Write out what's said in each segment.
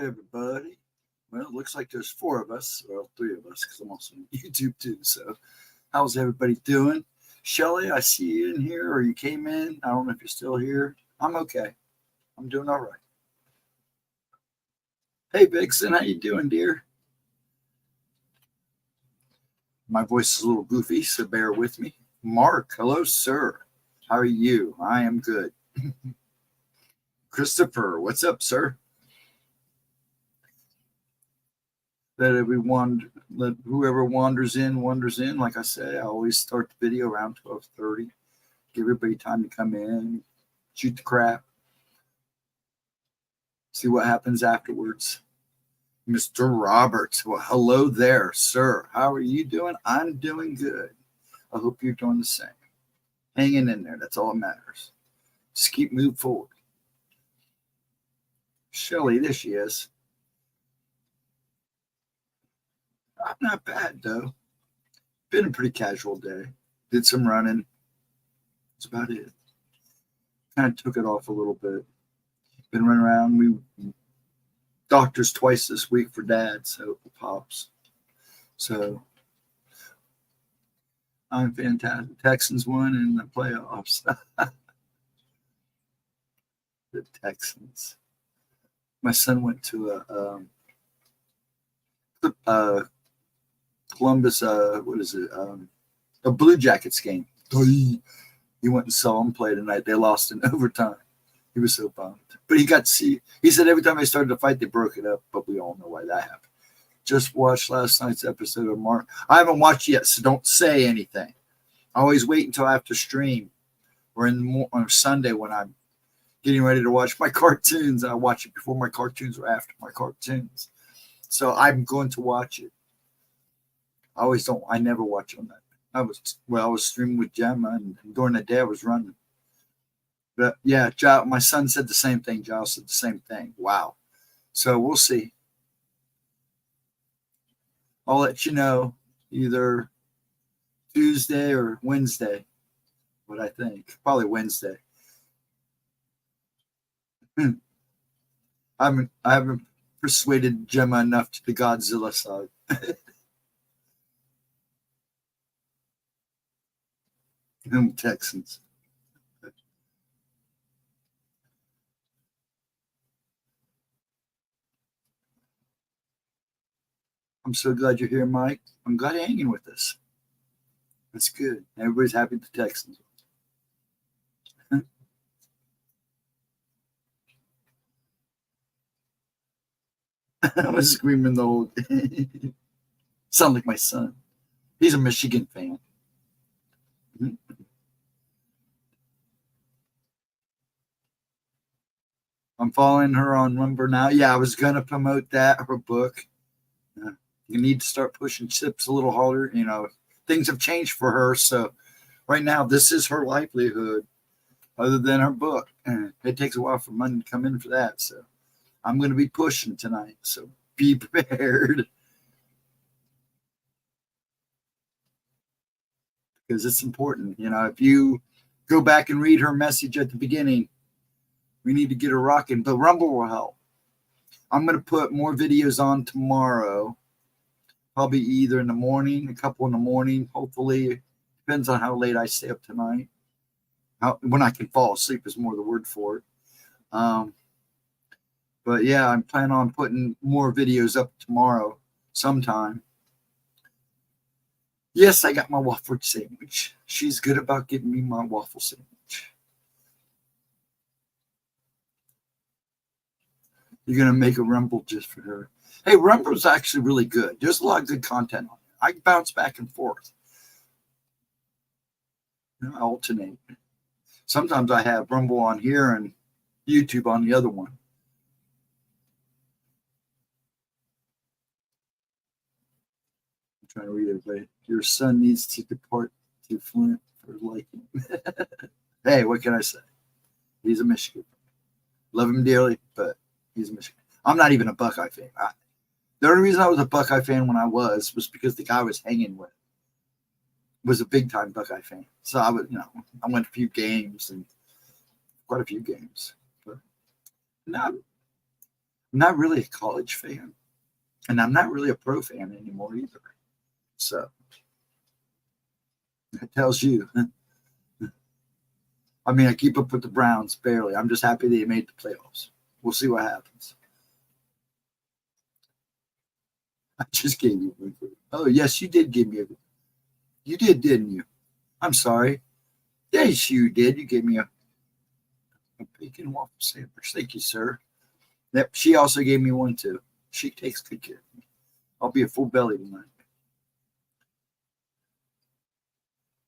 everybody? Well, it looks like there's four of us. Well, three of us, because I'm also on YouTube too. So, how's everybody doing? Shelly, I see you in here, or you came in. I don't know if you're still here. I'm okay. I'm doing all right. Hey, Vixen, how you doing, dear? My voice is a little goofy, so bear with me. Mark, hello, sir. How are you? I am good. Christopher, what's up, sir? Let whoever wanders in. Like I say, I always start the video around 12:30. Give everybody time to come in, shoot the crap, see what happens afterwards. Mr. Roberts, well, hello there, sir. How are you doing? I'm doing good. I hope you're doing the same. Hanging in there. That's all that matters. Just keep moving forward. Shelly, there she is. I'm not bad, though. Been a pretty casual day. Did some running. That's about it. Kind of took it off a little bit. Been running around. We doctors twice this week for Dad, so pops. So I'm fantastic. Texans won in the playoffs. The Texans. My son went to a Columbus. What is it? A Blue Jackets game. He went and saw them play tonight. They lost in overtime. He was so bummed. But he got to see. He said every time they started to fight, they broke it up. But we all know why that happened. Just watched last night's episode of Mark. I haven't watched yet, so don't say anything. I always wait until after stream or on Sunday when I'm getting ready to watch my cartoons. I watch it before my cartoons or after my cartoons. So I'm going to watch it. I never watch on that. I was streaming with Gemma, and during the day I was running. But yeah, my son said the same thing. Giles said the same thing. Wow. So we'll see. I'll let you know either Tuesday or Wednesday what I think. Probably Wednesday. I haven't persuaded Gemma enough to the Godzilla side. Texans. I'm so glad you're here, Mike. I'm glad you're hanging with us. That's good. Everybody's happy with the Texans. I was screaming the whole game. Sound like my son. He's a Michigan fan. I'm following her on Rumble now. Yeah, I was going to promote her book. You need to start pushing chips a little harder. You know, things have changed for her. So right now, this is her livelihood other than her book. It takes a while for money to come in for that. So I'm going to be pushing tonight. So be prepared. Because it's important. You know, if you go back and read her message at the beginning, we need to get her rocking. But Rumble will help. I'm going to put more videos on tomorrow. Probably either in the morning, a couple in the morning, hopefully. Depends on how late I stay up tonight. When I can fall asleep is more the word for it. But yeah, I'm planning on putting more videos up tomorrow sometime. Yes, I got my waffle sandwich. She's good about getting me my waffle sandwich. You're going to make a Rumble just for her. Hey, Rumble's actually really good. There's a lot of good content on it. I bounce back and forth. I alternate. Sometimes I have Rumble on here and YouTube on the other one. I'm trying to read everybody. Your son needs to depart to Flint for liking. Hey, what can I say? He's a Michigan. Love him dearly, but he's a Michigan. I'm not even a Buckeye fan. The only reason I was a Buckeye fan when I was because the guy I was hanging with was a big time Buckeye fan. So I went a few games and quite a few games. But no, I'm not really a college fan, and I'm not really a pro fan anymore either. So it tells you. I mean, I keep up with the Browns barely. I'm just happy they made the playoffs. We'll see what happens. I just gave you one. Oh, yes, you did give me a. You did, didn't you? I'm sorry. Yes, you did. You gave me a bacon waffle sandwich. Thank you, sir. Yep, she also gave me one, too. She takes good care of me. I'll be a full belly tonight.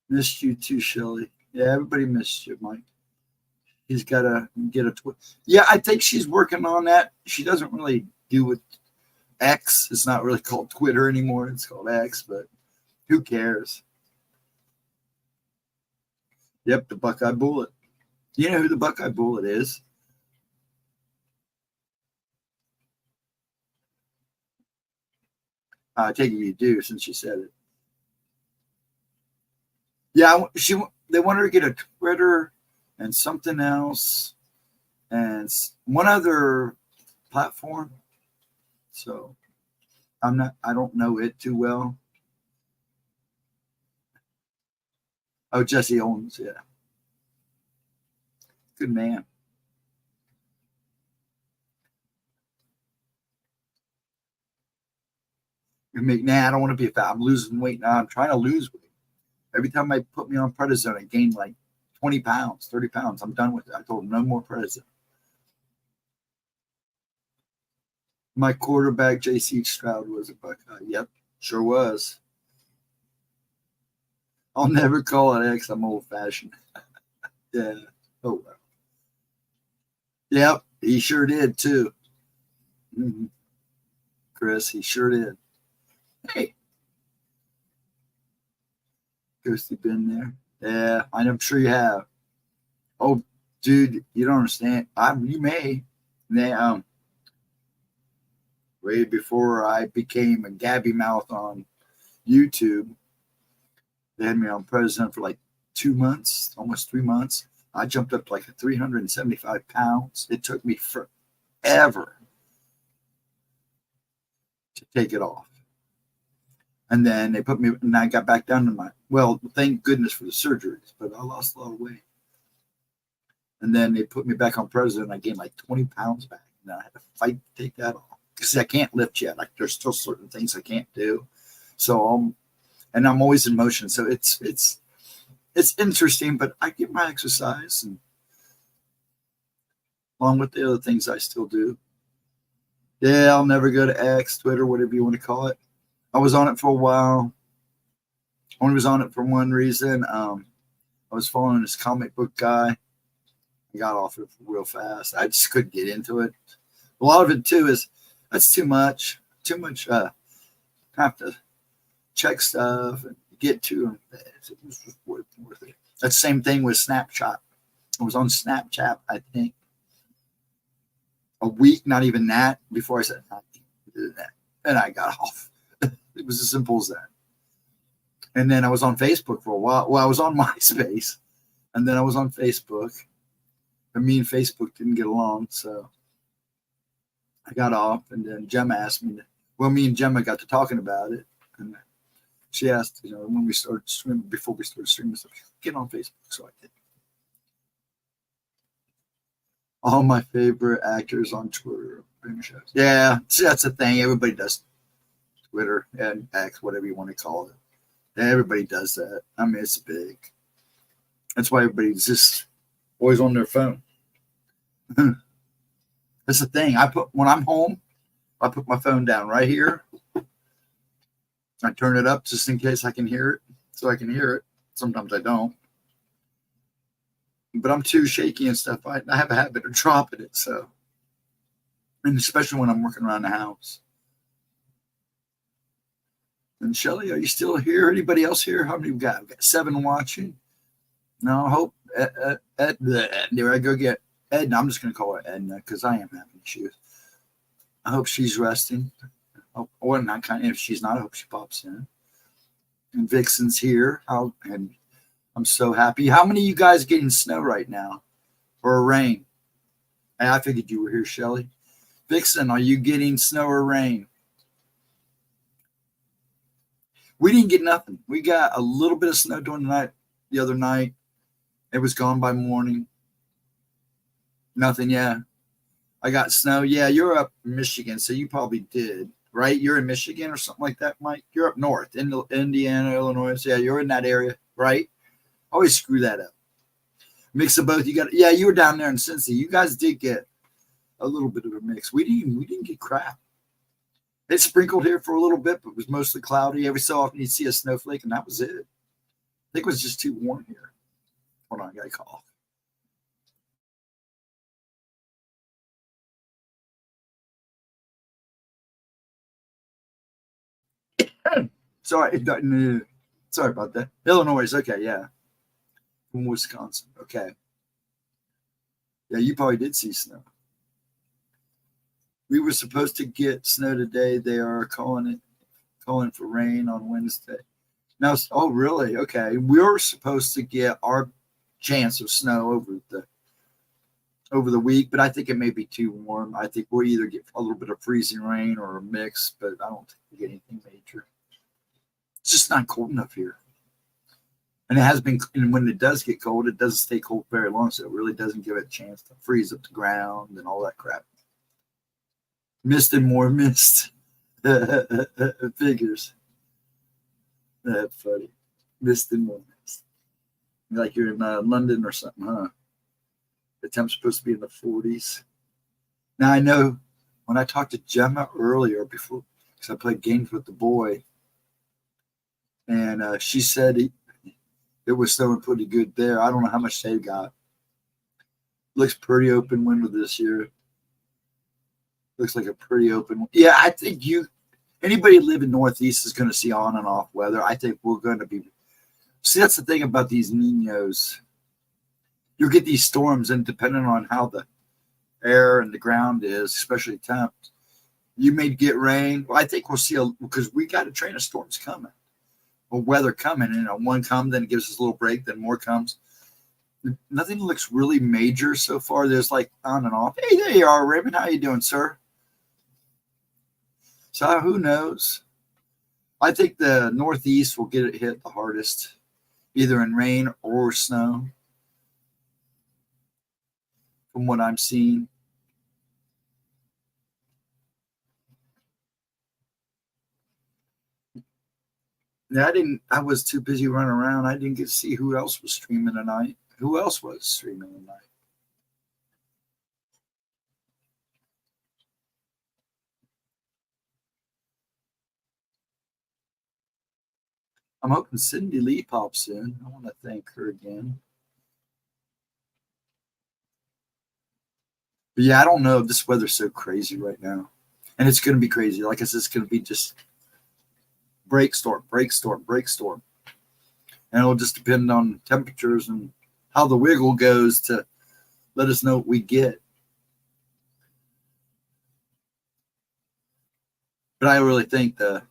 Missed you too, Shelly. Yeah, everybody missed you, Mike. He's got to get a Twitter. Yeah, I think she's working on that. She doesn't really do with X. It's not really called Twitter anymore. It's called X, but who cares? Yep, the Buckeye Bullet. You know who the Buckeye Bullet is? I take it you do, since you said it. Yeah, they want her to get a Twitter and something else and one other platform. So I don't know it too well. Oh, Jesse Owens, yeah. Good man. Nah, I don't want to be a fat. I'm losing weight now. I'm trying to lose weight. Every time I put me on prednisone, I gain like 20 pounds, 30 pounds. I'm done with it. I told him no more prednisone. My quarterback, J.C. Stroud, was a Buckeye. Yep, sure was. I'll never call it X. I'm old fashioned. Yeah. Oh, well. Yep, he sure did too. Mm-hmm. Chris, he sure did. Hey. Ghosty been there? Yeah, I'm sure you have. Oh, dude, you don't understand. You may. Way before I became a Gabby Mouth on YouTube, they had me on president for like 2 months, almost 3 months. I jumped up to like 375 pounds. It took me forever to take it off. And then they put me, and I got back down to well, thank goodness for the surgeries, but I lost a lot of weight. And then they put me back on president, and I gained like 20 pounds back. And I had to fight to take that off because I can't lift yet. Like there's still certain things I can't do. So and I'm always in motion. So it's interesting, but I get my exercise, and along with the other things I still do. Yeah, I'll never go to X, Twitter, whatever you want to call it. I was on it for a while. I only was on it for one reason. I was following this comic book guy. I got off it real fast. I just couldn't get into it. A lot of it too is that's too much. Too much. Have to check stuff and get to them. It was just worth it. That's the same thing with Snapchat. I was on Snapchat, I think, a week, not even that, before I said I can't do that, and I got off. It was as simple as that. And then I was on Facebook for a while. Well, I was on MySpace, and then I was on Facebook. And me and Facebook didn't get along, so I got off. And then Gemma asked me me and Gemma got to talking about it. And she asked, when we started streaming, before we started streaming stuff, get on Facebook. So I did. All my favorite actors on Twitter. Yeah, that's the thing. Everybody does Twitter and X, whatever you want to call it. Everybody does that. I mean, it's big. That's why everybody's just always on their phone. That's the thing. When I'm home, I put my phone down right here. I turn it up just in case I can hear it, so I can hear it. Sometimes I don't. But I'm too shaky and stuff. I have a habit of dropping it, so. And especially when I'm working around the house. And Shelly, are you still here? Anybody else here? How many we got? We've got 7 watching. No, I hope Ed, there I go get Edna. I'm just going to call her Edna because I am having issues. I hope she's resting. Or not kind of, if she's not, I hope she pops in. And Vixen's here. And I'm so happy. How many of you guys getting snow right now? Or rain? And I figured you were here, Shelly. Vixen, are you getting snow or rain? We didn't get nothing. We got a little bit of snow during the night the other night. It was gone by morning. Nothing, yeah. I got snow. Yeah, you're up in Michigan, so you probably did, right? You're in Michigan or something like that, Mike? You're up north, in Indiana, Illinois. Yeah, you're in that area, right? Always screw that up. Mix of both. You got, yeah, you were down there in Cincy. You guys did get a little bit of a mix. We didn't get crap. It sprinkled here for a little bit, but it was mostly cloudy. Every so often you'd see a snowflake, and that was it. I think it was just too warm here. Hold on, I got a call. Sorry about that. Illinois, okay, yeah. From Wisconsin, okay. Yeah, you probably did see snow. We were supposed to get snow today. They are calling for rain on Wednesday. Now, oh really? Okay, we were supposed to get our chance of snow over the week, but I think it may be too warm. I think we'll either get a little bit of freezing rain or a mix, but I don't think we get anything major. It's just not cold enough here. And it has been, and when it does get cold, it doesn't stay cold very long, so it really doesn't give it a chance to freeze up the ground and all that crap. Mist and more mist. Figures. That's funny. Mist and more mist. Like you're in London or something, huh? The temp's supposed to be in the 40s. Now I know when I talked to Gemma earlier before, because I played games with the boy, and she said it was snowing pretty good there. I don't know how much they got. Looks pretty open window this year. Looks like a pretty open. Yeah, I think anybody living Northeast is going to see on and off weather. I think we're going to be. See, that's the thing about these Niños. You'll get these storms, and depending on how the air and the ground is, especially temps, you may get rain. Well, I think we'll see because we got a train of storms coming, or weather coming. And one comes, then it gives us a little break, then more comes. Nothing looks really major so far. There's like on and off. Hey, there you are, Raymond. How you doing, sir? So who knows? I think the Northeast will get it hit the hardest, either in rain or snow, from what I'm seeing. Yeah, I was too busy running around. I didn't get to see who else was streaming tonight. Who else was streaming tonight? I'm hoping Cindy Lee pops in. I want to thank her again. But yeah, I don't know. This weather's so crazy right now. And it's going to be crazy. Like I said, it's going to be just break storm. And it'll just depend on temperatures and how the wiggle goes to let us know what we get. But I really think the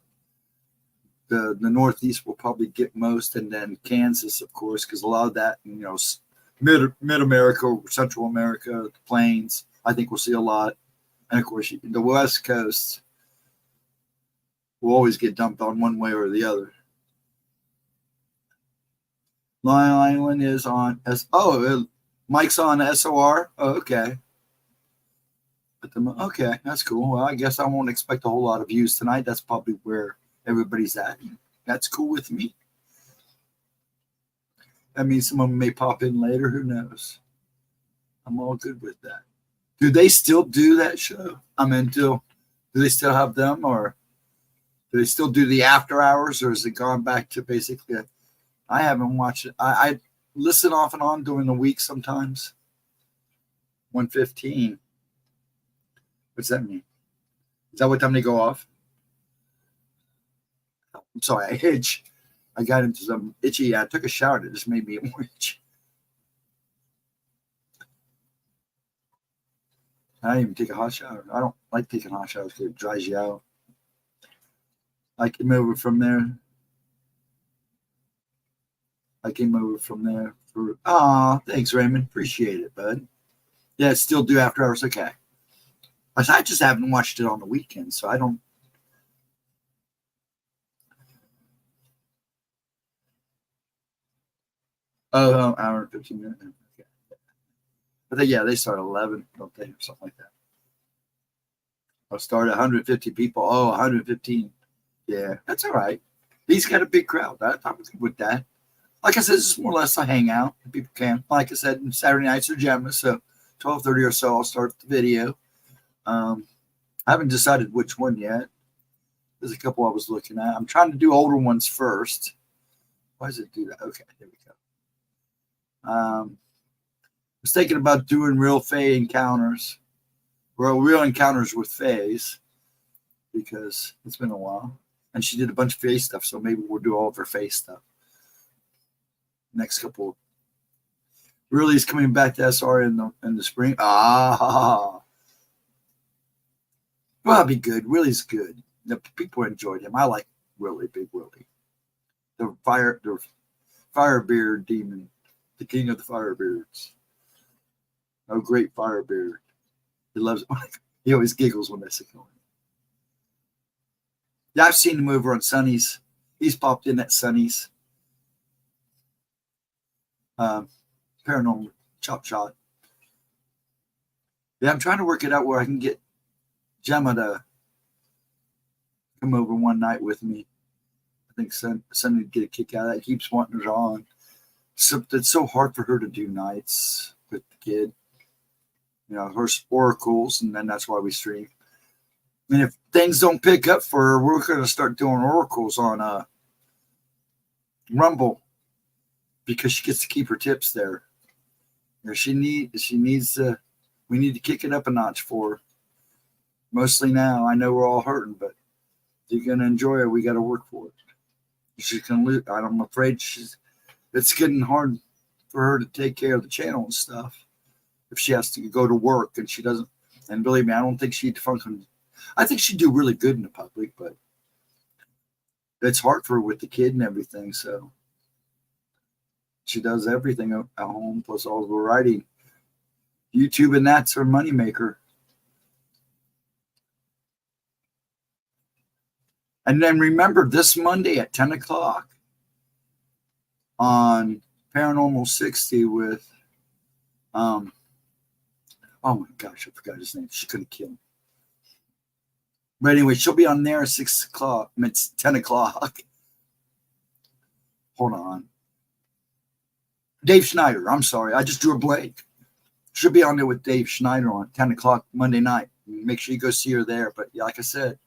Northeast will probably get most, and then Kansas, of course, because a lot of that, mid America, Central America, the plains, I think we'll see a lot. And of course, the West Coast will always get dumped on one way or the other. Long Island is on Mike's on SOR. Oh, okay. Okay, that's cool. Well, I guess I won't expect a whole lot of views tonight. That's probably where everybody's at. That's cool with me. That means someone may pop in later. Who knows? I'm all good with that. Do they still do that show? I mean, do they still have them, or do they still do the after hours, or has it gone back to basically? I haven't watched it. I listen off and on during the week sometimes. 1:15. What's that mean? Is that what time they go off? I'm sorry, I itch. I got into some itchy. I took a shower that just made me more itchy. I didn't even take a hot shower. I don't like taking hot showers because it dries you out. I came over from there. Thanks, Raymond. Appreciate it, bud. Yeah, still do after hours. Okay. I just haven't watched it on the weekend, so I don't. Oh, hour and 15 minutes. Okay. But they start at 11, don't they, or something like that. I'll start at 150 people. Oh, 115. Yeah, that's all right. He's got a big crowd. I'm good with that. Like I said, this is more or less a hangout. People can. Like I said, Saturday nights are Gemma, so 12:30 or so I'll start the video. I haven't decided which one yet. There's a couple I was looking at. I'm trying to do older ones first. Why does it do that? Okay, there we go. I was thinking about doing real Fae encounters. Well, real encounters with Faes, because it's been a while. And she did a bunch of Fae stuff, so maybe we'll do all of her Fae stuff. Next couple. Really's coming back to SR in the spring. Well, that'll be good. Really's good. The people enjoyed him. I like Really, Big Willie. The Firebeard demon. The king of the Firebeards. Oh, great Firebeard. He loves it. He always giggles when they say it. Yeah, I've seen him over on Sonny's. He's popped in at Sonny's. Paranormal Chop Shot. Yeah, I'm trying to work it out where I can get Gemma to come over one night with me. I think Sonny would get a kick out of that. He keeps wanting her on. So it's so hard for her to do nights with the kid. You know, her oracles, and then that's why we stream. And if things don't pick up for her, we're going to start doing oracles on Rumble, because she gets to keep her tips there. You know, she needs to. We need to kick it up a notch for her. Mostly now, I know we're all hurting, but if you're going to enjoy it, we got to work for it. She's going to lose. I'm afraid it's getting hard for her to take care of the channel and stuff. If she has to go to work and she doesn't, and believe me, I don't think she'd function. I think she'd do really good in the public, but it's hard for her with the kid and everything. So she does everything at home, plus all the writing. YouTube, and that's her moneymaker. And then remember, this Monday at 10 o'clock on Paranormal 60 with, oh my gosh, I forgot his name. She couldn't kill him. But anyway, she'll be on there at 6 o'clock. It's 10 o'clock. Hold on. Dave Schneider. I'm sorry. I just drew a blank. She'll be on there with Dave Schneider on 10 o'clock Monday night. Make sure you go see her there. But like I said,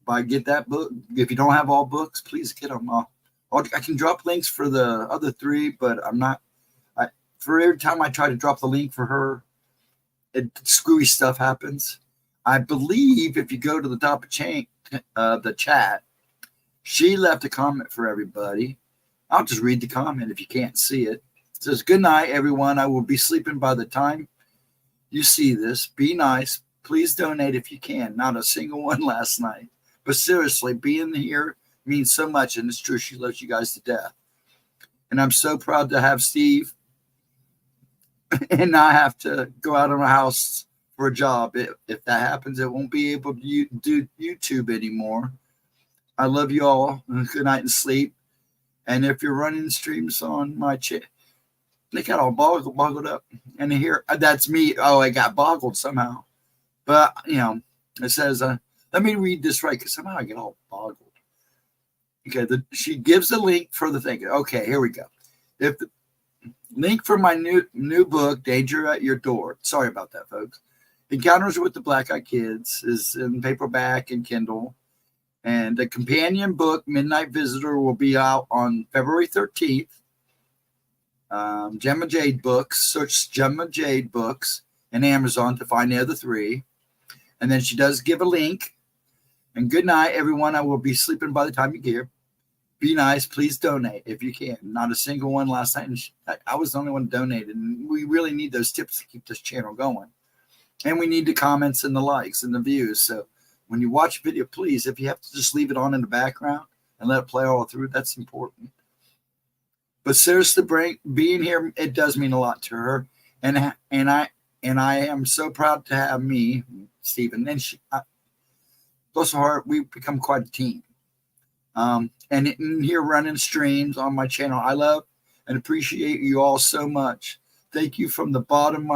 if I get that book, if you don't have all books, please get them. I can drop links for the other three, but I'm not. For every time I try to drop the link for her, screwy stuff happens. I believe if you go to the top of the chat, she left a comment for everybody. I'll just read the comment if you can't see it. It says, "Good night, everyone. I will be sleeping by the time you see this. Be nice. Please donate if you can. Not a single one last night. But seriously, being here means so much, and it's true. She loves you guys to death. And I'm so proud to have Steve and not have to go out of my house for a job. If that happens, it won't be able to do YouTube anymore. I love you all. Good night and sleep. And if you're running streams on my channel," they got all boggled up. And here, that's me. Oh, I got boggled somehow. But, it says, let me read this right, because somehow I get all boggled. Okay, she gives the link for the thing. Okay, here we go. If the link for my new book, Danger at Your Door. Sorry about that, folks. Encounters with the Black-Eyed Kids is in paperback and Kindle. And the companion book, Midnight Visitor, will be out on February 13th. Gemma Jade Books. Search Gemma Jade Books in Amazon to find the other three. And then she does give a link. And good night, everyone. I will be sleeping by the time you get here. Be nice. Please donate if you can. Not a single one last night. And I was the only one who donated. And we really need those tips to keep this channel going. And we need the comments and the likes and the views. So when you watch a video, please, if you have to just leave it on in the background and let it play all through, that's important. But seriously, being here, it does mean a lot to her. And And I am so proud to have me, Stephen, and bless her heart, we've become quite a team. And in here running streams on my channel, I love and appreciate you all so much. Thank you from the bottom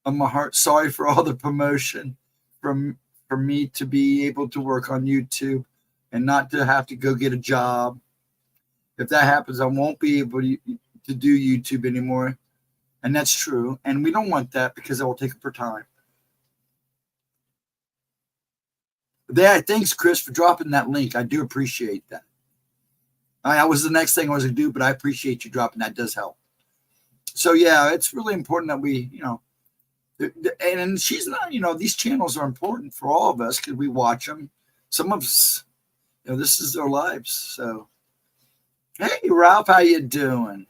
of my heart. Sorry for all the promotion for me to be able to work on YouTube and not to have to go get a job. If that happens, I won't be able to do YouTube anymore. And that's true. And we don't want that because it will take up our time. Yeah, thanks, Chris, for dropping that link. I do appreciate that. I was the next thing I was going to do, but I appreciate you dropping that. It does help. So, yeah, it's really important that we, and she's not, these channels are important for all of us because we watch them. Some of us, this is their lives. So, hey, Ralph, how you doing?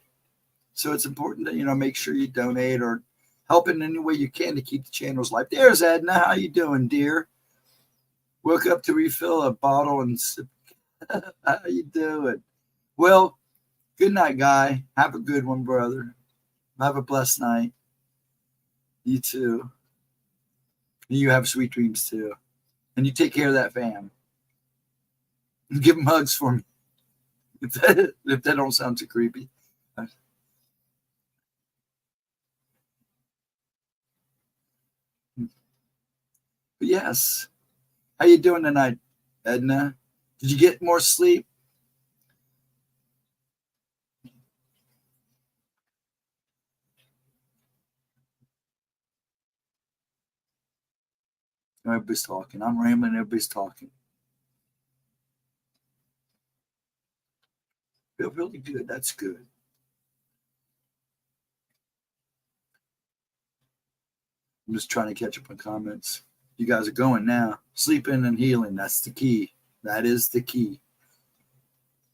So it's important to, make sure you donate or help in any way you can to keep the channels alive. There's Edna. How you doing, dear? Woke up to refill a bottle and sip. How you doing? Well, good night, Guy. Have a good one, brother. Have a blessed night. You too. And you have sweet dreams too. And you take care of that fam. Give them hugs for me. If that don't sound too creepy. But yes. How you doing tonight, Edna? Did you get more sleep? Everybody's talking. I'm rambling. Everybody's talking. Feel really good. That's good. I'm just trying to catch up on comments. You guys are going now. Sleeping and healing. That's the key. That is the key.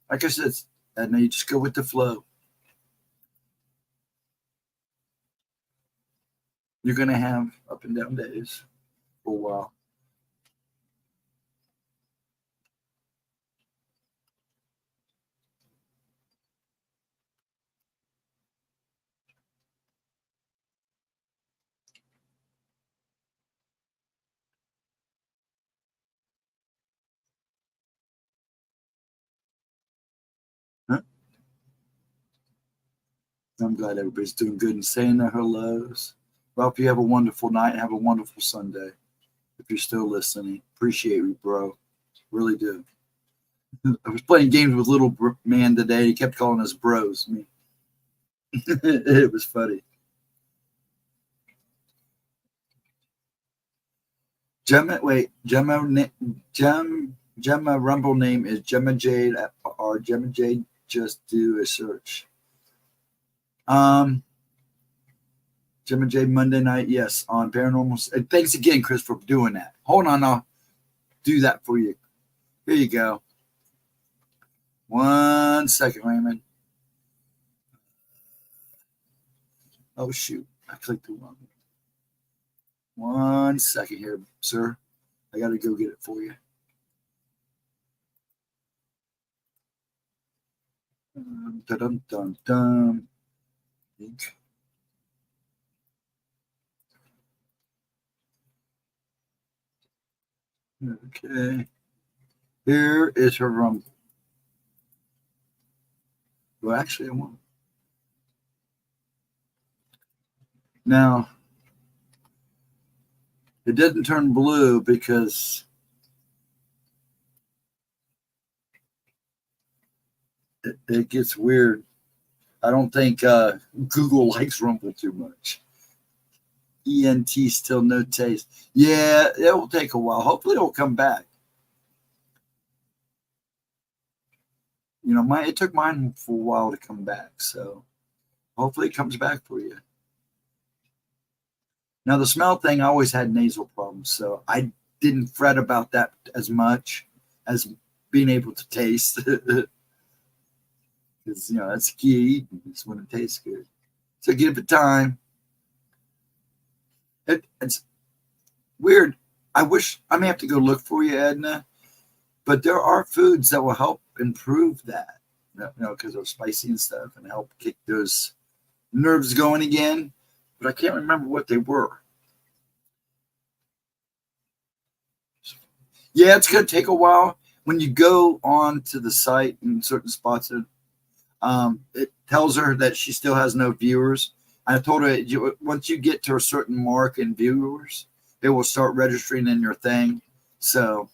Like I said, Edna, you just go with the flow. You're going to have up and down days for a while. Huh? I'm glad everybody's doing good and saying their hellos. Well, if you have a wonderful night, have a wonderful Sunday. If you're still listening, appreciate you, bro. Really do. I was playing games with little man today. He kept calling us bros. It was funny. Gemma Rumble name is Gemma Jade or Gemma Jade. Just do a search. Gemma Jade Monday night, yes, on Paranormal. And thanks again, Chris, for doing that. Hold on, I'll do that for you. Here you go. 1 second, Raymond. Oh shoot, I clicked the wrong one. 1 second here, sir. I got to go get it for you. Dun dun dun. Okay. Here is her Rumble. Well, actually, I won't. Now, it didn't turn blue because it gets weird. I don't think Google likes Rumble too much. ENT still no taste. Yeah, it will take a while. Hopefully, it will come back. It took mine for a while to come back, so hopefully it comes back for you. Now, the smell thing, I always had nasal problems, so I didn't fret about that as much as being able to taste. Because, that's the key of eating. It's when it tastes good. So give it time. It's weird. I may have to go look for you, Edna. But there are foods that will help improve that, because they're spicy and stuff and help kick those nerves going again. but I can't remember what they were. Yeah, it's going to take a while. When you go on to the site in certain spots, it tells her that she still has no viewers. I told her once you get to a certain mark in viewers, it will start registering in your thing. So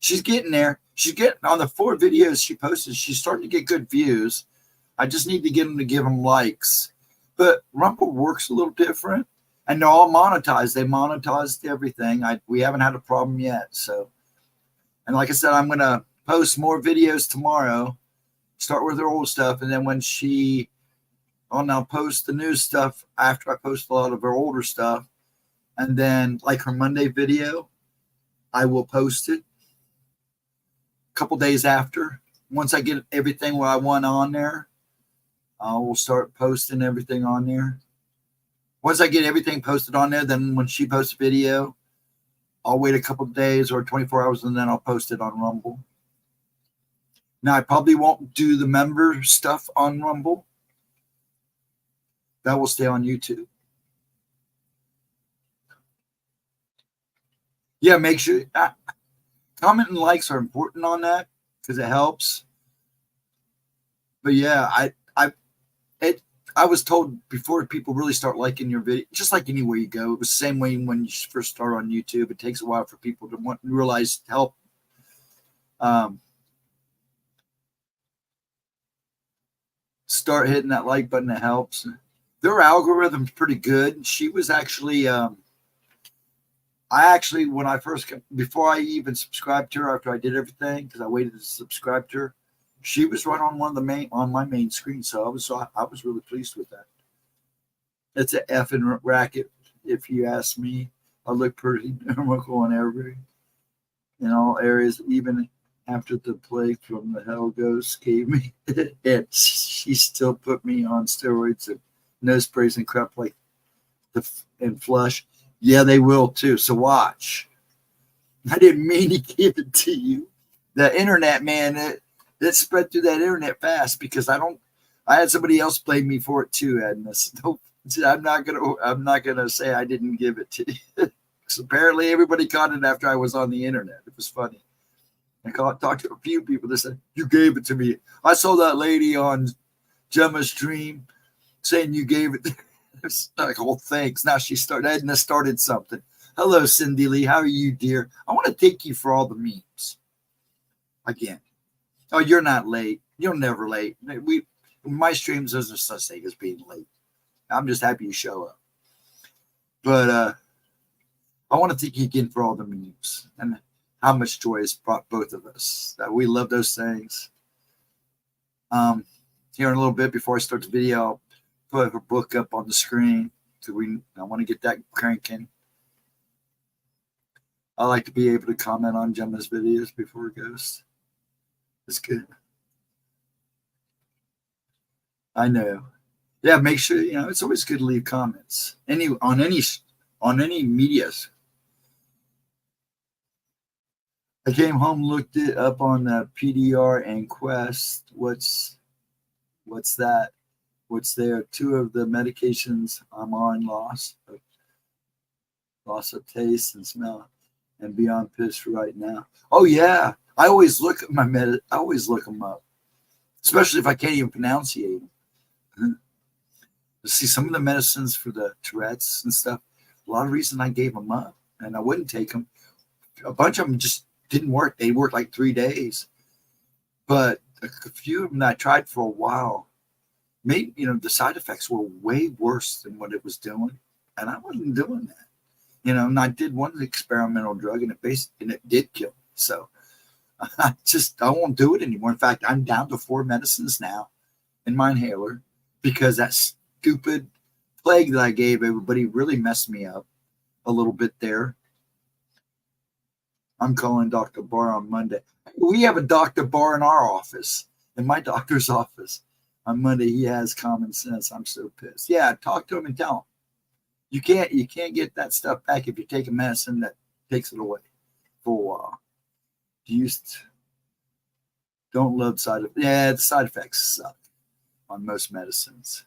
she's getting there. She's getting on the 4 videos she posted. She's starting to get good views. I just need to get them to give them likes. But Rumble works a little different, and they're all monetized. They monetized everything. We haven't had a problem yet. So, and like I said, I'm gonna post more videos tomorrow. Start with her old stuff, and then when I'll post the new stuff after I post a lot of her older stuff, and then like her Monday video, I will post it a couple days after. Once I get everything what I want on there, I will start posting everything on there. Once I get everything posted on there, then when she posts a video, I'll wait a couple of days or 24 hours, and then I'll post it on Rumble. Now, I probably won't do the member stuff on Rumble. That will stay on YouTube. Yeah, make sure comment and likes are important on that because it helps. But yeah, I was told before people really start liking your video, just like anywhere you go, it was the same way when you first start on YouTube. It takes a while for people to realize help. Start hitting that like button. It helps. Their algorithm's pretty good. She was actually, before I even subscribed to her, after I did everything, because I waited to subscribe to her, she was right on my main screen. So I was really pleased with that. It's an effing racket, if you ask me. I look pretty normal in all areas, even after the plague from the hell ghost gave me it. She still put me on steroids and nose sprays and crap like and flush. Yeah, they will too. So watch. I didn't mean to give it to you. The internet, man, it spread through that internet fast because I had somebody else blame me for it too, Agnes. I'm not gonna say I didn't give it to you. Because apparently everybody caught it after I was on the internet. It was funny. I talked to a few people that said, you gave it to me. I saw that lady on Gemma's stream saying you gave it. It's like, oh, thanks. Now Edna started something. Hello, Cindy Lee. How are you, dear? I want to thank you for all the memes. Again. Oh, you're not late. You're never late. My streams, there's no such thing as being late. I'm just happy you show up. But I want to thank you again for all the memes and how much joy it's brought both of us. That we love those things. Here in a little bit before I start the video, I'll put her book up on the screen. I want to get that cranking. I like to be able to comment on Gemma's videos before it goes. It's good. I know. Yeah, make sure, it's always good to leave comments. On any medias. I came home, looked it up on the PDR and Quest. What's that? What's there? 2 of the medications I'm on loss of taste and smell, and beyond pissed right now. Oh yeah, I always look at I always look them up, especially if I can't even pronunciate them. See, some of the medicines for the Tourette's and stuff. A lot of reason I gave them up, and I wouldn't take them. A bunch of them just didn't work. They worked like 3 days, but a few of them I tried for a while. Maybe the side effects were way worse than what it was doing, and I wasn't doing that. And I did one experimental drug, and it did kill me. So I won't do it anymore. In fact, I'm down to 4 medicines now in my inhaler because that stupid plague that I gave everybody really messed me up a little bit there. I'm calling Dr. Barr on Monday. We have a Dr. Barr in our office, in my doctor's office. On Monday, he has common sense. I'm so pissed. Yeah, talk to him and tell him. You can't get that stuff back if you take a medicine that takes it away for a while. You don't love side effects. Yeah, the side effects suck on most medicines.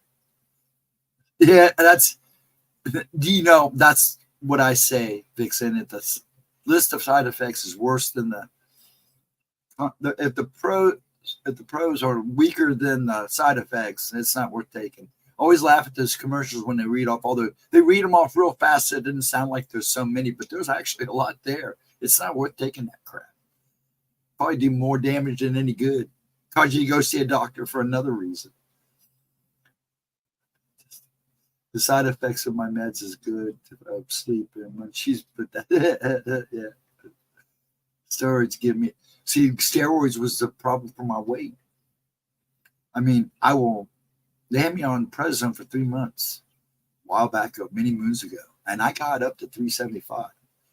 Yeah, that's, that's what I say, Vixen. If the list of side effects is worse than if the pros are weaker than the side effects, it's not worth taking. Always laugh at those commercials when they read off they read them off real fast. So it didn't sound like there's so many, but there's actually a lot there. It's not worth taking that crap. Probably do more damage than any good. Cause you go see a doctor for another reason. The side effects of my meds is good. Sleep and when she's put that, yeah. Steroids give me. See, steroids was the problem for my weight. I mean, they had me on prednisone for 3 months a while back, many moons ago, and I got up to 375.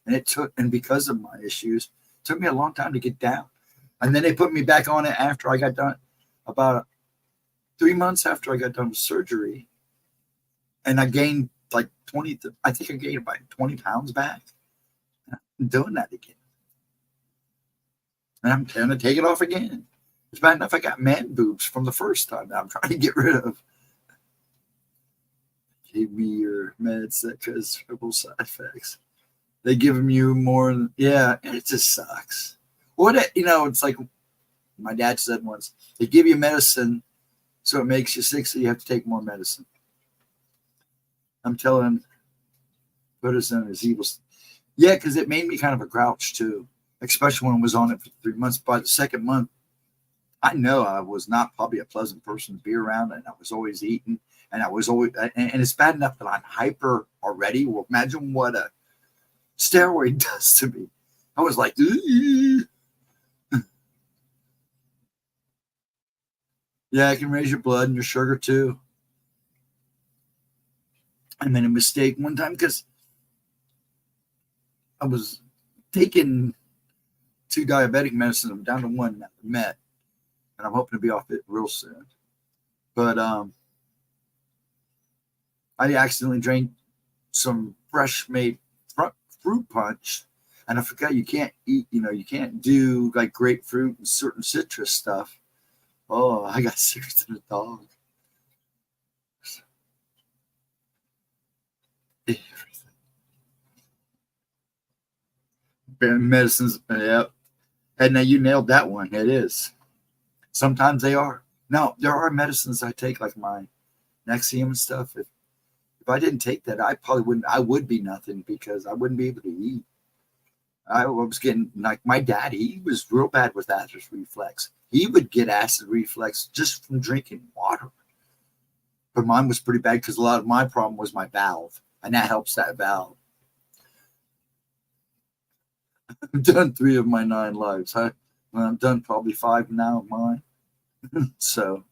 And because of my issues, it took me a long time to get down. And then they put me back on it after I got done, about 3 months after I got done with surgery. And I gained like 20, I think I gained about 20 pounds back. I'm doing that again. And I'm going to take it off again. It's bad enough I got man boobs from the first time that I'm trying to get rid of. Give me your meds that cause terrible side effects. They give them you more. Yeah, it just sucks. It's like my dad said once, they give you medicine so it makes you sick, so you have to take more medicine. I'm telling prednisone is evil. Yeah, because it made me kind of a grouch too, especially when I was on it for 3 months. By the second month, I know I was not probably a pleasant person to be around, and I was always eating, and it's bad enough that I'm hyper already. Well, imagine what a steroid does to me. I was like, yeah, it can raise your blood and your sugar too. I made a mistake one time because I was taking 2 diabetic medicines. I'm down to 1 that met, and I'm hoping to be off it real soon. But I accidentally drank some fresh made fruit punch, and I forgot you can't eat. You can't do like grapefruit and certain citrus stuff. Oh, I got sicker than a dog. Medicines, yeah. And now you nailed that one. It is. Sometimes they are. Now, there are medicines I take, like my Nexium and stuff. If I didn't take that, I probably wouldn't. I would be nothing because I wouldn't be able to eat. I was getting, like my dad, he was real bad with acid reflux. He would get acid reflux just from drinking water. But mine was pretty bad because a lot of my problem was my valve, and that helps that valve. I've done 3 of my 9 lives. I've done probably 5 now of mine. So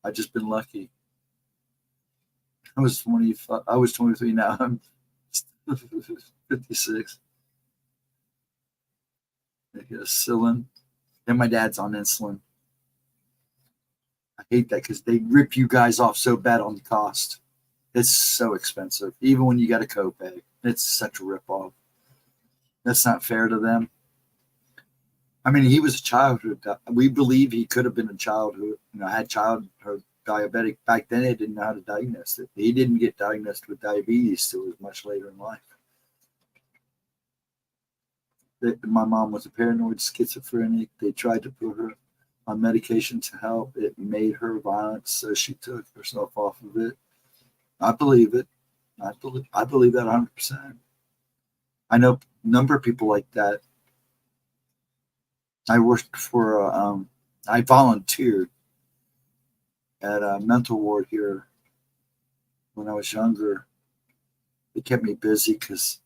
I've just been lucky. I was 25. I was 23. Now I'm 56. I guess insulin. And my dad's on insulin. I hate that because they rip you guys off so bad on the cost. It's so expensive, even when you got a copay. It's such a ripoff. That's not fair to them. I mean, he was a childhood. We believe he could have been a childhood, had childhood diabetic. Back then, they didn't know how to diagnose it. He didn't get diagnosed with diabetes till it was much later in life. My mom was a paranoid schizophrenic. They tried to put her on medication to help. It made her violent, so she took herself off of it. I believe it. I believe that 100%. I know a number of people like that. I worked for, I volunteered at a mental ward here when I was younger. It kept me busy because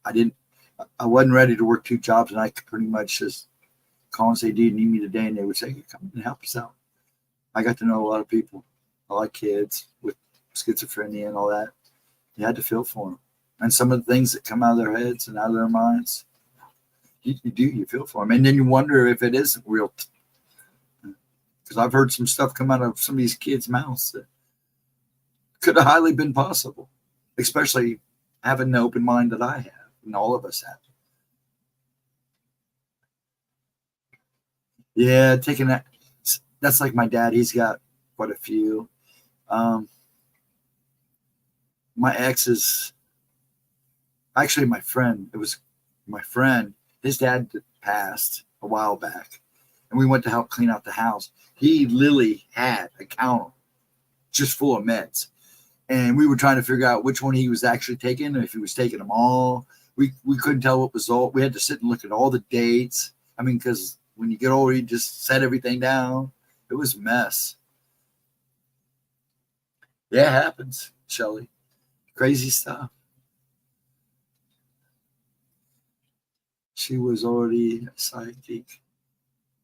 I wasn't ready to work 2 jobs, and I could pretty much just call and say, "Do you need me today?" And they would say, "You come and help us out." I got to know a lot of people, a lot of kids with schizophrenia and all that. You had to feel for them. And some of the things that come out of their heads and out of their minds, you feel for them. And then you wonder if it is real. Because I've heard some stuff come out of some of these kids' mouths that could have highly been possible, especially having the open mind that I have and all of us have. Yeah, taking that's like my dad. He's got quite a few. my ex's, actually my friend, it was my friend, his dad passed a while back, and we went to help clean out the house. He literally had a counter just full of meds. And we were trying to figure out which one he was actually taking, and if he was taking them all. We couldn't tell what was all. We had to sit and look at all the dates. I mean, because when you get older, you just set everything down. It was a mess. Yeah, it happens, Shelly. Crazy stuff. She was already a psychic.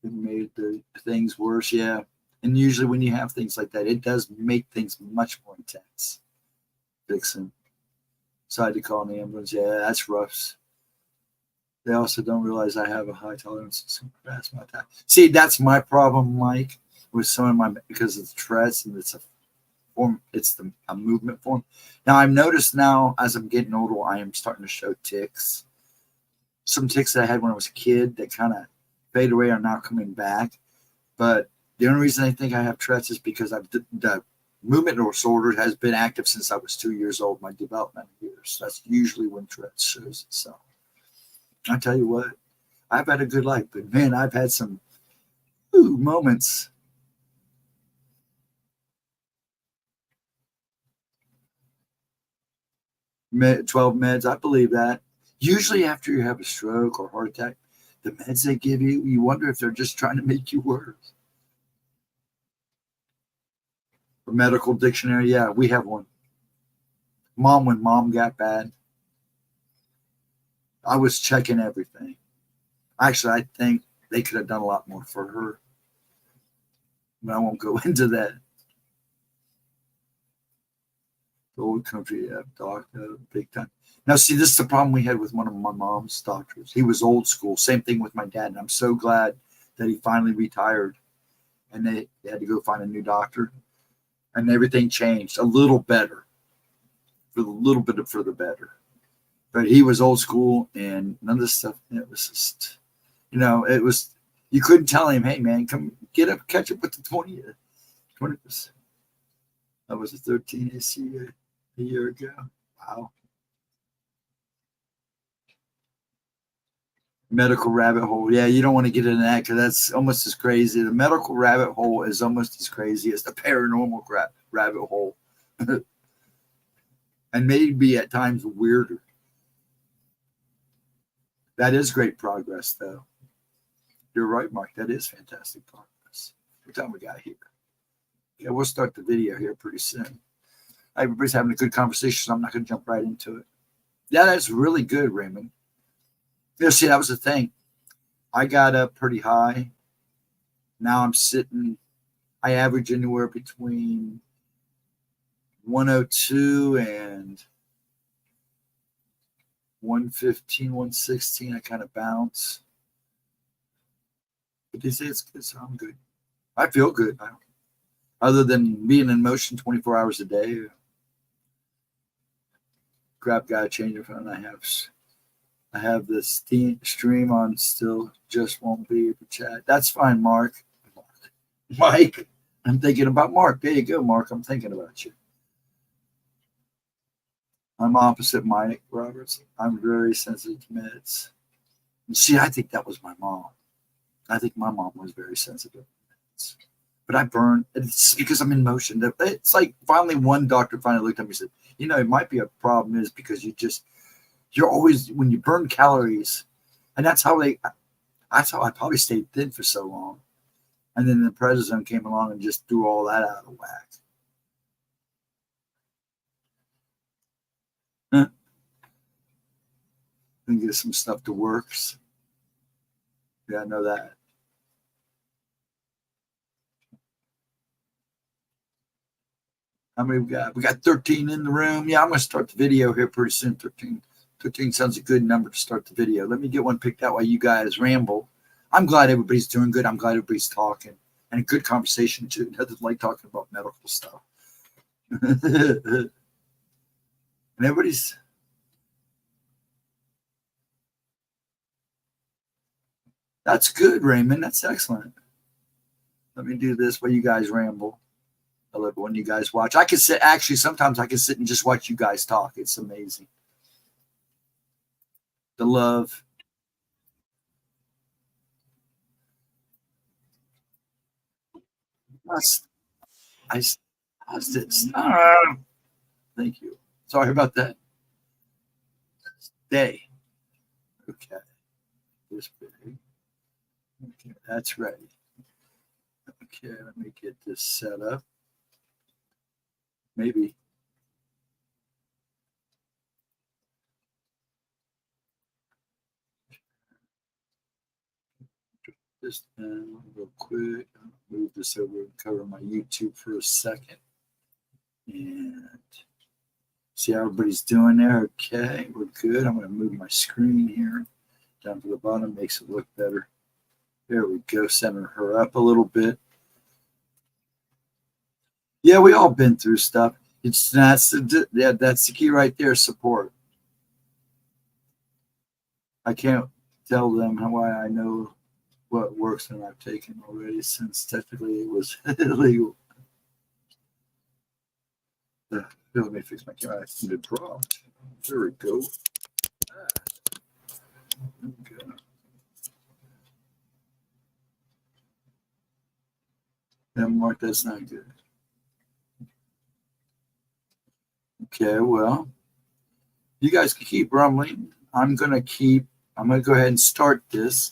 It made the things worse. Yeah. And usually when you have things like that, it does make things much more intense. Vixen. Decided to call the ambulance. Yeah, that's rough. They also don't realize I have a high tolerance to super fast my time. See, that's my problem, Mike, with some of my, because it's Tourette's and it's a form, a movement form. Now I've noticed now as I'm getting older, I am starting to show tics. Some tics that I had when I was a kid that kind of fade away are now coming back. But the only reason I think I have Tourette's is because the movement disorder has been active since I was 2 years old, my developmental years. That's usually when Tourette's shows itself. I tell you what, I've had a good life, but man, I've had some moments. Med, 12 meds, I believe that. Usually after you have a stroke or heart attack, the meds they give you, you wonder if they're just trying to make you worse. A medical dictionary, yeah, we have one. When mom got bad, I was checking everything. Actually, I think they could have done a lot more for her. But I won't go into that. The old country doctor, big time. Now, see, this is the problem we had with one of my mom's doctors. He was old school. Same thing with my dad. And I'm so glad that he finally retired. And they had to go find a new doctor. And everything changed a little better. For a little bit for the better. But he was old school, and none of this stuff, it was just, it was, you couldn't tell him, hey, man, come get up, catch up with the 20%. That was a 13 AC a year ago. Wow. Medical rabbit hole. Yeah, you don't want to get into that because that's almost as crazy. The medical rabbit hole is almost as crazy as the paranormal rabbit hole. And maybe at times weirder. That is great progress, though. You're right, Mark. That is fantastic progress. What time we got here? Yeah, we'll start the video here pretty soon. Everybody's having a good conversation, so I'm not going to jump right into it. Yeah, that's really good, Raymond. Yeah, see, that was the thing. I got up pretty high. Now I'm sitting, I average anywhere between 102 and 115, 116. I kind of bounce. But they say it's good, so I'm good. I feel good now. Other than being in motion 24 hours a day. Crap, gotta change it. And I have the stream on still. Just won't be able to chat. That's fine, Mark. Mike. I'm thinking about Mark. There you go, Mark. I'm thinking about you. I'm opposite Mike Roberts. I'm very sensitive to meds. And see, I think that was my mom. I think my mom was very sensitive to meds. But I burn. It's because I'm in motion. It's like finally one doctor finally looked at me and said, it might be a problem is because you're always, when you burn calories, and that's how I probably stayed thin for so long. And then the prednisone came along and just threw all that out of whack. And get some stuff that works. Yeah, I know that. How many we got? We got 13 in the room. Yeah, I'm going to start the video here pretty soon. 13 sounds a good number to start the video. Let me get one picked out while you guys ramble. I'm glad everybody's doing good. I'm glad everybody's talking. And a good conversation, too. Nothing like talking about medical stuff. And everybody's... That's good, Raymond. That's excellent. Let me do this while you guys ramble. I love it when you guys watch. I can sit, actually, sometimes I can sit and just watch you guys talk. It's amazing. The love. I did. Thank you. Sorry about that. Day. Okay. This big. Okay, that's ready. Okay, let me get this set up. Maybe. This down real quick. I'll move this over and cover my YouTube for a second. And see how everybody's doing there. Okay, we're good. I'm going to move my screen here down to the bottom, makes it look better. There we go. Center her up a little bit. Yeah, we all been through stuff. That's the key right there. Support. I can't tell them why I know what works and I've taken already, since technically it was illegal. Let me fix my camera. I need to draw. There we go. Okay. That mark, that's not good. Okay, well, you guys can keep rumbling. I'm going to go ahead and start this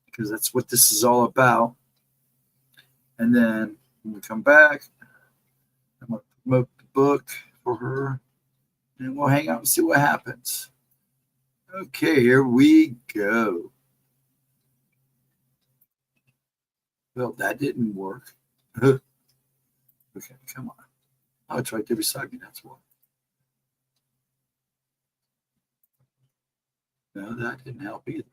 because that's what this is all about. And then when we come back, I'm going to promote the book for her and we'll hang out and see what happens. Okay, here we go. Well, that didn't work. Okay, come on. Oh, it's right there beside me. That's why. No, that didn't help either.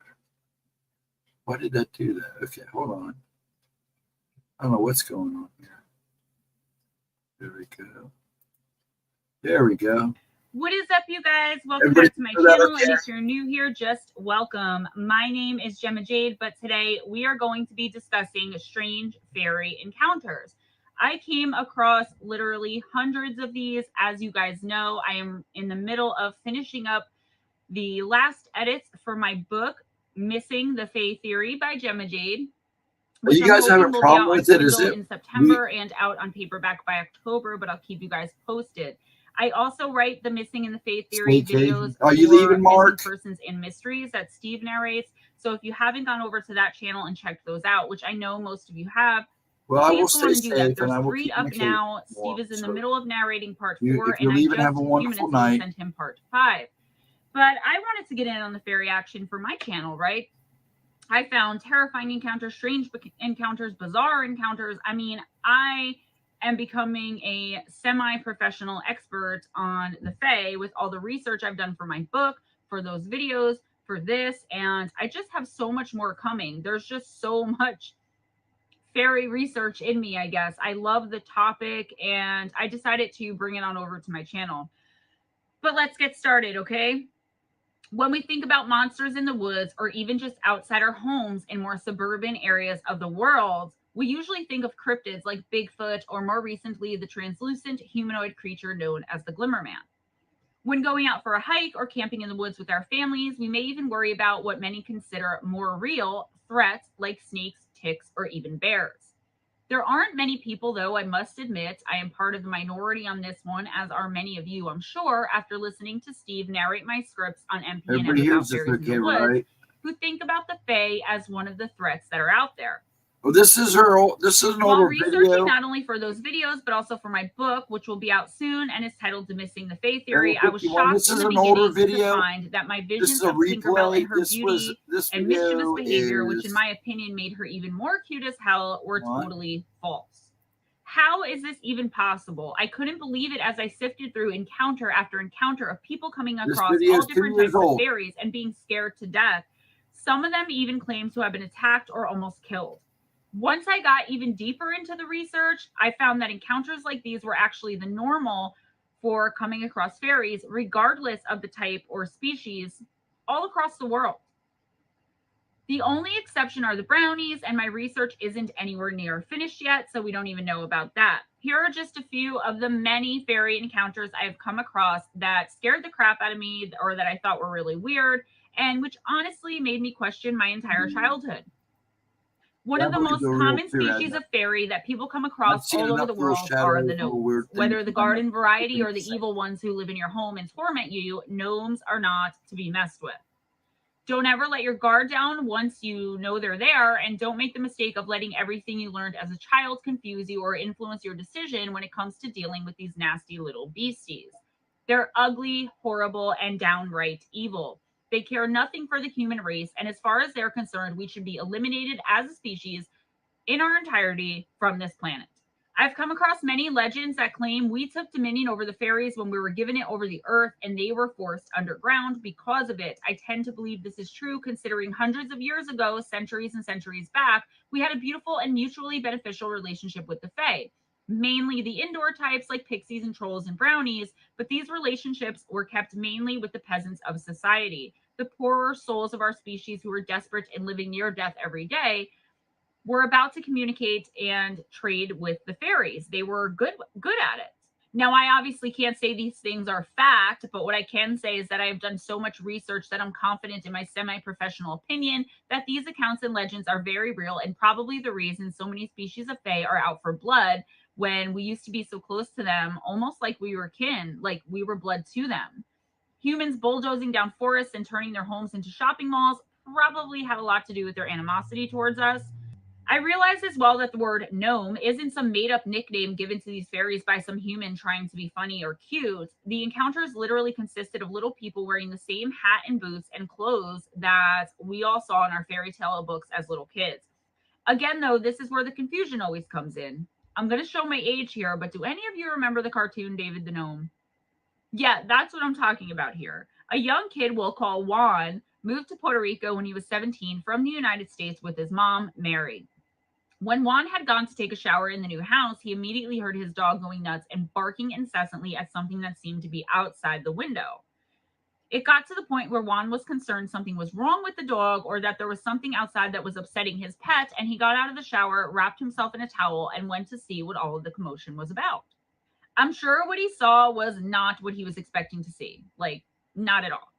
Why did that do that? Okay, hold on. I don't know what's going on here. There we go. There we go. What is up, you guys? Welcome back to my channel. And if you're new here, just welcome. My name is Gemma Jade, but today we are going to be discussing strange fairy encounters. I came across literally hundreds of these. As you guys know, I am in the middle of finishing up the last edits for my book, Missing the Fae Theory by Gemma Jade. Which you guys have a problem with it? Is it in September and out on paperback by October? But I'll keep you guys posted. I also write the Missing in the Fae Theory videos. Are you leaving, Mark? Persons and Mysteries that Steve narrates. So if you haven't gone over to that channel and checked those out, which I know most of you have, well, I will stay safe. There's 3 up now. Steve is in the middle of narrating part 4, and I just have a wonderful night. Sent him part 5. But I wanted to get in on the fairy action for my channel, right? I found terrifying encounters, strange encounters, bizarre encounters. I mean, I am becoming a semi-professional expert on the Fae with all the research I've done for my book, for those videos, for this, and I just have so much more coming. There's just so much fairy research in me, I guess. I love the topic, and I decided to bring it on over to my channel. But let's get started, okay? When we think about monsters in the woods, or even just outside our homes in more suburban areas of the world, we usually think of cryptids like Bigfoot, or more recently, the translucent humanoid creature known as the Glimmerman. When going out for a hike or camping in the woods with our families, we may even worry about what many consider more real threats like snakes, ticks, or even bears. There aren't many people, though, I must admit. I am part of the minority on this one, as are many of you, I'm sure, after listening to Steve narrate my scripts on MPN about fairies in the woods, who think about the Fae as one of the threats that are out there. Well, this is an older researching not only for those videos, but also for my book, which will be out soon and is titled The Missing the Fae Theory, I was shocked in the beginning to find that my visions of Tinkerbell and her beauty and mischievous behavior, which in my opinion made her even more cute as hell, were totally false. How is this even possible? I couldn't believe it as I sifted through encounter after encounter of people coming across all different types of fairies and being scared to death. Some of them even claim to have been attacked or almost killed. Once I got even deeper into the research, I found that encounters like these were actually the normal for coming across fairies, regardless of the type or species, all across the world. The only exception are the brownies, and my research isn't anywhere near finished yet, so we don't even know about that. Here are just a few of the many fairy encounters I have come across that scared the crap out of me or that I thought were really weird, and which honestly made me question my entire childhood. One of That the book is most a real common fear. species of fairy that people come I've across seen all over enough the little world are the shadows, little gnomes. weird Whether things. the I'm not garden variety or the insane. evil ones who live in your home and torment you, gnomes are not to be messed with. Don't ever let your guard down once you know they're there, and don't make the mistake of letting everything you learned as a child confuse you or influence your decision when it comes to dealing with these nasty little beasties. They're ugly, horrible, and downright evil. They care nothing for the human race, and as far as they're concerned, we should be eliminated as a species in our entirety from this planet. I've come across many legends that claim we took dominion over the fairies when we were given it over the earth and they were forced underground because of it. I tend to believe this is true considering hundreds of years ago, centuries and centuries back, we had a beautiful and mutually beneficial relationship with the fae. Mainly the indoor types like pixies and trolls and brownies, but these relationships were kept mainly with the peasants of society. The poorer souls of our species who were desperate and living near death every day were about to communicate and trade with the fairies. They were good at it. Now, I obviously can't say these things are fact, but what I can say is that I have done so much research that I'm confident in my semi-professional opinion that these accounts and legends are very real and probably the reason so many species of fae are out for blood when we used to be so close to them, almost like we were kin, like we were blood to them. Humans bulldozing down forests and turning their homes into shopping malls probably had a lot to do with their animosity towards us. I realize as well that the word gnome isn't some made up nickname given to these fairies by some human trying to be funny or cute. The encounters literally consisted of little people wearing the same hat and boots and clothes that we all saw in our fairy tale books as little kids. Again, though, this is where the confusion always comes in. I'm going to show my age here, but do any of you remember the cartoon David the Gnome? Yeah, that's what I'm talking about here. A young kid we'll call Juan moved to Puerto Rico when he was 17 from the United States with his mom, Mary. When Juan had gone to take a shower in the new house, he immediately heard his dog going nuts and barking incessantly at something that seemed to be outside the window. It got to the point where Juan was concerned something was wrong with the dog or that there was something outside that was upsetting his pet, and he got out of the shower, wrapped himself in a towel, and went to see what all of the commotion was about. I'm sure what he saw was not what he was expecting to see. Like, not at all.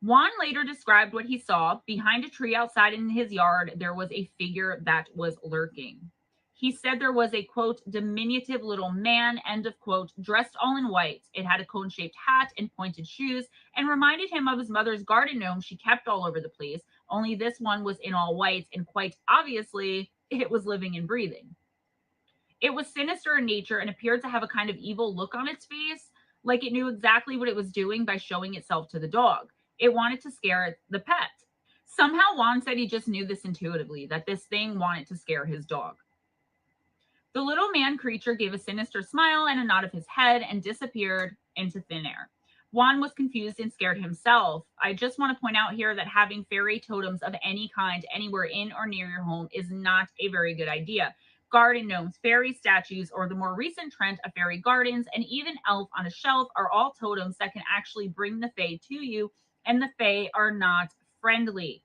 Juan later described what he saw. Behind a tree outside in his yard, there was a figure that was lurking. He said there was a, quote, diminutive little man, end of quote, dressed all in white. It had a cone-shaped hat and pointed shoes and reminded him of his mother's garden gnome she kept all over the place, only this one was in all white and quite obviously it was living and breathing. It was sinister in nature and appeared to have a kind of evil look on its face, like it knew exactly what it was doing by showing itself to the dog. It wanted to scare the pet. Somehow Juan said he just knew this intuitively, that this thing wanted to scare his dog. The little man creature gave a sinister smile and a nod of his head and disappeared into thin air. Juan was confused and scared himself. I just want to point out here that having fairy totems of any kind anywhere in or near your home is not a very good idea. Garden gnomes, fairy statues, or the more recent trend of fairy gardens, and even elf on a shelf are all totems that can actually bring the fae to you, and the fae are not friendly.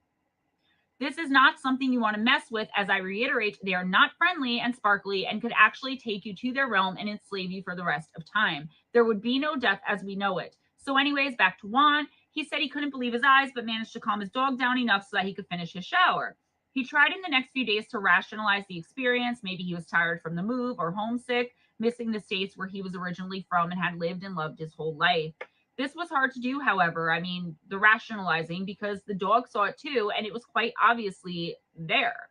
This is not something you want to mess with. As I reiterate, they are not friendly and sparkly and could actually take you to their realm and enslave you for the rest of time. There would be no death as we know it. So anyways, back to Juan. He said he couldn't believe his eyes, but managed to calm his dog down enough so that he could finish his shower. He tried in the next few days to rationalize the experience. Maybe he was tired from the move or homesick, missing the states where he was originally from and had lived and loved his whole life. This was hard to do, however. I mean, the rationalizing, because the dog saw it too, and it was quite obviously there.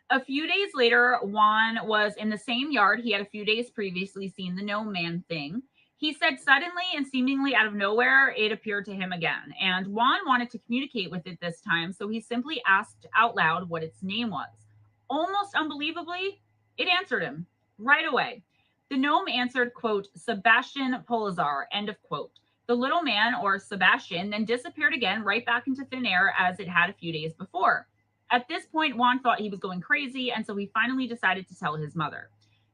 A few days later, Juan was in the same yard he had a few days previously seen the gnome man thing. He said suddenly and seemingly out of nowhere, it appeared to him again. And Juan wanted to communicate with it this time, so he simply asked out loud what its name was. Almost unbelievably, it answered him right away. The gnome answered, quote, Sebastian Polazar, end of quote. The little man, or Sebastian, then disappeared again right back into thin air as it had a few days before. At this point, Juan thought he was going crazy, and so he finally decided to tell his mother.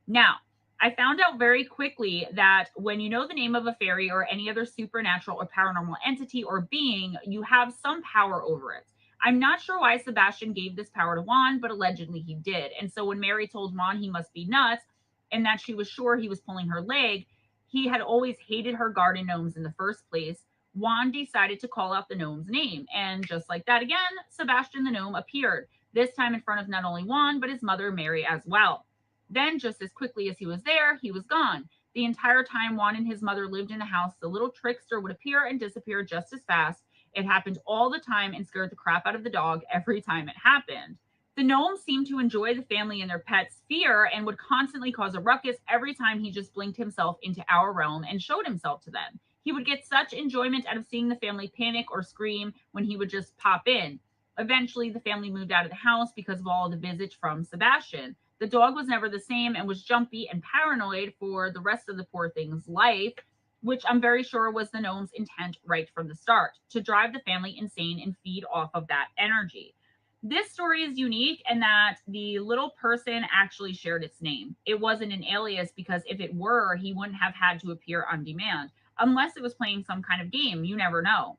Now, I found out very quickly that when you know the name of a fairy or any other supernatural or paranormal entity or being, you have some power over it. I'm not sure why Sebastian gave this power to Juan, but allegedly he did. And so when Mary told Juan he must be nuts and that she was sure he was pulling her leg, he had always hated her garden gnomes in the first place. Juan decided to call out the gnome's name. And just like that again, Sebastian the gnome appeared, this time in front of not only Juan, but his mother Mary as well. Then, just as quickly as he was there, he was gone. The entire time Juan and his mother lived in the house, the little trickster would appear and disappear just as fast. It happened all the time and scared the crap out of the dog every time it happened. The gnomes seemed to enjoy the family and their pets' fear and would constantly cause a ruckus every time he just blinked himself into our realm and showed himself to them. He would get such enjoyment out of seeing the family panic or scream when he would just pop in. Eventually, the family moved out of the house because of all the visits from Sebastian. The dog was never the same and was jumpy and paranoid for the rest of the poor thing's life, which I'm very sure was the gnome's intent right from the start, to drive the family insane and feed off of that energy. This story is unique in that the little person actually shared its name. It wasn't an alias because if it were, he wouldn't have had to appear on demand, unless it was playing some kind of game. You never know.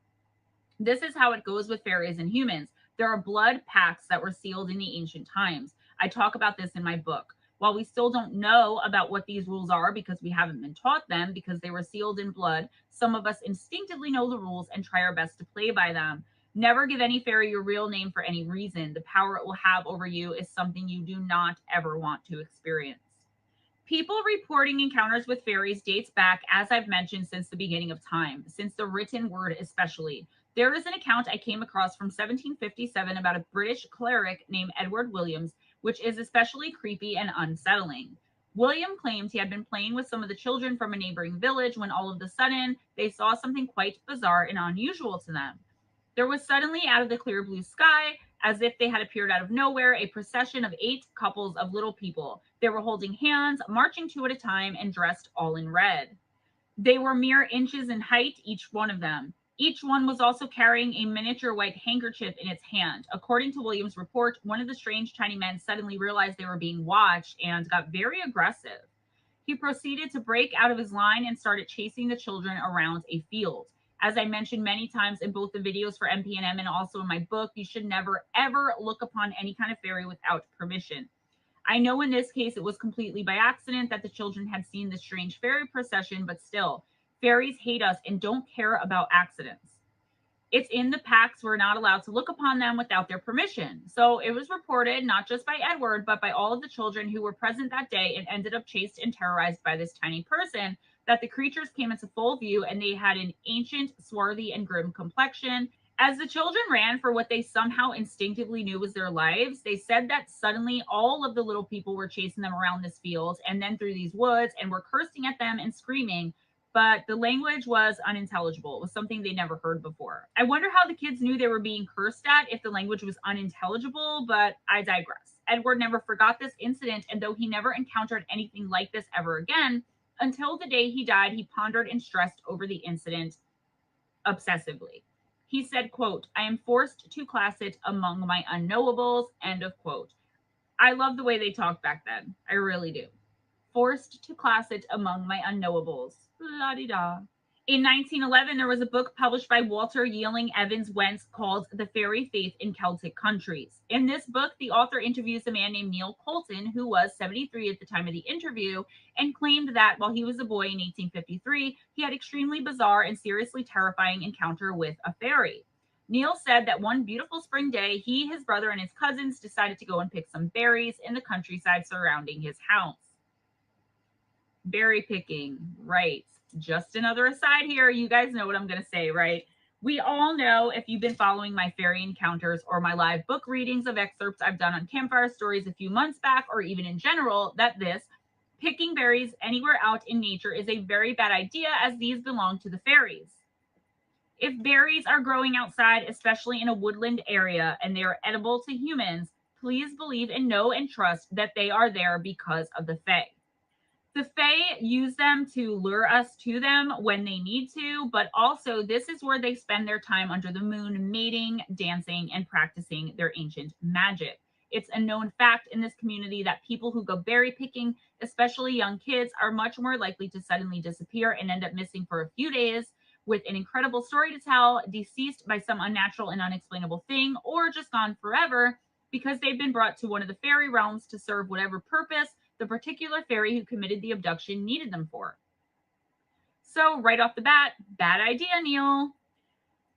This is how it goes with fairies and humans. There are blood pacts that were sealed in the ancient times. I talk about this in my book. While we still don't know about what these rules are because we haven't been taught them because they were sealed in blood, some of us instinctively know the rules and try our best to play by them. Never give any fairy your real name for any reason. The power it will have over you is something you do not ever want to experience. People reporting encounters with fairies dates back, as I've mentioned, since the beginning of time, since the written word especially. There is an account I came across from 1757 about a British cleric named Edward Williams, which is especially creepy and unsettling. William claimed he had been playing with some of the children from a neighboring village when all of a sudden they saw something quite bizarre and unusual to them. There was suddenly, out of the clear blue sky, as if they had appeared out of nowhere, a procession of 8 couples of little people. They were holding hands, marching 2 at a time, and dressed all in red. They were mere inches in height, each one of them. Each one was also carrying a miniature white handkerchief in its hand. According to William's report, one of the strange tiny men suddenly realized they were being watched and got very aggressive. He proceeded to break out of his line and started chasing the children around a field. As I mentioned many times in both the videos for MPNM and also in my book, you should never, ever look upon any kind of fairy without permission. I know in this case it was completely by accident that the children had seen the strange fairy procession, but still, fairies hate us and don't care about accidents. It's in the pacts we're not allowed to look upon them without their permission. So it was reported, not just by Edward, but by all of the children who were present that day and ended up chased and terrorized by this tiny person, that the creatures came into full view and they had an ancient, swarthy, and grim complexion. As the children ran for what they somehow instinctively knew was their lives, they said that suddenly all of the little people were chasing them around this field and then through these woods and were cursing at them and screaming, but the language was unintelligible. It was something they never heard before. I wonder how the kids knew they were being cursed at if the language was unintelligible, but I digress. Edward never forgot this incident, and though he never encountered anything like this ever again, until the day he died, he pondered and stressed over the incident obsessively. He said, quote, "I am forced to class it among my unknowables," end of quote. I love the way they talked back then. I really do. Forced to class it among my unknowables. La-di-da. In 1911, there was a book published by Walter Yealing Evans Wentz called The Fairy Faith in Celtic Countries. In this book, the author interviews a man named Neil Colton, who was 73 at the time of the interview, and claimed that while he was a boy in 1853, he had extremely bizarre and seriously terrifying encounter with a fairy. Neil said that one beautiful spring day, he, his brother, and his cousins decided to go and pick some berries in the countryside surrounding his house. Berry picking, right. Just another aside here. You guys know what I'm going to say, right? We all know, if you've been following my fairy encounters or my live book readings of excerpts I've done on Campfire Stories a few months back, or even in general, that this picking berries anywhere out in nature is a very bad idea, as these belong to the fairies. If berries are growing outside, especially in a woodland area, and they are edible to humans, please believe and know and trust that they are there because of the fae. The fae use them to lure us to them when they need to, but also this is where they spend their time under the moon, mating, dancing, and practicing their ancient magic. It's a known fact in this community that people who go berry picking, especially young kids, are much more likely to suddenly disappear and end up missing for a few days, with an incredible story to tell, deceased by some unnatural and unexplainable thing, or just gone forever because they've been brought to one of the fairy realms to serve whatever purpose the particular fairy who committed the abduction needed them for. So right off the bat, bad idea, Neil.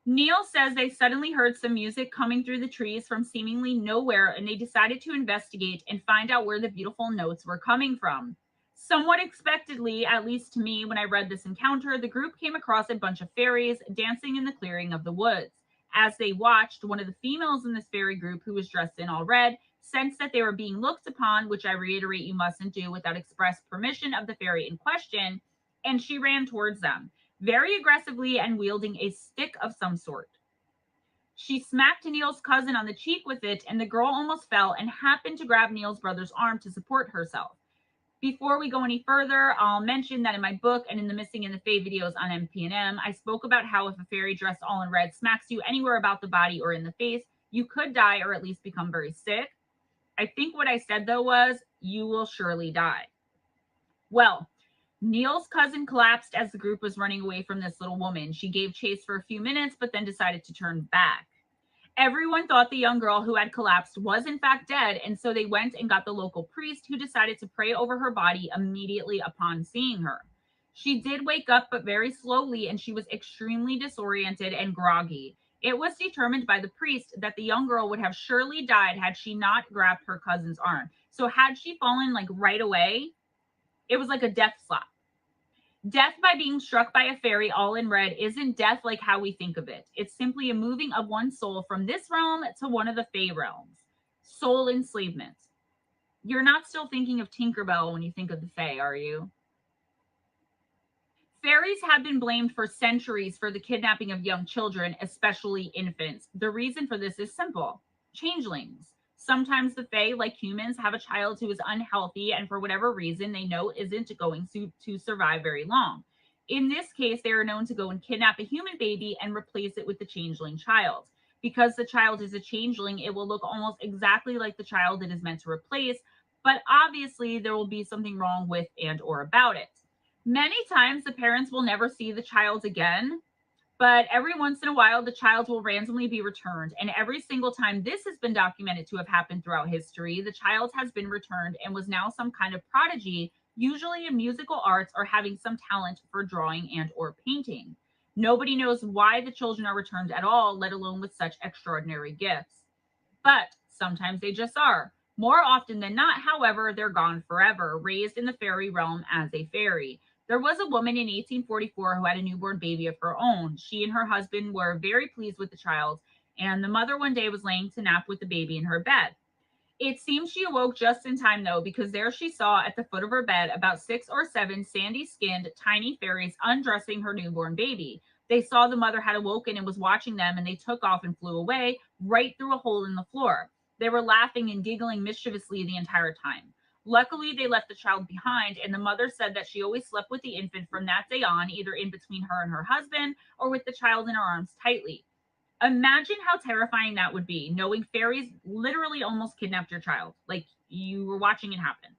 Neil says they suddenly heard some music coming through the trees from seemingly nowhere, and they decided to investigate and find out where the beautiful notes were coming from. Somewhat expectedly, at least to me when I read this encounter, the group came across a bunch of fairies dancing in the clearing of the woods. As they watched, one of the females in this fairy group, who was dressed in all red, sensed that they were being looked upon, which I reiterate you mustn't do without express permission of the fairy in question, and she ran towards them, very aggressively and wielding a stick of some sort. She smacked Neil's cousin on the cheek with it, and the girl almost fell and happened to grab Neil's brother's arm to support herself. Before we go any further, I'll mention that in my book and in the Missing in the Fae videos on MP&M, I spoke about how if a fairy dressed all in red smacks you anywhere about the body or in the face, you could die or at least become very sick. I think what I said, though, was, you will surely die. Well, Neil's cousin collapsed as the group was running away from this little woman. She gave chase for a few minutes, but then decided to turn back. Everyone thought the young girl who had collapsed was in fact dead, and so they went and got the local priest, who decided to pray over her body immediately upon seeing her. She did wake up, but very slowly, and she was extremely disoriented and groggy. It was determined by the priest that the young girl would have surely died had she not grabbed her cousin's arm. So had she fallen like right away, it was like a death slap. Death by being struck by a fairy all in red isn't death like how we think of it. It's simply a moving of one's soul from this realm to one of the Fae realms. Soul enslavement. You're not still thinking of Tinkerbell when you think of the Fae, are you? Fairies have been blamed for centuries for the kidnapping of young children, especially infants. The reason for this is simple. Changelings. Sometimes the Fae, like humans, have a child who is unhealthy and for whatever reason they know isn't going to survive very long. In this case, they are known to go and kidnap a human baby and replace it with the changeling child. Because the child is a changeling, it will look almost exactly like the child it is meant to replace, but obviously there will be something wrong with and or about it. Many times the parents will never see the child again, but every once in a while, the child will randomly be returned. And every single time this has been documented to have happened throughout history, the child has been returned and was now some kind of prodigy, usually in musical arts or having some talent for drawing and or painting. Nobody knows why the children are returned at all, let alone with such extraordinary gifts. But sometimes they just are. More often than not, however, they're gone forever, raised in the fairy realm as a fairy. There was a woman in 1844 who had a newborn baby of her own. She and her husband were very pleased with the child, and the mother one day was laying to nap with the baby in her bed. It seems she awoke just in time, though, because there she saw at the foot of her bed about 6 or 7 sandy-skinned, tiny fairies undressing her newborn baby. They saw the mother had awoken and was watching them, and they took off and flew away right through a hole in the floor. They were laughing and giggling mischievously the entire time. Luckily, they left the child behind, and the mother said that she always slept with the infant from that day on, either in between her and her husband or with the child in her arms tightly. Imagine how terrifying that would be, knowing fairies literally almost kidnapped your child, like you were watching it happen.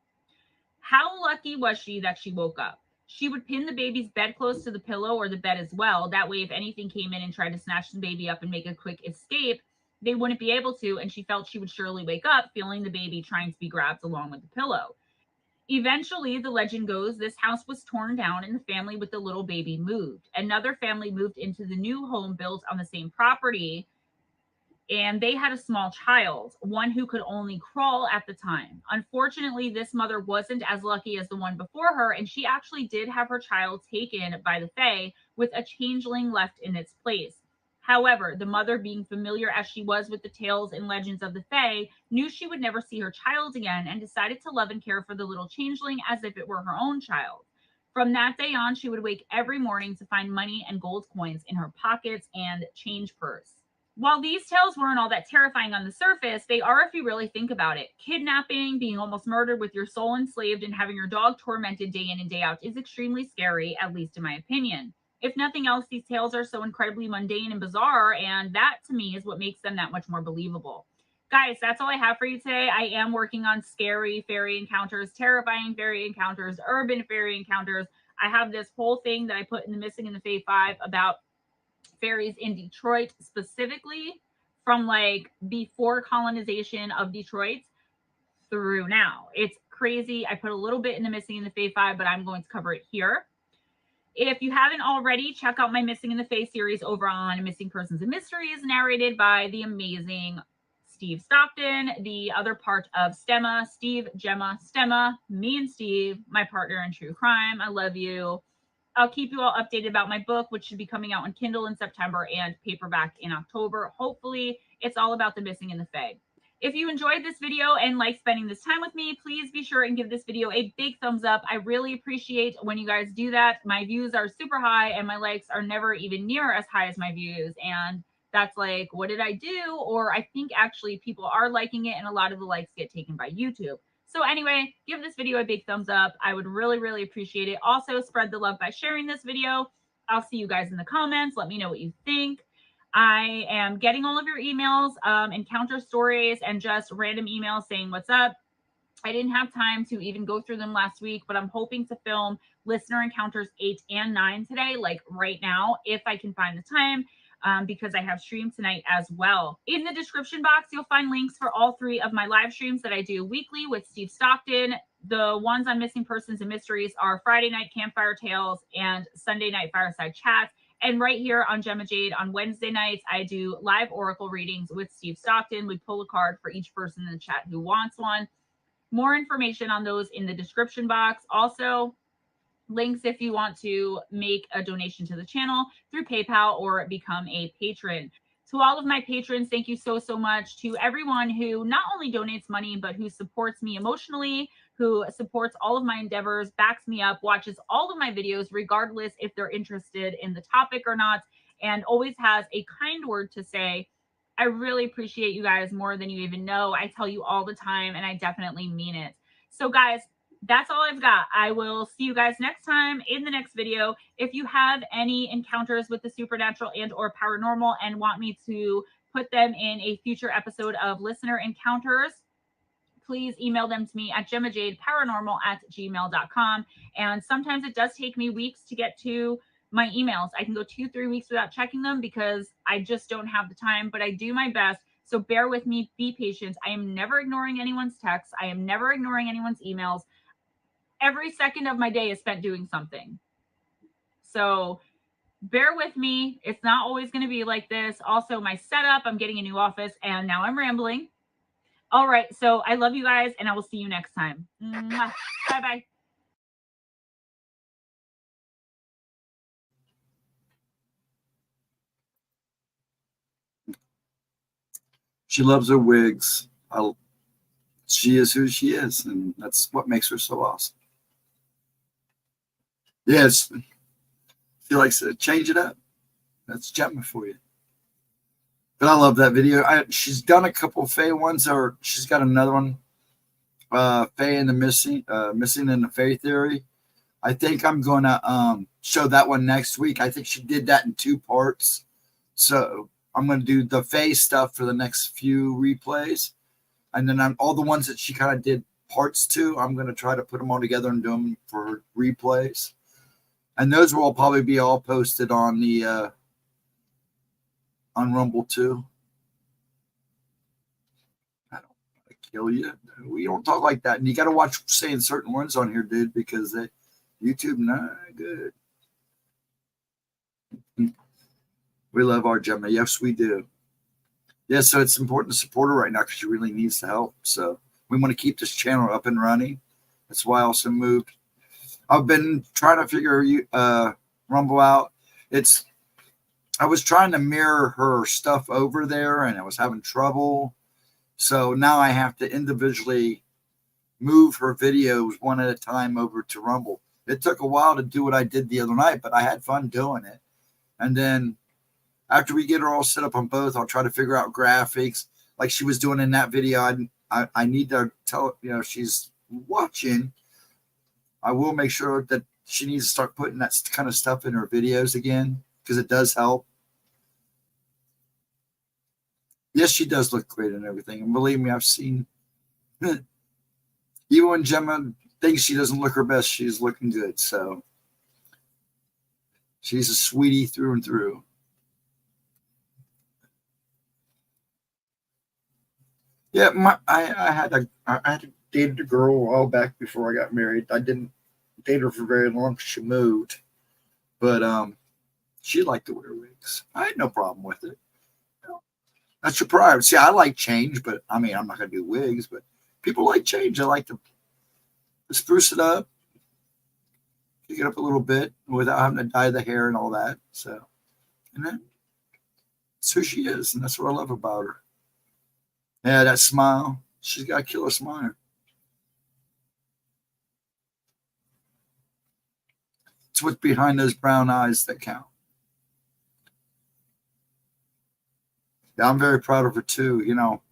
How lucky was she that she woke up? She would pin the baby's bedclothes to the pillow or the bed as well. That way, if anything came in and tried to snatch the baby up and make a quick escape, they wouldn't be able to, and she felt she would surely wake up, feeling the baby trying to be grabbed along with the pillow. Eventually, the legend goes, this house was torn down and the family with the little baby moved. Another family moved into the new home built on the same property, and they had a small child, one who could only crawl at the time. Unfortunately, this mother wasn't as lucky as the one before her, and she actually did have her child taken by the Fae with a changeling left in its place. However, the mother, being familiar as she was with the tales and legends of the Fae, knew she would never see her child again and decided to love and care for the little changeling as if it were her own child. From that day on, she would wake every morning to find money and gold coins in her pockets and change purse. While these tales weren't all that terrifying on the surface, they are if you really think about it. Kidnapping, being almost murdered with your soul enslaved, and having your dog tormented day in and day out is extremely scary, at least in my opinion. If nothing else, these tales are so incredibly mundane and bizarre, and that to me is what makes them that much more believable. Guys, that's all I have for you today. I am working on scary fairy encounters, terrifying fairy encounters, urban fairy encounters. I have this whole thing that I put in the Missing in the Fae 5 about fairies in Detroit specifically, from like before colonization of Detroit through now. It's crazy. I put a little bit in the Missing in the Fae 5, but I'm going to cover it here. If you haven't already, check out my Missing in the Fae series over on Missing Persons and Mysteries, narrated by the amazing Steve Stockton, the other part of Stemma, Steve, Gemma, Stemma, me and Steve, my partner in true crime. I love you. I'll keep you all updated about my book, which should be coming out on Kindle in September and paperback in October. Hopefully, it's all about the Missing in the Fae. If you enjoyed this video and like spending this time with me, please be sure and give this video a big thumbs up. I really appreciate when you guys do that. My views are super high and my likes are never even near as high as my views. And that's like, what did I do? Or I think actually people are liking it and a lot of the likes get taken by YouTube. So anyway, give this video a big thumbs up. I would really, really appreciate it. Also, spread the love by sharing this video. I'll see you guys in the comments. Let me know what you think. I am getting all of your emails, encounter stories, and just random emails saying what's up. I didn't have time to even go through them last week, but I'm hoping to film listener encounters 8 and 9 today, like right now, if I can find the time. Because I have stream tonight as well. In the description box, you'll find links for all 3 of my live streams that I do weekly with Steve Stockton. The ones on Missing Persons and Mysteries are Friday night Campfire Tales and Sunday night Fireside Chats. And right here on Gemma Jade on Wednesday nights, I do live oracle readings with Steve Stockton. We pull a card for each person in the chat who wants one. More information on those in the description box. Also, links if you want to make a donation to the channel through PayPal or become a patron. To all of my patrons, thank you so, so much. To everyone who not only donates money, but who supports me emotionally, who supports all of my endeavors, backs me up, watches all of my videos, regardless if they're interested in the topic or not, and always has a kind word to say. I really appreciate you guys more than you even know. I tell you all the time, and I definitely mean it. So guys, that's all I've got. I will see you guys next time in the next video. If you have any encounters with the supernatural and or paranormal and want me to put them in a future episode of Listener Encounters, please email them to me at gemmajadeparanormal@gmail.com. And sometimes it does take me weeks to get to my emails. I can go 2-3 weeks without checking them because I just don't have the time, but I do my best. So bear with me, be patient. I am never ignoring anyone's texts. I am never ignoring anyone's emails. Every second of my day is spent doing something. So bear with me. It's not always going to be like this. Also, my setup, I'm getting a new office and now I'm rambling. All right. So I love you guys and I will see you next time. Bye-bye. She loves her wigs. She is who she is, and that's what makes her so awesome. Yes, she likes to change it up. That's Gemma for you. But I love that video. She's done a couple Fae ones, or she's got another one, Fae and the Missing in the Fae Theory. I think I'm going to show that one next week. I think she did that in 2 parts. So I'm going to do the Fae stuff for the next few replays. And then all the ones that she kind of did parts to, I'm going to try to put them all together and do them for replays. And those will probably be all posted on the on Rumble too. I don't want to kill you. We don't talk like that. And you got to watch saying certain words on here, dude, because YouTube not good. We love our Gemma. Yes, we do. Yeah, so it's important to support her right now because she really needs the help. So we want to keep this channel up and running. That's why I also moved. I've been trying to figure Rumble out. I was trying to mirror her stuff over there, and I was having trouble. So now I have to individually move her videos one at a time over to Rumble. It took a while to do what I did the other night, but I had fun doing it. And then after we get her all set up on both, I'll try to figure out graphics like she was doing in that video. I need to tell her, she's watching. I will make sure that she needs to start putting that kind of stuff in her videos again because it does help. Yes, she does look great and everything. And believe me, I've seen even when Gemma thinks she doesn't look her best, she's looking good. So she's a sweetie through and through. Yeah, I had dated a girl a while back before I got married. I didn't date her for very long 'cause she moved, but she liked to wear wigs. I had no problem with it. That's your private. See, I like change, but I mean, I'm not gonna do wigs. But people like change. They like to spruce it up, pick it up a little bit without having to dye the hair and all that. So, and that's who she is, and that's what I love about her. Yeah, that smile. She's got a killer smile. It's what's behind those brown eyes that count. Yeah, I'm very proud of her too. You know,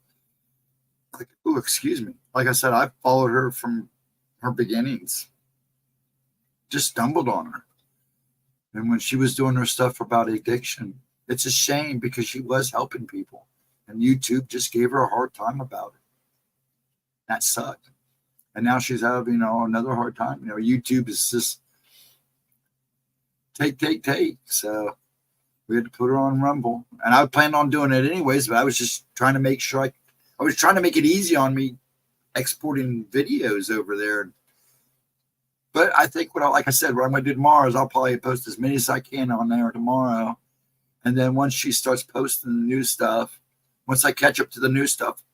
like, oh, excuse me. Like I said, I followed her from her beginnings. Just stumbled on her. And when she was doing her stuff about addiction, it's a shame because she was helping people. And YouTube just gave her a hard time about it. That sucked. And now she's having, another hard time. YouTube is just take. So we had to put her on Rumble. And I planned on doing it anyways, but I was just trying to make sure I was trying to make it easy on me exporting videos over there. But I think like I said, what I'm going to do tomorrow is I'll probably post as many as I can on there tomorrow. And then once she starts posting the new stuff, once I catch up to the new stuff,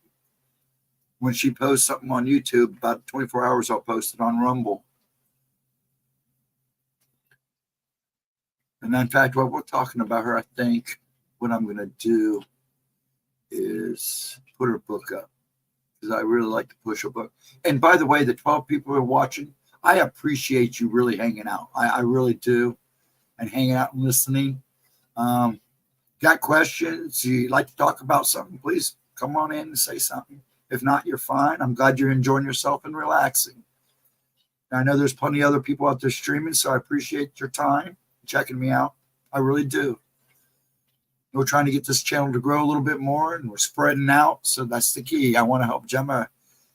when she posts something on YouTube, about 24 hours, I'll post it on Rumble. And in fact, while we're talking about her, I think what I'm going to do is put her book up because I really like to push her book. And by the way, the 12 people who are watching, I appreciate you really hanging out. I really do. And hanging out and listening. Got questions? You'd like to talk about something? Please come on in and say something. If not, you're fine. I'm glad you're enjoying yourself and relaxing. I know there's plenty of other people out there streaming, so I appreciate your time checking me out. I really do. We're trying to get this channel to grow a little bit more, and we're spreading out, so that's the key. I want to help Gemma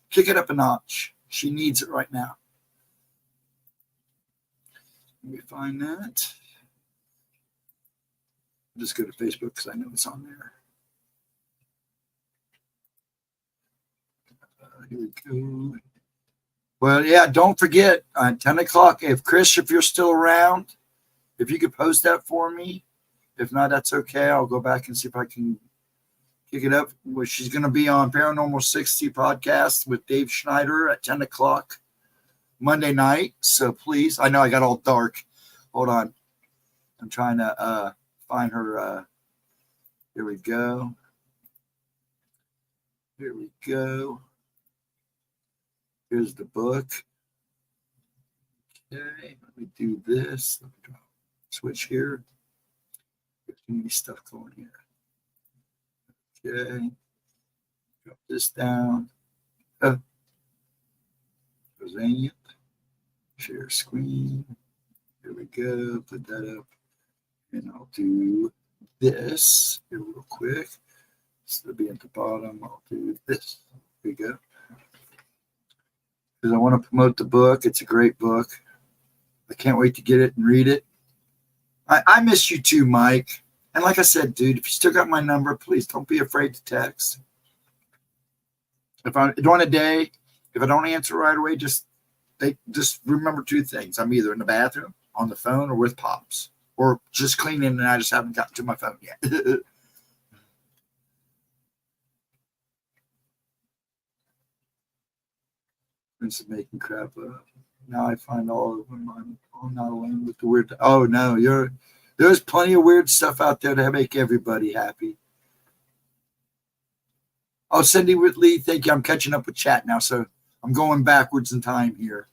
kick it up a notch. She needs it right now. Let me find that. I'll just go to Facebook because I know it's on there. Here we go. Well, yeah, don't forget, 10 o'clock, if you're still around, if you could post that for me. If not, that's okay. I'll go back and see if I can kick it up. Well, she's going to be on Paranormal 60 podcast with Dave Schneider at 10 o'clock Monday night. So please, I know I got all dark. Hold on. I'm trying to find her. Here we go. Here we go. Here's the book. Okay, let me do this. Let me switch here. There's too many stuff going here. Okay. Drop this down. Present. Share screen. Here we go. Put that up. And I'll do this here real quick. This will be at the bottom. I'll do this. Here we go. Because I want to promote the book. It's a great book. I can't wait to get it and read it. I miss you too, Mike. And like I said, dude, if you still got my number, please don't be afraid to text. If I'm during a day, if I don't answer right away, just remember two things. I'm either in the bathroom, on the phone, or with Pops. Or just cleaning and I just haven't gotten to my phone yet. Of making crap up. Now I find all of them. I'm not alone with the weird. Oh no, there's plenty of weird stuff out there to make everybody happy. Oh, Cindy Whitley, thank you. I'm catching up with chat now, so I'm going backwards in time here.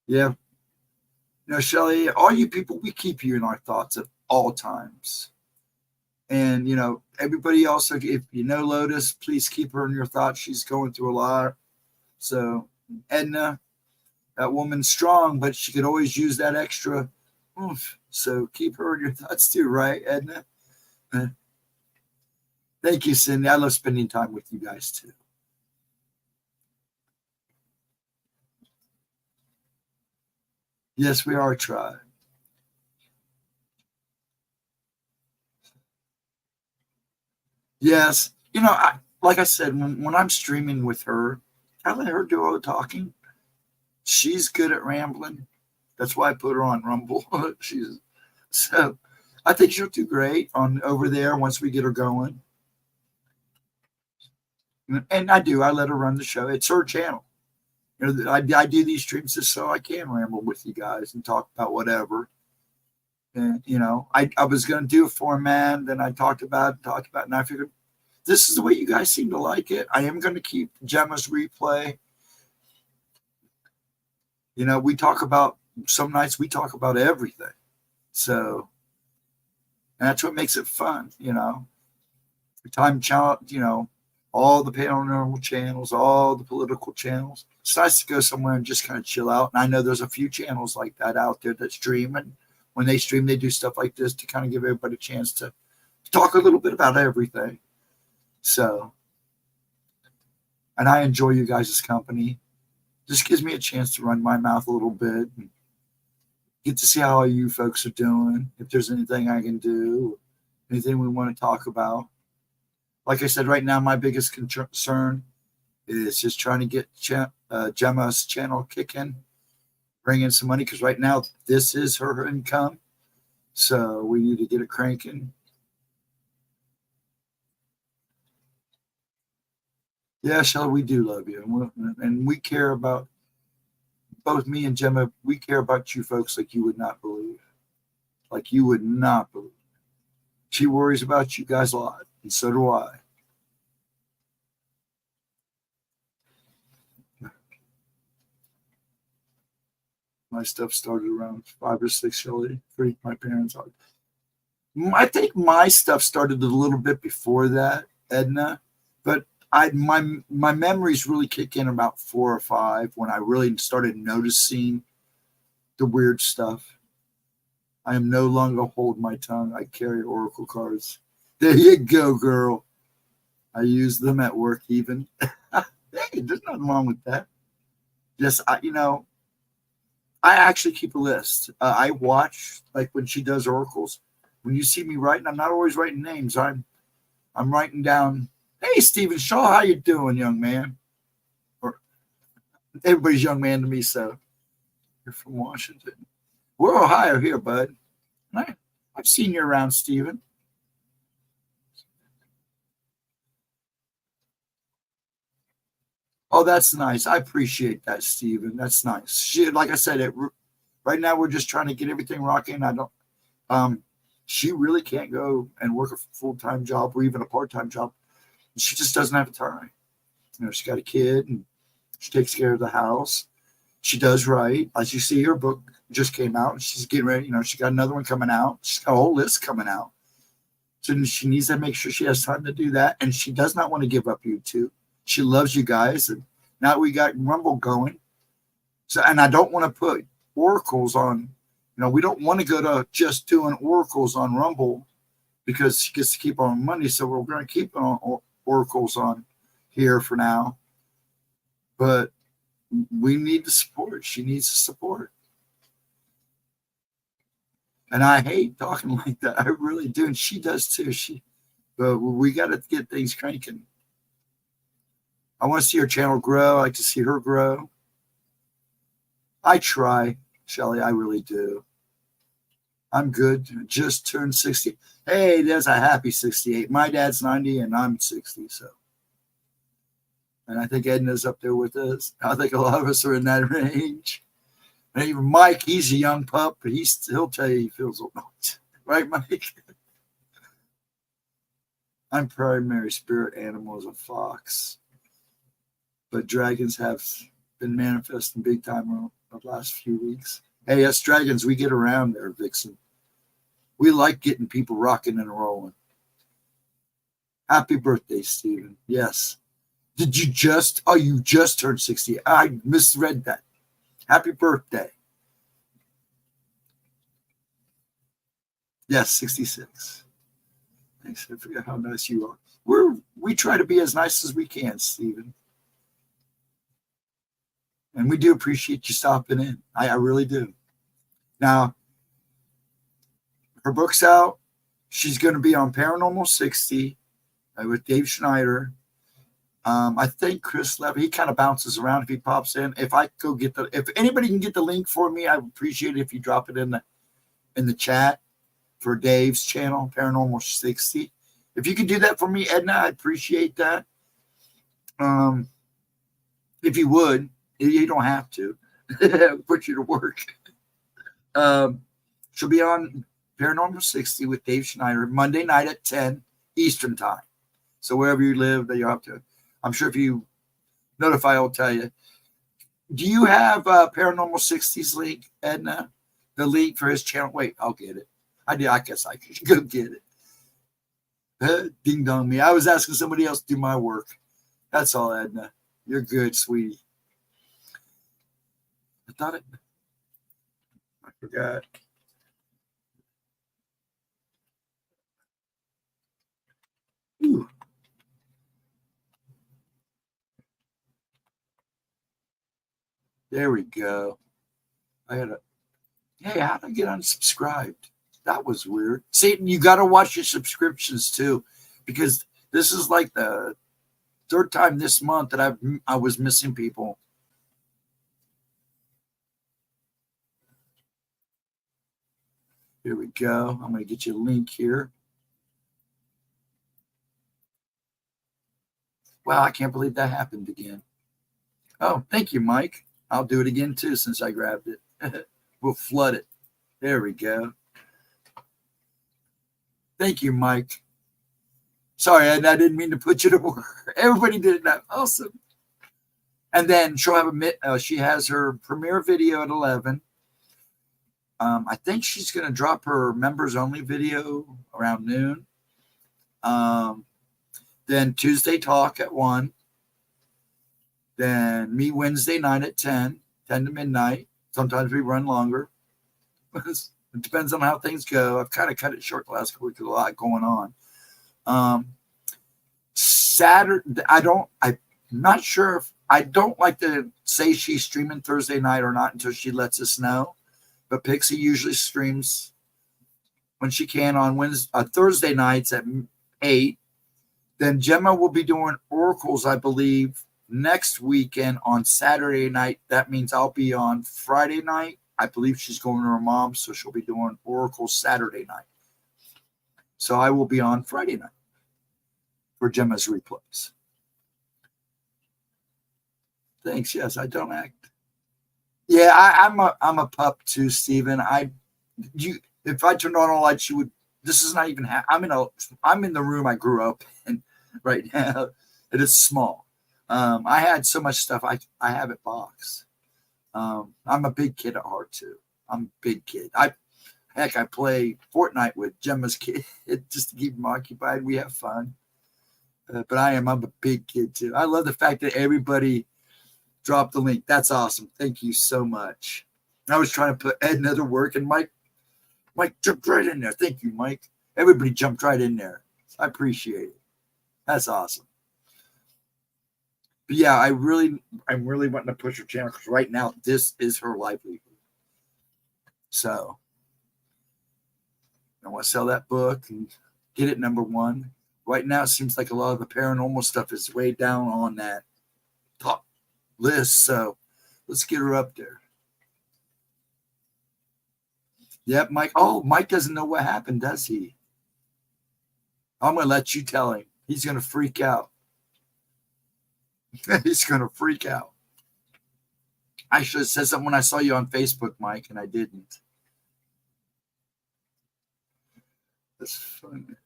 Yeah. Shelley, all you people, we keep you in our thoughts at all times. And, everybody else, if you know Lotus, please keep her in your thoughts. She's going through a lot. So, Edna, that woman's strong, but she could always use that extra oomph. So keep her in your thoughts too, right, Edna? Thank you, Cindy. I love spending time with you guys too. Yes, we are a tribe. Yes. Like I said, when I'm streaming with her, I let her do all the talking. She's good at rambling. That's why I put her on Rumble. She's so I think she'll do great on over there once we get her going. And I do. I let her run the show. It's her channel. I do these streams just so I can ramble with you guys and talk about whatever. And I was going to do a format, then I talked about, and I figured this is the way you guys seem to like it. I am going to keep Gemma's replay. We talk about some nights we talk about everything. So that's what makes it fun. Time challenge. All the paranormal channels, all the political channels. It's nice to go somewhere and just kind of chill out. And I know there's a few channels like that out there that stream. And when they stream, they do stuff like this to kind of give everybody a chance to talk a little bit about everything. So, and I enjoy you guys' company. Just gives me a chance to run my mouth a little bit and get to see how you folks are doing. If there's anything I can do, anything we want to talk about. Like I said, right now, my biggest concern is just trying to get Gemma's channel kicking, bring in some money, because right now this is her income. So we need to get it cranking. Yeah, Shelly, we do love you. And we care about, both me and Gemma, we care about you folks like you would not believe. Like you would not believe. She worries about you guys a lot, and so do I. My stuff started around 5 or 6, Shelly, for my parents. I think my stuff started a little bit before that, Edna, but my memories really kick in about 4 or 5 when I really started noticing the weird stuff. I am no longer hold my tongue. I carry oracle cards. There you go, girl. I use them at work even. Hey, there's nothing wrong with that. Yes, I actually keep a list. I watch, like when she does oracles. When you see me writing, I'm not always writing names. I'm writing down, hey, Stephen Shaw, how you doing, young man? Or everybody's young man to me, so you're from Washington. We're Ohio here, bud. I've seen you around, Stephen. Oh, that's nice. I appreciate that, Stephen. That's nice. Like I said, right now we're just trying to get everything rocking. She really can't go and work a full-time job or even a part-time job. She just doesn't have the time. She's got a kid and she takes care of the house. She does write. As you see, her book just came out and she's getting ready. She got another one coming out. She's got a whole list coming out. So she needs to make sure she has time to do that. And she does not want to give up YouTube. She loves you guys. And now we got Rumble going. So, and I don't want to put oracles on, we don't want to go to just doing oracles on Rumble because she gets to keep on money. So we're going to keep on oracles on here for now. But we need the support. She needs the support. And I hate talking like that. I really do. And she does too. But we got to get things cranking. I want to see her channel grow. I like to see her grow. I try, Shelly. I really do. I'm good. Just turned 60. Hey, there's a happy 68. My dad's 90 and I'm 60. So, and I think Edna's up there with us. I think a lot of us are in that range. And even Mike, he's a young pup, but he'll tell you he feels old. Right, Mike? I'm primary spirit animal as a fox. But dragons have been manifesting big time over the last few weeks. Hey, us dragons, we get around there, Vixen. We like getting people rocking and rolling. Happy birthday, Stephen. Yes. You just turned 60. I misread that. Happy birthday. Yes, 66. Thanks. I forget how nice you are. We try to be as nice as we can, Stephen. And we do appreciate you stopping in. I really do. Now, her book's out. She's going to be on Paranormal 60. with Dave Schneider. I think Chris Levy, he kind of bounces around if he pops in. If anybody can get the link for me, I would appreciate it if you drop it in the chat for Dave's channel, Paranormal 60. If you could do that for me, Edna, I'd appreciate that. If you would, you don't have to. Put you to work. She'll be on Paranormal 60 with Dave Schneider Monday night at 10 Eastern time. So wherever you live, that you're up to. I'm sure if you notify, I'll tell you. Do you have Paranormal 60's link, Edna? The link for his channel? Wait, I'll get it. I guess I could go get it. Ding dong me. I was asking somebody else to do my work. That's all, Edna. You're good, sweetie. I forgot. Ooh. There we go. Hey, how did I get unsubscribed? That was weird. See, you got to watch your subscriptions too, because this is like the third time this month that I was missing people. Here we go. I'm going to get you a link here. Wow, I can't believe that happened again. Oh, thank you, Mike. I'll do it again too since I grabbed it. We'll flood it. There we go. Thank you, Mike. Sorry, I didn't mean to put you to work. Everybody did that. Awesome. And then she'll have she has her premiere video at 11. I think she's going to drop her members only video around noon. Then Tuesday talk at 1. Then me Wednesday night at 10 to midnight. Sometimes we run longer. It depends on how things go. I've kind of cut it short the last couple weeks with a lot going on. Saturday, I'm not sure if I don't like to say she's streaming Thursday night or not until she lets us know. But Pixie usually streams when she can on Thursday nights at 8. Then Gemma will be doing oracles, I believe, next weekend on Saturday night. That means I'll be on Friday night. I believe she's going to her mom, so she'll be doing oracles Saturday night. So I will be on Friday night for Gemma's replays. Thanks. Yes, I don't act. Yeah, I'm a pup too, Stephen. If I turned on all lights, you would. This is not even. I'm in the room I grew up in right now. It is small. I had so much stuff. I have it boxed. I'm a big kid at heart too. I'm a big kid. I play Fortnite with Gemma's kid just to keep them occupied. We have fun. But I'm a big kid too. I love the fact that everybody dropped the link. That's awesome. Thank you so much. I was trying to put Edna to work, and Mike jumped right in there. Thank you, Mike. Everybody jumped right in there. I appreciate it. That's awesome. But yeah, I'm really wanting to push her channel because right now this is her livelihood. So I want to sell that book and get it number 1. Right now, it seems like a lot of the paranormal stuff is way down on that top list. So let's get her up there. Yep, Mike. Oh, Mike doesn't know what happened, does he? I'm going to let you tell him. He's going to freak out. He's going to freak out. I should have said something when I saw you on Facebook, Mike, and I didn't. That's fun.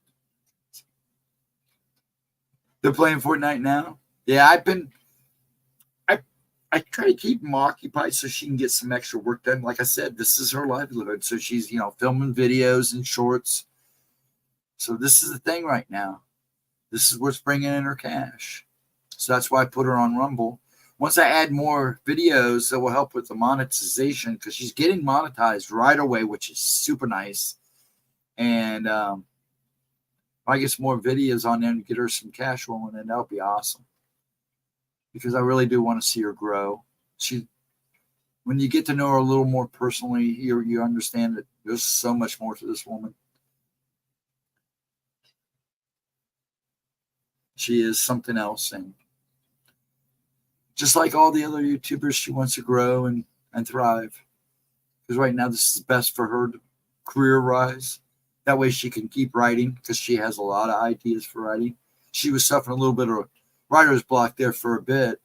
They're playing Fortnite now? Yeah, I try to keep them occupied so she can get some extra work done. Like I said, this is her livelihood. So she's, filming videos and shorts. So this is the thing right now. This is what's bringing in her cash. So that's why I put her on Rumble. Once I add more videos that will help with the monetization, because she's getting monetized right away, which is super nice. And I get some more videos on there and get her some cash rolling, and that'll be awesome. Because I really do want to see her grow. When you get to know her a little more personally, you understand that there's so much more to this woman. She is something else. And just like all the other YouTubers, she wants to grow and thrive. Because right now, this is best for her career rise. That way she can keep writing because she has a lot of ideas for writing. She was suffering a little bit of writer's block there for a bit.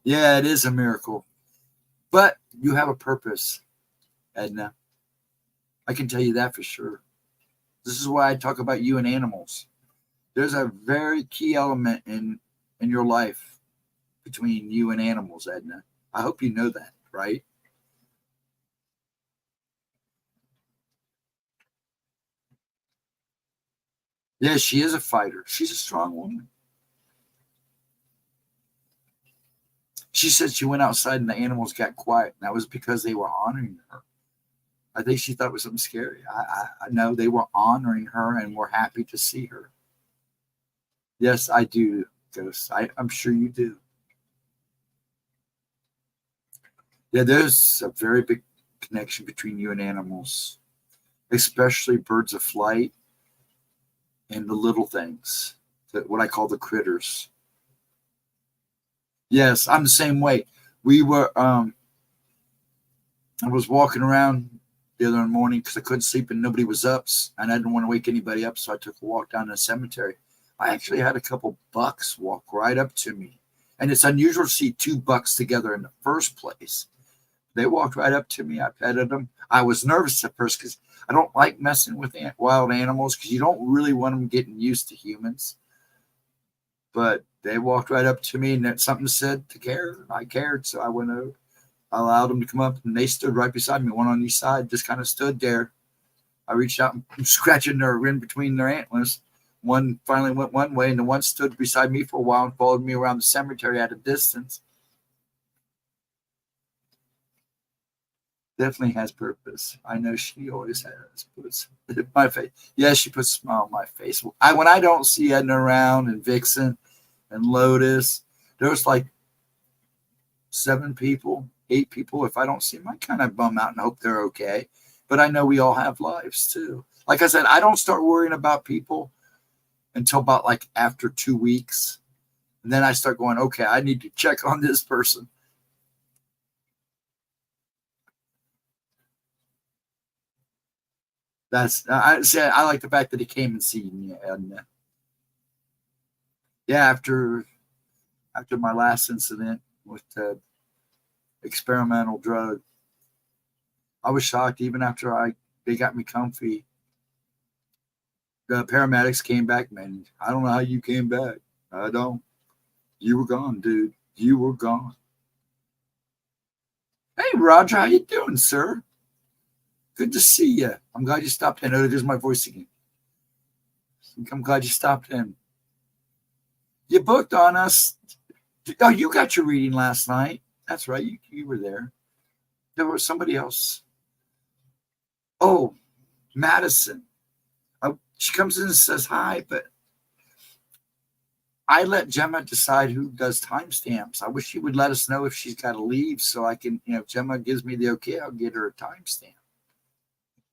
Yeah, it is a miracle. But you have a purpose, Edna. I can tell you that for sure. This is why I talk about you and animals. There's a very key element in your life between you and animals, Edna. I hope you know that, right? Yeah, she is a fighter. She's a strong woman. She said she went outside and the animals got quiet. And that was because they were honoring her. I think she thought it was something scary. I know they were honoring her and were happy to see her. Yes, I do, Ghost. I'm sure you do. Yeah, there's a very big connection between you and animals, especially birds of flight and the little things, what I call the critters. Yes, I'm the same way. We were, I was walking around the other morning because I couldn't sleep and nobody was up, and I didn't want to wake anybody up, so I took a walk down to the cemetery. I actually had a couple bucks walk right up to me, and it's unusual to see two bucks together in the first place. They walked right up to me. I petted them. I was nervous at first because I don't like messing with wild animals because you don't really want them getting used to humans. But they walked right up to me, and that's something said to care. I cared, so I went over. I allowed them to come up, and they stood right beside me, one on each side, just kind of stood there. I reached out and scratching their in between their antlers. One finally went one way, and the one stood beside me for a while and followed me around the cemetery at a distance. Definitely has purpose. I know she always has. Puts my face. Yeah, she puts a smile on my face. When I don't see Edna around and Vixen and Lotus, there's like 7 people, 8 people. If I don't see them, I kind of bum out and hope they're okay. But I know we all have lives too. Like I said, I don't start worrying about people until about like after 2 weeks. And then I start going, okay, I need to check on this person. I said I like the fact that he came and seen me. And yeah, after my last incident with the experimental drug, I was shocked. Even after they got me comfy, the paramedics came back. Man, I don't know how you came back. I don't. You were gone, dude. You were gone. Hey, Roger, how you doing, sir? Good to see you. I'm glad you stopped in. Oh, there's my voice again. I'm glad you stopped in. You booked on us. Oh, you got your reading last night. That's right. You were there. There was somebody else. Oh, Madison. She comes in and says hi, but I let Gemma decide who does timestamps. I wish she would let us know if she's got to leave so I can, if Gemma gives me the okay, I'll get her a timestamp.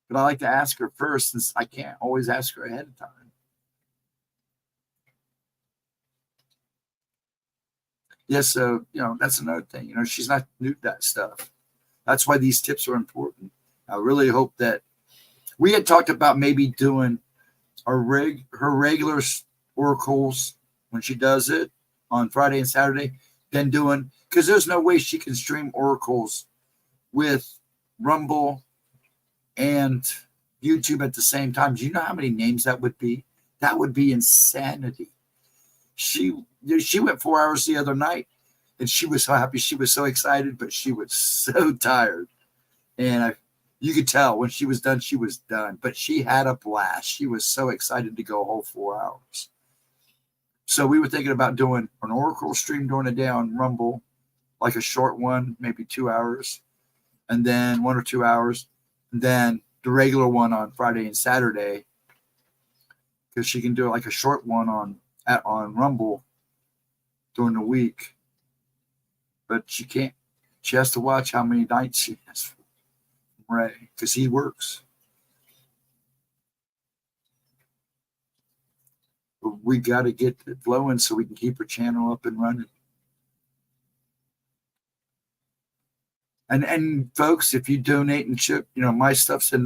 But I like to ask her first since I can't always ask her ahead of time. Yeah, so, that's another thing. She's not new to that stuff. That's why these tips are important. I really hope that we had talked about maybe doing her regular oracles when she does it on Friday and Saturday, then because there's no way she can stream oracles with Rumble and YouTube at the same time. Do you know how many names that would be? That would be insanity. She went 4 hours the other night, and she was so happy. She was so excited, but she was so tired. And you could tell when she was done, she was done. But she had a blast. She was so excited to go a whole 4 hours. So we were thinking about doing an oracle stream during the day on Rumble, like a short one, maybe 2 hours, and then 1 or 2 hours, and then the regular one on Friday and Saturday, because she can do like a short one on Rumble during the week. But she can't. She has to watch how many nights she has from Ray because he works. we got to get it flowing so we can keep our channel up and running. And folks, if you donate and chip, my stuff's on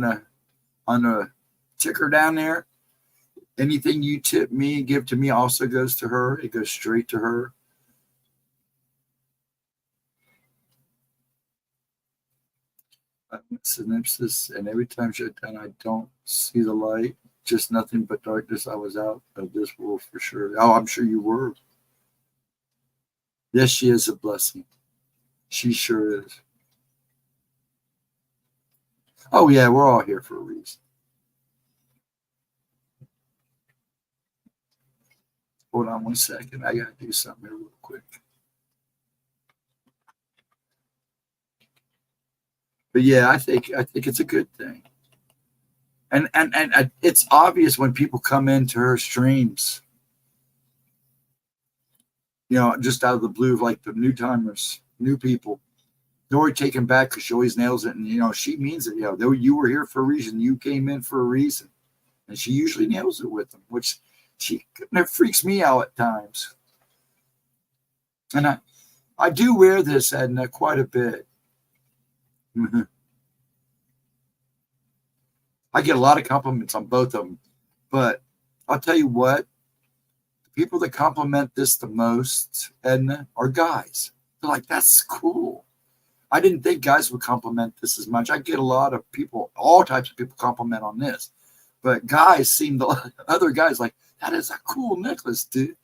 the ticker down there. Anything you tip me, give to me also goes to her. It goes straight to her. Synopsis, and every time shut down, I don't see the light. Just nothing but darkness. I was out of this world for sure. Oh, I'm sure you were. Yes, she is a blessing. She sure is. Oh, yeah, we're all here for a reason. Hold on 1 second. I got to do something here real quick. But yeah, I think it's a good thing. And it's obvious when people come into her streams, just out of the blue, like the new timers, new people. They're already taken back because she always nails it. And, she means it. You were here for a reason. You came in for a reason. And she usually nails it with them, which that freaks me out at times. And I do wear this, Edna, quite a bit. I get a lot of compliments on both of them. But I'll tell you what, the people that compliment this the most, Edna, are guys. They're like, that's cool. I didn't think guys would compliment this as much. I get a lot of people, all types of people compliment on this. But guys seem to, other guys like, that is a cool necklace, dude.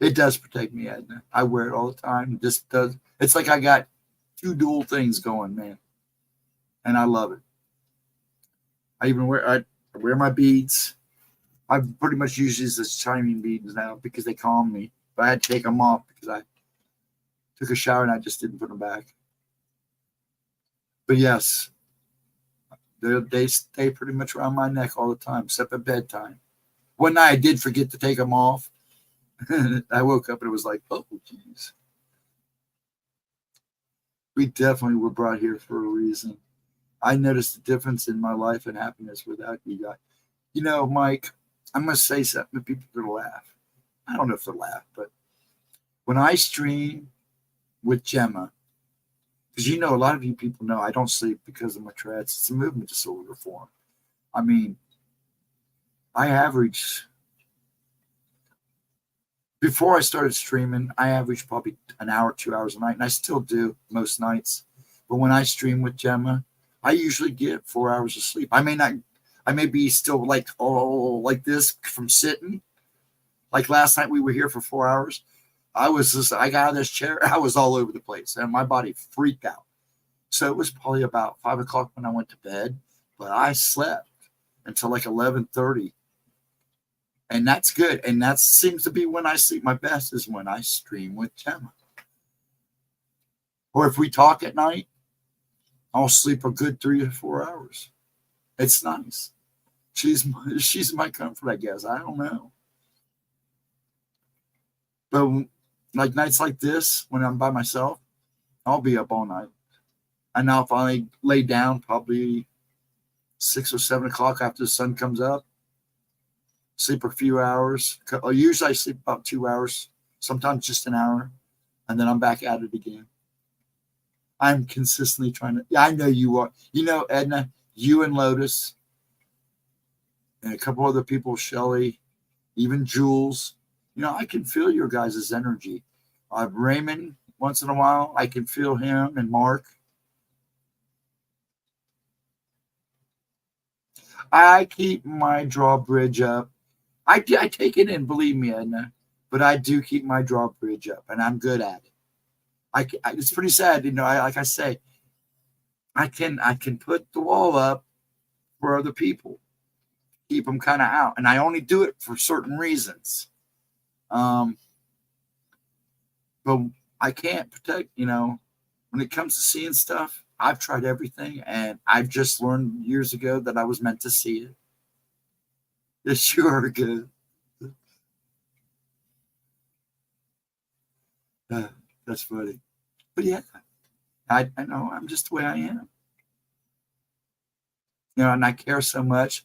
It does protect me, Edna. I wear it all the time. It's like I got two dual things going, man. And I love it. I wear my beads. I pretty much use these as chiming beads now because they calm me. But I had to take them off because I took a shower and I just didn't put them back. But yes, they stay pretty much around my neck all the time, except at bedtime. One night I did forget to take them off. I woke up and it was like, oh, geez. We definitely were brought here for a reason. I noticed the difference in my life and happiness without you guys. Mike, I'm going to say something to people that laugh. I don't know if they'll laugh, but when I stream with Gemma, because a lot of you people know I don't sleep because of my Tourette's. It's a movement disorder form. I mean, I average, before I started streaming, I averaged probably an hour, 2 hours a night, and I still do most nights. But when I stream with Gemma, I usually get 4 hours of sleep. I may be still like this from sitting. Like last night we were here for 4 hours. I got out of this chair. I was all over the place and my body freaked out. So it was probably about 5 o'clock when I went to bed, but I slept until like 11:30. And that's good. And that seems to be when I sleep my best is when I stream with Gemma. Or if we talk at night, I'll sleep a good 3 to 4 hours. It's nice. She's my comfort, I guess. I don't know. But like nights like this, when I'm by myself, I'll be up all night. And I'll finally lay down probably 6 or 7 o'clock after the sun comes up. Sleep a few hours. Usually I sleep about 2 hours, sometimes just an hour. And then I'm back at it again. I'm consistently trying to. Yeah, I know you are. Edna, you and Lotus, and a couple other people, Shelly, even Jules. I can feel your guys' energy. Raymond, once in a while, I can feel him, and Mark. I keep my drawbridge up. I take it in, believe me, Edna, but I do keep my drawbridge up, and I'm good at it. It's pretty sad, like I say, I can put the wall up for other people, keep them kind of out, and I only do it for certain reasons. But I can't protect, when it comes to seeing stuff, I've tried everything, and I've just learned years ago that I was meant to see it. Yes, you are good. That's funny. But yeah, I know I'm just the way I am. and I care so much.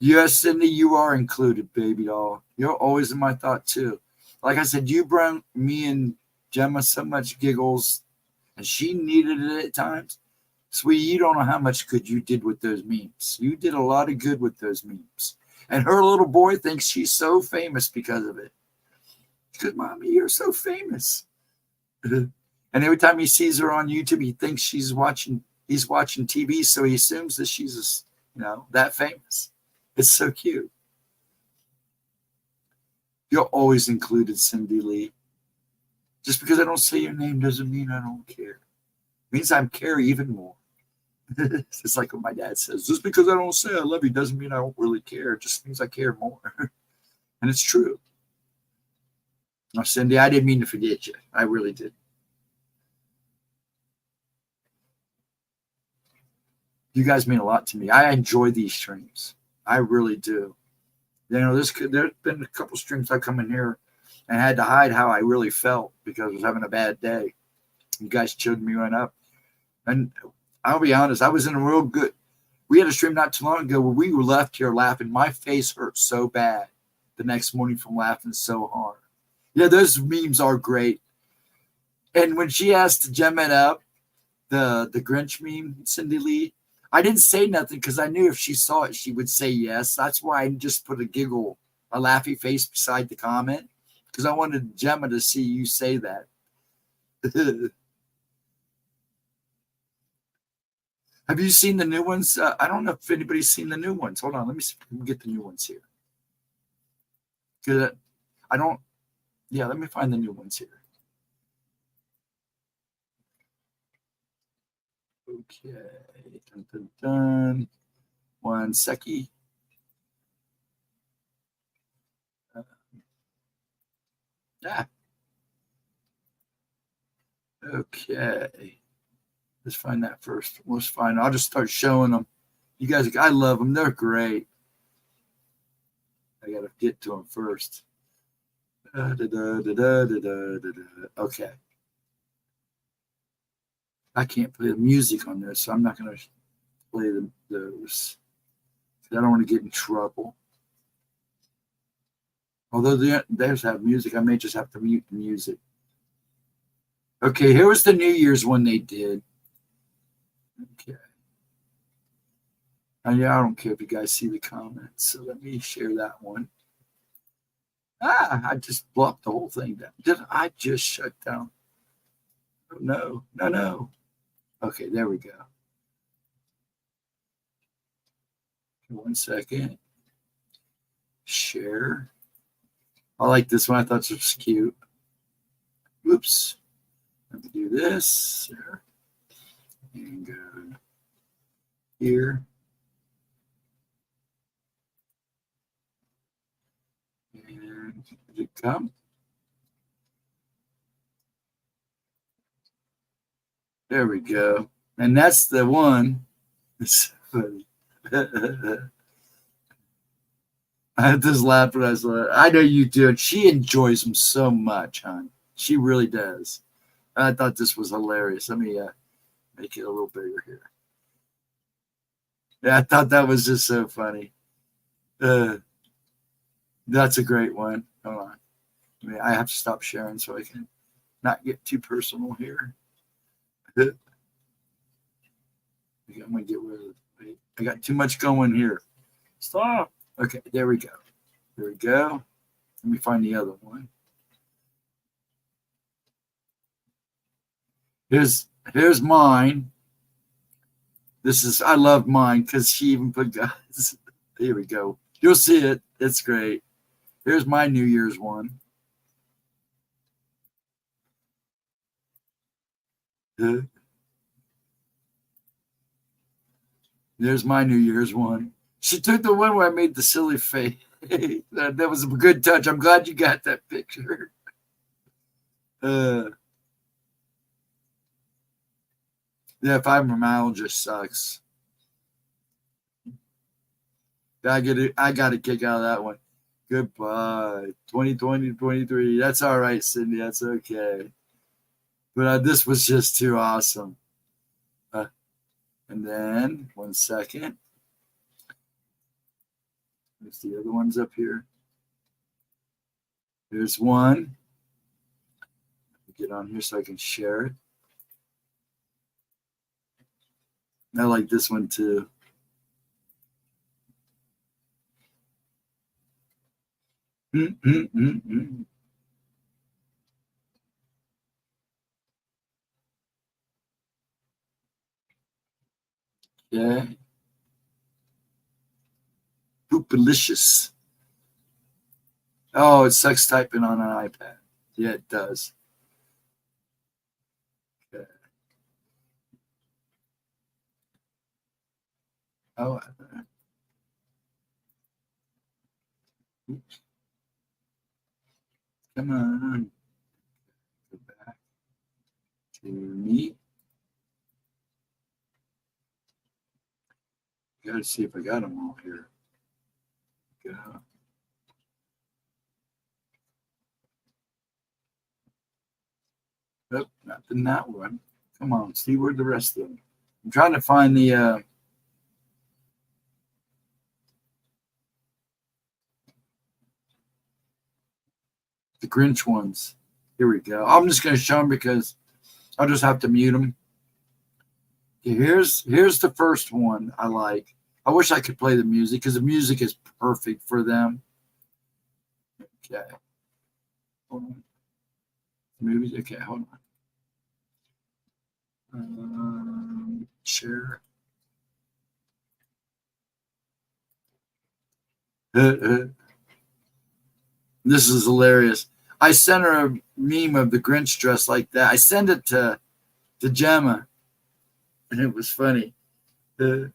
Yes, Cindy, you are included, baby doll. You're always in my thought too. Like I said, you bring me and Gemma so much giggles, and she needed it at times. Sweetie, you don't know how much good you did with those memes. You did a lot of good with those memes. And her little boy thinks she's so famous because of it. Because, Mommy, you're so famous. And every time he sees her on YouTube, he thinks he's watching TV, so he assumes that she's, that famous. It's so cute. You're always included, Cindy Lee. Just because I don't say your name doesn't mean I don't care. It means I care even more. It's like what my dad says. Just because I don't say I love you doesn't mean I don't really care. It just means I care more. And it's true. Now, Cindy, I didn't mean to forget you. I really did. You guys mean a lot to me. I enjoy these streams. I really do. There's been a couple streams I come in here and had to hide how I really felt because I was having a bad day. You guys chilled me right up. And I'll be honest, I was in a real good. We had a stream not too long ago where we were left here laughing. My face hurt so bad the next morning from laughing so hard. Yeah, those memes are great. And when she asked Gemma up, the Grinch meme, Cindy Lee, I didn't say nothing because I knew if she saw it, she would say yes. That's why I just put a laughy face beside the comment because I wanted Gemma to see you say that. Have you seen the new ones? I don't know if anybody's seen the new ones. Hold on, let me see if we can get the new ones here. Because I don't. Yeah, let me find the new ones here. Okay. Dun, dun, dun. 1 second. Okay. Let's find that first. Let's find. I'll just start showing them. You guys, I love them. They're great. I got to get to them first. Okay. I can't play the music on this, so I'm not going to play those. I don't want to get in trouble. Although theirs have music, I may just have to mute the music. Okay, here was the New Year's one they did. Okay. And yeah, I don't care if you guys see the comments, so let me share that one. I just blocked the whole thing down. Did I just shut down? Oh, no. Okay, there we go. 1 second. Share. I like this one. I thought this was cute. Oops. Let me do this. There. And go here. And did it come? There we go. And that's the one. It's funny. I just laughed when I saw it. I know you do. She enjoys them so much, hon. She really does. I thought this was hilarious. Let me make it a little bigger here. Yeah, I thought that was just so funny. That's a great one. Hold on. I have to stop sharing so I can not get too personal here. I'm going to get rid of it. I got too much going here. Stop. Okay, there we go. There we go. Let me find the other one. Here's mine. I love mine because she even put guys. Here we go. You'll see it. It's great. Here's my New Year's one. There's my New Year's one. She took the one where I made the silly face. That was a good touch. I'm glad you got that picture. Yeah, fibromyalgia sucks. I got a kick out of that one. Goodbye. 2020, 23. That's all right, Cindy. That's okay. But this was just too awesome. And then 1 second. There's the other ones up here. There's one. Get on here so I can share it. I like this one too. Yeah. Poopalicious. Oh, it sucks typing on an iPad. Yeah, it does. Okay. Oh, oops. Come on. Go back to me. Gotta see if I got them all here. Go. Nope, not in that one. Come on, see where the rest of them. I'm trying to find the Grinch ones. Here we go. I'm just going to show them because I'll just have to mute them. Here's the first one I like. I wish I could play the music because the music is perfect for them. Okay. Hold on. Movies. Okay, hold on. Share. This is hilarious. I sent her a meme of the Grinch dressed like that. I sent it to Gemma, and it was funny. That's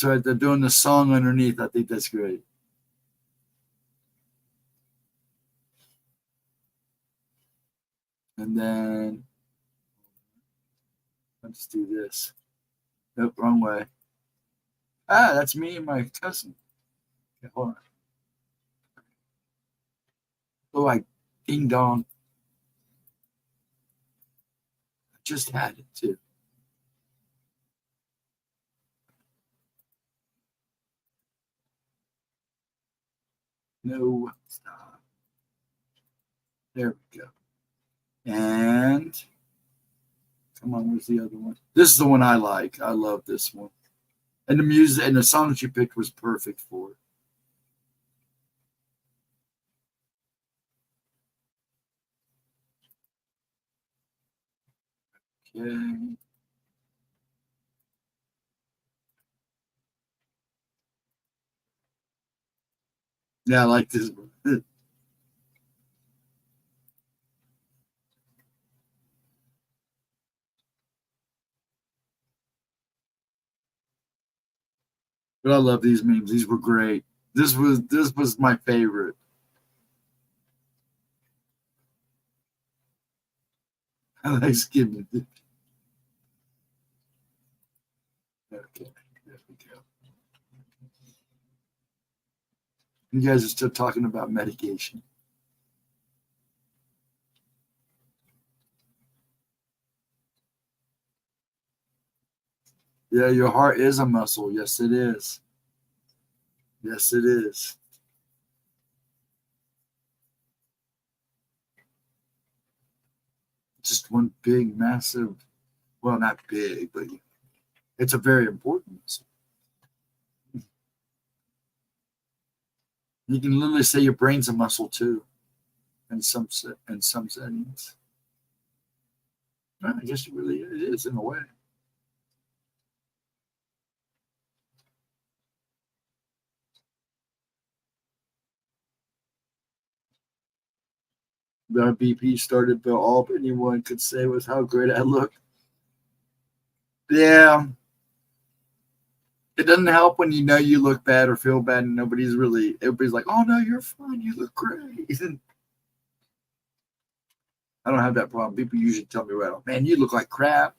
right. They're doing the song underneath. I think that's great. And then let's do this. Nope, wrong way. Ah, that's me and my cousin. Okay, hold on. Oh, I ding dong. I just had it too. No, stop. There we go. And come on, where's the other one? This is the one I like. I love this one. And the music and the song that you picked was perfect for it. Okay. Yeah, I like this one. But I love these memes. These were great. This was my favorite. I like skimming. Okay, there we go. You guys are still talking about medication. Yeah, your heart is a muscle. Yes, it is. Yes, it is. Just one big, massive, well, not big, but it's a very important muscle. You can literally say your brain's a muscle too, in some settings. Well, I guess it really is in a way. The BP started, but all anyone could say was how great I look. Yeah. It doesn't help when you know you look bad or feel bad and everybody's like, oh no, you're fine. You look great. I don't have that problem. People usually tell me right off, man, you look like crap.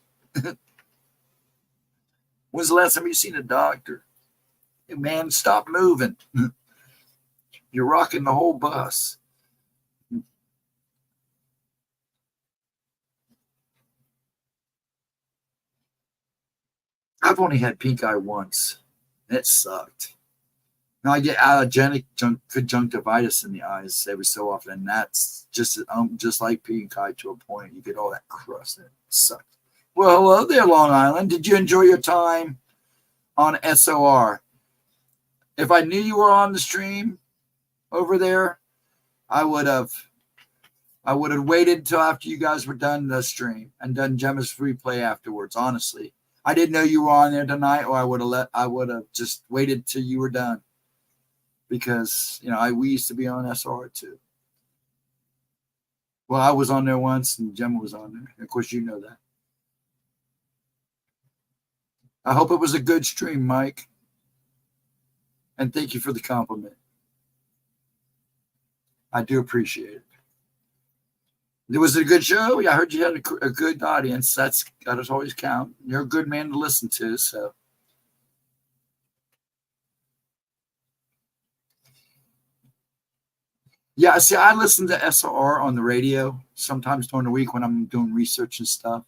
When's the last time you seen a doctor? Hey, man, stop moving. You're rocking the whole bus. I've only had pink eye once. And it sucked. Now I get allergenic conjunctivitis in the eyes every so often, and that's just like pink eye to a point. You get all that crust. It sucks. Well, hello there, Long Island. Did you enjoy your time on SOR? If I knew you were on the stream over there, I would have waited till after you guys were done the stream and done Gemma's replay afterwards. Honestly, I didn't know you were on there tonight, or I would have just waited till you were done. Because, we used to be on SR too. Well, I was on there once and Gemma was on there. Of course, you know that. I hope it was a good stream, Mike. And thank you for the compliment. I do appreciate it. Was it a good show? Yeah, I heard you had a good audience. That's got to always count. You're a good man to listen to, so. Yeah, see, I listen to SR on the radio sometimes during the week when I'm doing research and stuff.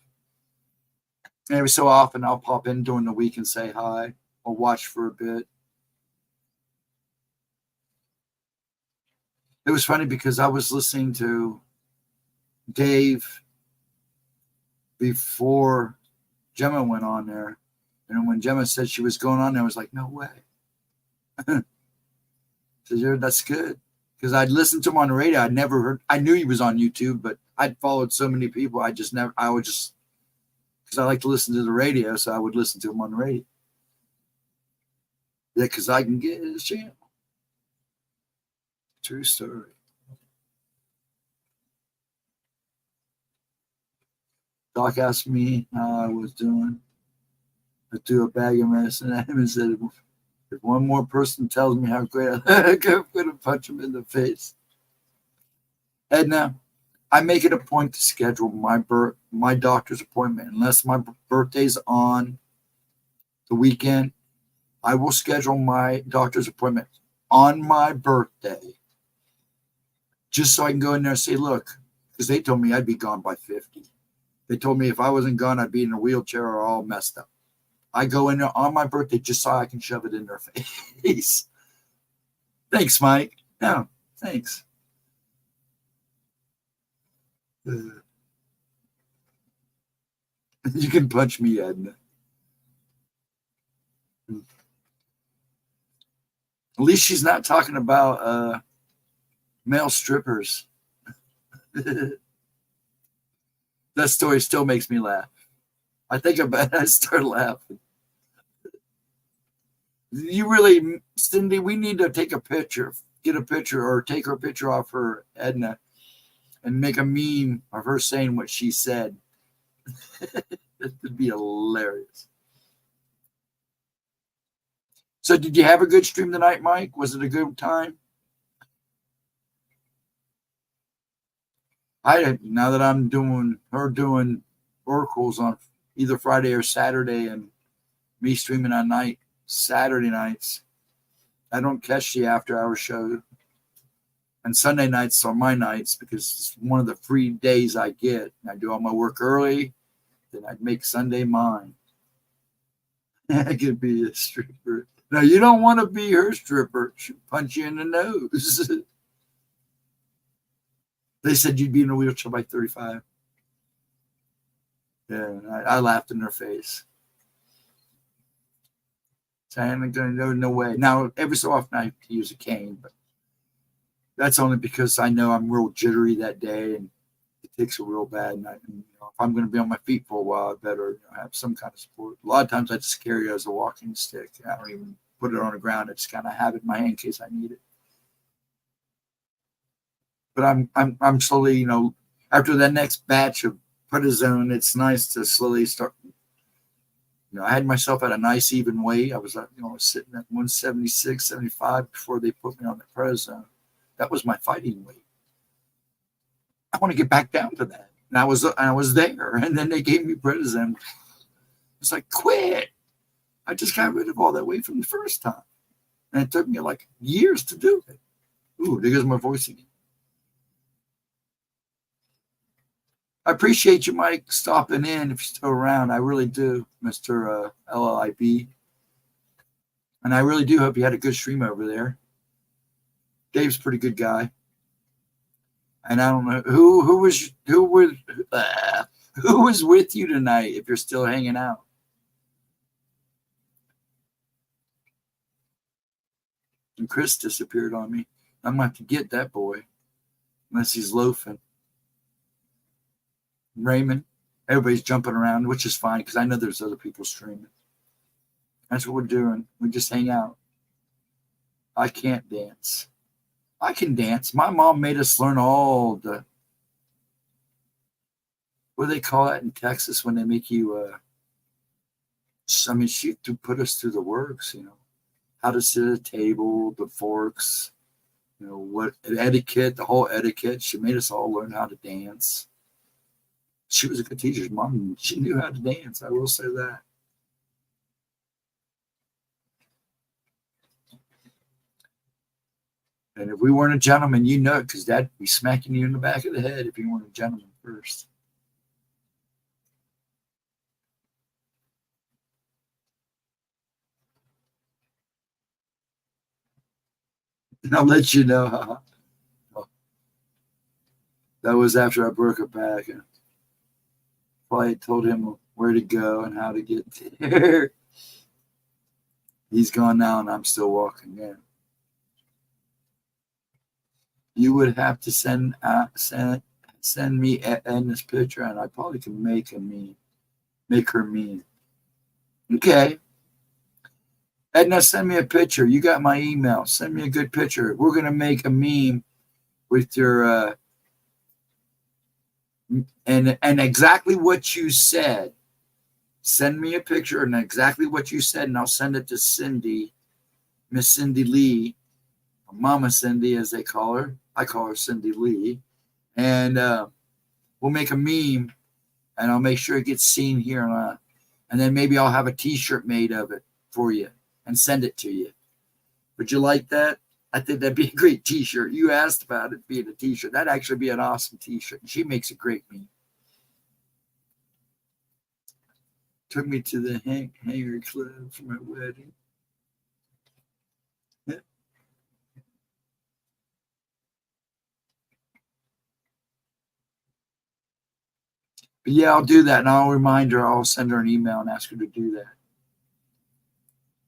And every so often, I'll pop in during the week and say hi or watch for a bit. It was funny because I was listening to Dave before Gemma went on there. And when Gemma said she was going on there, I was like, no way. So that's good. Because I'd listened to him on the radio. I'd never heard, I knew he was on YouTube, but I'd followed so many people. Because I like to listen to the radio, so I would listen to him on the radio. Yeah, because I can get his channel. True story. Doc asked me how I was doing. I threw a bag of medicine at him and said, if one more person tells me how great I'm going to punch him in the face. Edna, I make it a point to schedule my doctor's appointment. Unless my birthday's on the weekend, I will schedule my doctor's appointment on my birthday. Just so I can go in there and say, look, because they told me I'd be gone by 50. They told me if I wasn't gone, I'd be in a wheelchair or all messed up. I go in there on my birthday just so I can shove it in their face. Thanks, Mike. No, thanks. You can punch me, Edna. At least she's not talking about male strippers. That story still makes me laugh. I think about it, I start laughing. You really, Cindy, we need to take a picture, get a picture or take her picture off her, Edna, and make a meme of her saying what she said. That would be hilarious. So did you have a good stream tonight, Mike? Was it a good time? Now that I'm doing oracles on either Friday or Saturday and me streaming on Saturday nights, I don't catch the after hour show. And Sunday nights are my nights because it's one of the free days I get. I do all my work early, then I'd make Sunday mine. I could be a stripper. No, you don't want to be her stripper. She'll punch you in the nose. They said you'd be in a wheelchair by 35. Yeah, I laughed in their face. Saying, no way. Now, every so often I have to use a cane, but that's only because I know I'm real jittery that day and it takes a real bad night. And, if I'm going to be on my feet for a while, I better have some kind of support. A lot of times I just carry it as a walking stick. I don't even put it on the ground. I just kind of have it in my hand in case I need it. But I'm slowly, after the next batch of prednisone, it's nice to slowly start. I had myself at a nice even weight. I was sitting at 176, 75 before they put me on the prednisone. That was my fighting weight. I want to get back down to that. And I was there. And then they gave me prednisone. It's like, quit. I just got rid of all that weight from the first time. And it took me like years to do it. Ooh, there goes my voice again. I appreciate you, Mike, stopping in if you're still around. I really do, Mr. LLIB. And I really do hope you had a good stream over there. Dave's a pretty good guy. And I don't know who was with you tonight if you're still hanging out. And Chris disappeared on me. I'm gonna have to get that boy unless he's loafing. Raymond, everybody's jumping around, which is fine because I know there's other people streaming. That's what we're doing. We just hang out. I can't dance. I can dance. My mom made us learn all the, what do they call that in Texas when they make you, she put us through the works, how to sit at a table, the forks, what etiquette, the whole etiquette. She made us all learn how to dance. She was a good teacher. Mom, she knew how to dance. I will say that. And if we weren't a gentleman, you know it, because Dad'd be smacking you in the back of the head if you weren't a gentleman first. And I'll let you know. That was after I broke a back. And probably told him where to go and how to get there. He's gone now, and I'm still walking in. You would have to send me Edna's picture, and I probably can make her mean. Okay. Edna, send me a picture. You got my email. Send me a good picture. We're going to make a meme with your and exactly what you said. Send me a picture and exactly what you said, and I'll send it to Cindy, Miss Cindy Lee, or Mama Cindy, as they call her. I call her Cindy Lee. And we'll make a meme, and I'll make sure it gets seen here. And then maybe I'll have a T-shirt made of it for you and send it to you. Would you like that? I think that'd be a great T-shirt. You asked about it being a T-shirt. That'd actually be an awesome T-shirt. She makes a great meme. Took me to the Hangar Club for my wedding. Yeah. But yeah, I'll do that, and I'll remind her. I'll send her an email and ask her to do that.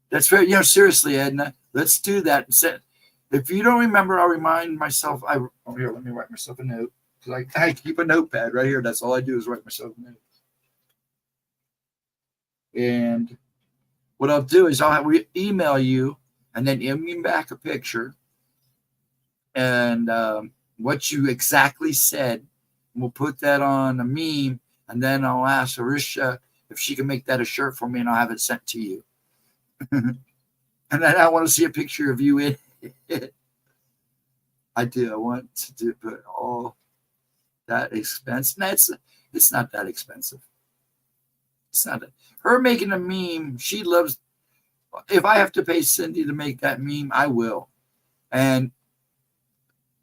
That's very, seriously, Edna. Let's do that. If you don't remember, I'll remind myself. Here, let me write myself a note. Because I keep a notepad right here. That's all I do is write myself a note. And what I'll do is I'll email you and then email back a picture and what you exactly said. We'll put that on a meme, and then I'll ask Arisha if she can make that a shirt for me, and I'll have it sent to you. And then I want to see a picture of you in it. I do. I want to put all that expense. No, it's not that expensive. It's not her making a meme. She loves. If I have to pay Cindy to make that meme, I will. And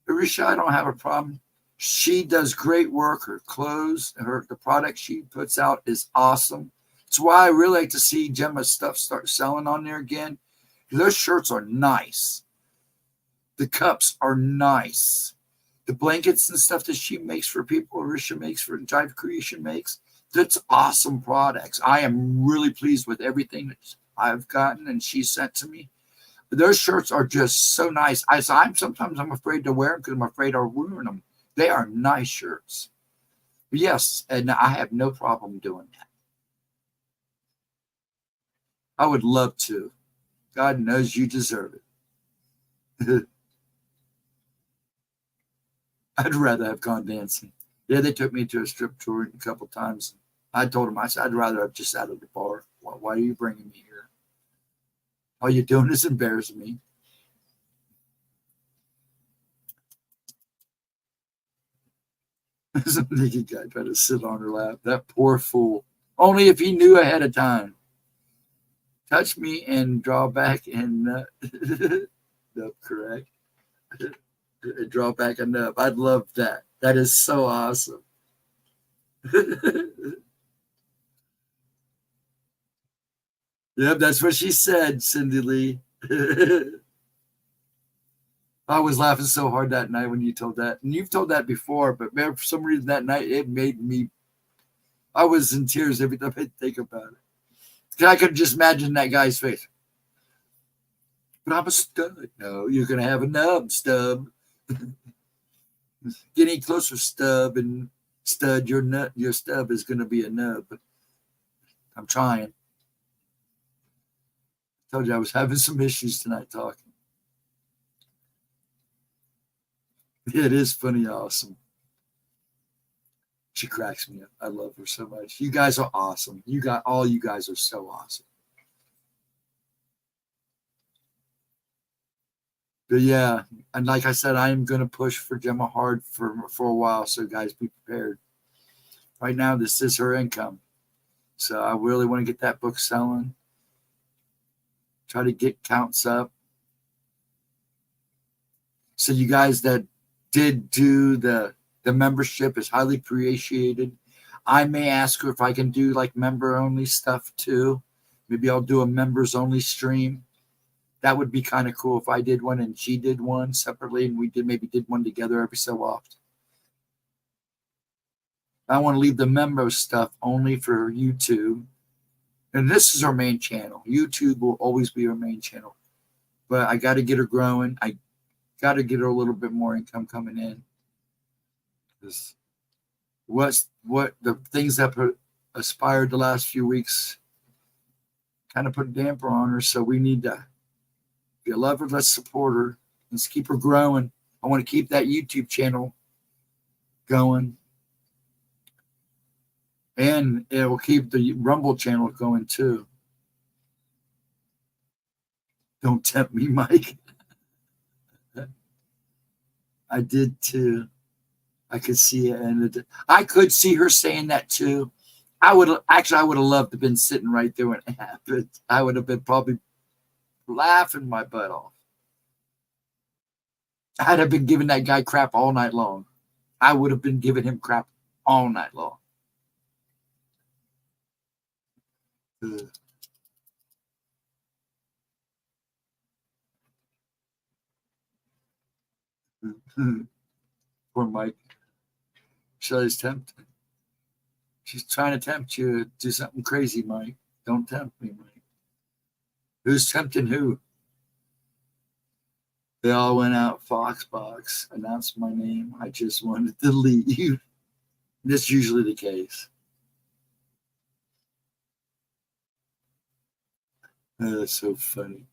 Arisha, I don't have a problem. She does great work. Her clothes, the product she puts out is awesome. It's why I really like to see Gemma's stuff start selling on there again. Those shirts are nice. The cups are nice. The blankets and stuff that she makes for people, Arisha makes for Jive Creation makes, that's awesome products. I am really pleased with everything that I've gotten and she sent to me. Those shirts are just so nice. Sometimes I'm afraid to wear them because I'm afraid I'll ruin them. They are nice shirts. Yes, and I have no problem doing that. I would love to. God knows you deserve it. I'd rather have gone dancing. Yeah, they took me to a strip tour a couple times. I told them, I said, I'd rather have just sat at the bar. Why are you bringing me here? All you're doing is embarrassing me. Some naked guy tried to sit on her lap. That poor fool. Only if he knew ahead of time. Touch me and draw back and no, correct. Draw back and up. I'd love that. That is so awesome. Yep, that's what she said, Cindy Lee. I was laughing so hard that night when you told that. And you've told that before, but man, for some reason that night it made me, I was in tears every time I think about it. I could just imagine that guy's face. But I'm a stud. No, you're going to have a nub, stub. Get any closer, stub, and stud, your stub is going to be a nub. I'm trying. I told you I was having some issues tonight talking. It is funny, awesome. She cracks me up. I love her so much. You guys are awesome. All you guys are so awesome. But yeah, and like I said, I am going to push for Gemma hard for a while. So guys, be prepared. Right now, this is her income. So I really want to get that book selling. Try to get counts up. So you guys that did do the membership is highly appreciated. I may ask her if I can do like member only stuff too. Maybe I'll do a members only stream. That would be kind of cool if I did one and she did one separately and we did one together every so often. I want to leave the member stuff only for YouTube. And this is our main channel. YouTube will always be our main channel. But I got to get her growing. I got to get her a little bit more income coming in. What the things that aspired the last few weeks kind of put a damper on her. So we need to, if you love her, let's support her. Let's keep her growing. I want to keep that YouTube channel going. And it will keep the Rumble channel going too. Don't tempt me, Mike. I did too. I could see it, and I could see her saying that too. I would have loved to have been sitting right there when it happened. I would have been probably laughing my butt off. I'd have been giving that guy crap all night long. I would have been giving him crap all night long. Poor Mike. Shelley's tempted. She's trying to tempt you to do something crazy, Mike. Don't tempt me, Mike. Who's tempting who? They all went out. Foxbox announced my name. I just wanted to leave. That's usually the case. That's so funny.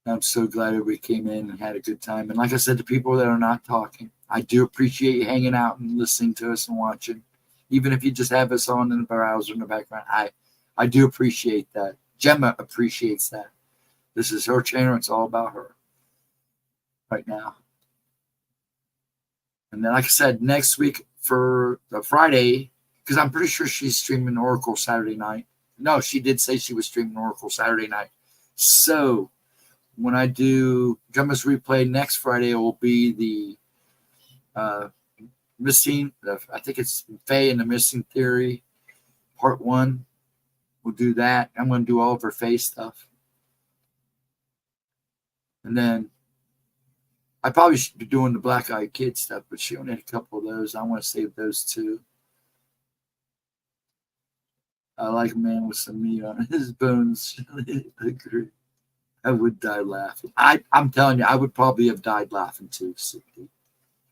I'm so glad that we came in and had a good time. And like I said, to people that are not talking, I do appreciate you hanging out and listening to us and watching. Even if you just have us on in the browser in the background, I do appreciate that. Gemma appreciates that. This is her channel. It's all about her right now. And then, like I said, next week for the Friday, because I'm pretty sure she's streaming Oracle Saturday night. No, she did say she was streaming Oracle Saturday night. So when I do Gemma's replay next Friday, it will be the missing. I think it's Faye and the Missing Theory, part 1. We'll do that. I'm going to do all of her Faye stuff. And then I probably should be doing the Black Eyed Kid stuff, but she only had a couple of those. I want to save those too. I like a man with some meat on his bones. I agree. I would die laughing. I'm telling you, I would probably have died laughing too.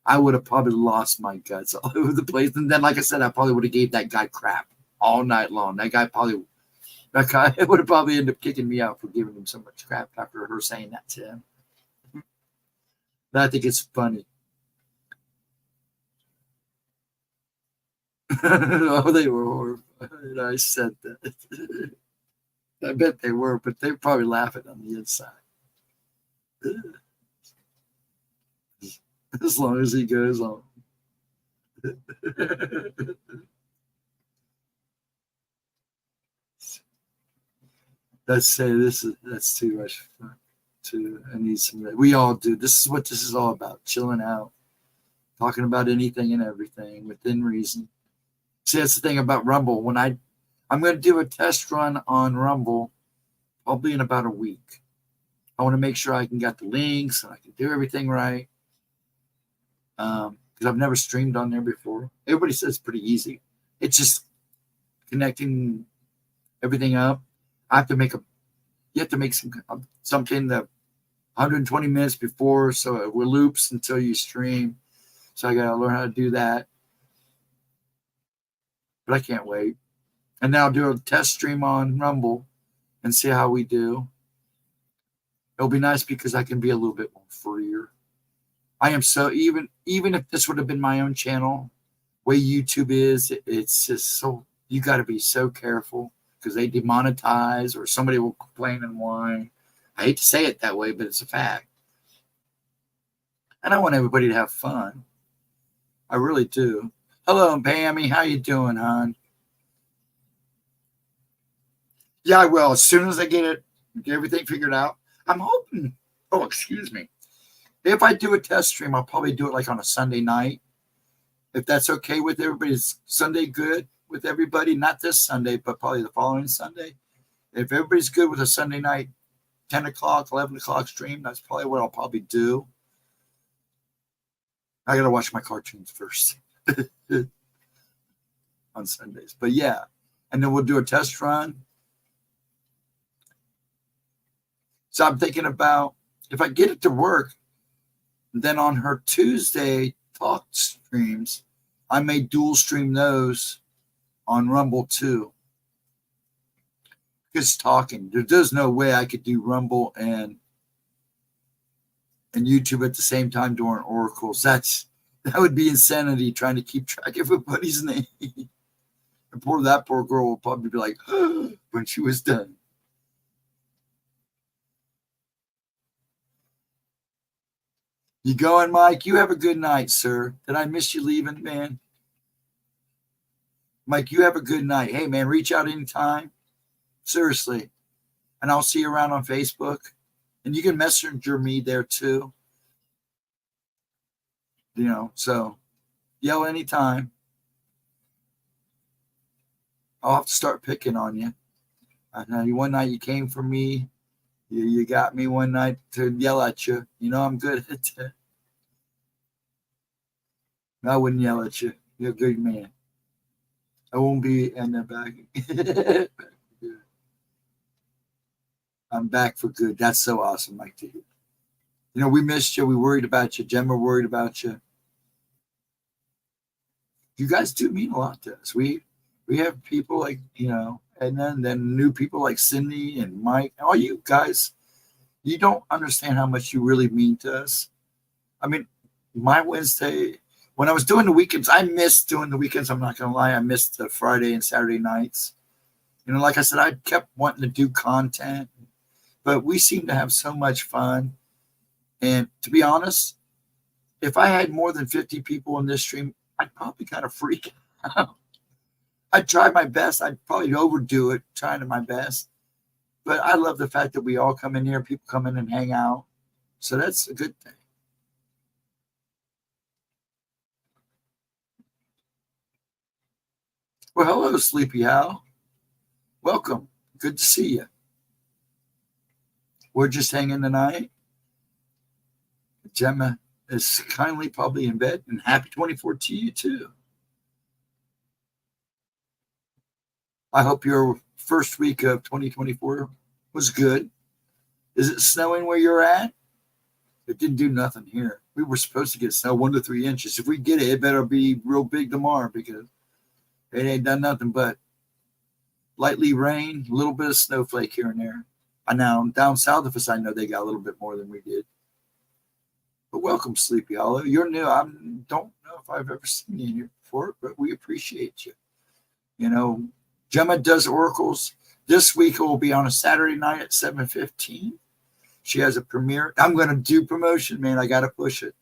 I would have probably lost my guts all over the place. And then, like I said, I probably would have gave that guy crap all night long. That guy would have probably ended up kicking me out for giving him so much crap after her saying that to him. But I think it's funny. Oh, they were horrified. I said that. I bet they were, but they're probably laughing on the inside. As long as he goes on. Let's say that's too much fun. I need some. We all do. This is what this is all about. Chilling out, talking about anything and everything within reason. See, that's the thing about Rumble. I'm going to do a test run on Rumble probably in about a week. I want to make sure I can get the links and I can do everything right. Because I've never streamed on there before. Everybody says it's pretty easy. It's just connecting everything up. You have to make something that 120 minutes before, so it will loops until you stream. So I got to learn how to do that. But I can't wait. And then I'll do a test stream on Rumble and see how we do. It'll be nice because I can be a little bit more freer. I am so, even if this would have been my own channel, way YouTube is, it's just so, you got to be so careful because they demonetize or somebody will complain and whine. I hate to say it that way, but it's a fact. And I want everybody to have fun. I really do. Hello, Pammy. How you doing, hon? Yeah, I will. As soon as I get everything figured out. I'm hoping. Oh, excuse me. If I do a test stream, I'll probably do it like on a Sunday night. If that's okay with everybody. Is Sunday good with everybody? Not this Sunday, but probably the following Sunday. If everybody's good with a Sunday night, 10 o'clock, 11 o'clock stream, that's probably what I'll probably do. I got to watch my cartoons first on Sundays. But yeah, and then we'll do a test run. So I'm thinking about if I get it to work, then on her Tuesday talk streams, I may dual stream those on Rumble too. Because talking, there's no way I could do Rumble and YouTube at the same time during oracles. That would be insanity trying to keep track of everybody's name. And that poor girl will probably be like, when she was done. You going, Mike? You have a good night, sir. Did I miss you leaving, man? Mike, you have a good night. Hey, man, reach out anytime. Seriously. And I'll see you around on Facebook. And you can messenger me there too. So yell anytime. I'll have to start picking on you. I know one night you came for me. You got me one night to yell at you. I'm good at that. I wouldn't yell at you. You're a good man. I won't be in the back. I'm back for good. That's so awesome, Mike, to hear. We missed you. We worried about you. Gemma worried about you. You guys do mean a lot to us. We have people like, and then new people like Cindy and Mike. All you guys, you don't understand how much you really mean to us. I mean, my Wednesday, when I was doing the weekends, I missed doing the weekends. I'm not going to lie. I missed the Friday and Saturday nights. Like I said, I kept wanting to do content, but we seem to have so much fun. And to be honest, if I had more than 50 people in this stream, I'd probably kind of freak out. I'd try my best. I'd probably overdo it, trying my best. But I love the fact that we all come in here, people come in and hang out. So that's a good thing. Well, hello, Sleepy Hal. Welcome. Good to see you. We're just hanging tonight. Gemma is kindly probably in bed, and happy 24 to you too. I hope your first week of 2024 was good. Is it snowing where you're at? It didn't do nothing here. We were supposed to get snow 1 to 3 inches. If we get it, it better be real big tomorrow because it ain't done nothing but lightly rain, a little bit of snowflake here and there. I know down south of us, I know they got a little bit more than we did. But welcome, Sleepy Hollow. You're new. I don't know if I've ever seen you here before, but we appreciate you. Gemma does oracles. This week it will be on a Saturday night at 7:15. She has a premiere. I'm going to do promotion, man. I got to push it.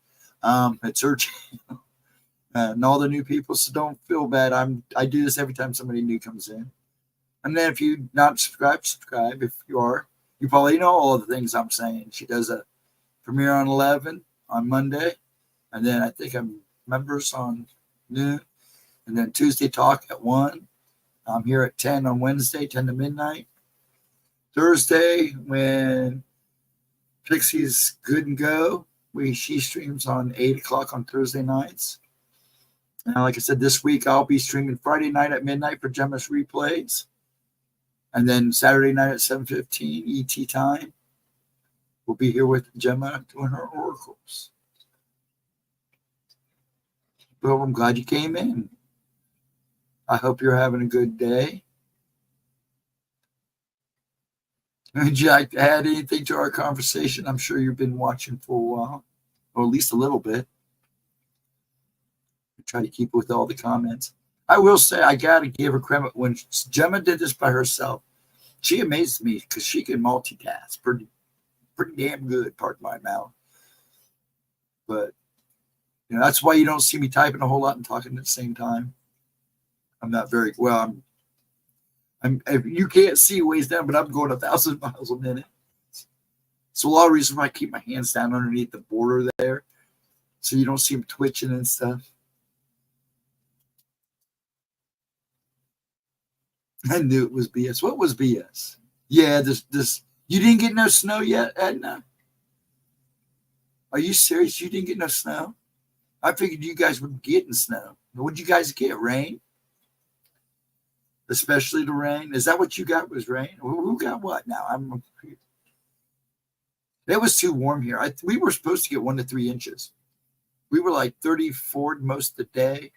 It's her channel. And all the new people, so don't feel bad. I do this every time somebody new comes in. And then if you not subscribe. If you are, you probably know all of the things I'm saying. She does a premiere on 11 on Monday. And then I think I'm members on noon. And then Tuesday talk at 1. I'm here at 10 on Wednesday, 10 to midnight. Thursday, when Pixie's good and go, she streams on 8 o'clock on Thursday nights. And like I said, this week I'll be streaming Friday night at midnight for Gemma's replays. And then Saturday night at 7:15 ET time. We'll be here with Gemma doing her oracles. Well, I'm glad you came in. I hope you're having a good day. Would you like to add anything to our conversation? I'm sure you've been watching for a while, or at least a little bit. I try to keep with all the comments. I will say I got to give her credit. When Gemma did this by herself, she amazed me because she can multitask pretty damn good, pardon my mouth. But that's why you don't see me typing a whole lot and talking at the same time. I'm not very well. You can't see ways down, but I'm going 1,000 miles a minute. So a lot of reasons why I keep my hands down underneath the border there, so you don't see them twitching and stuff. I knew it was BS. What was BS? Yeah, this. You didn't get no snow yet, Edna? Are you serious? You didn't get no snow? I figured you guys would be getting snow. What did you guys get? Rain? Especially the rain? Is that what you got was rain? Who got what now? It was too warm here. We were supposed to get 1 to 3 inches. We were like 34 most of the day.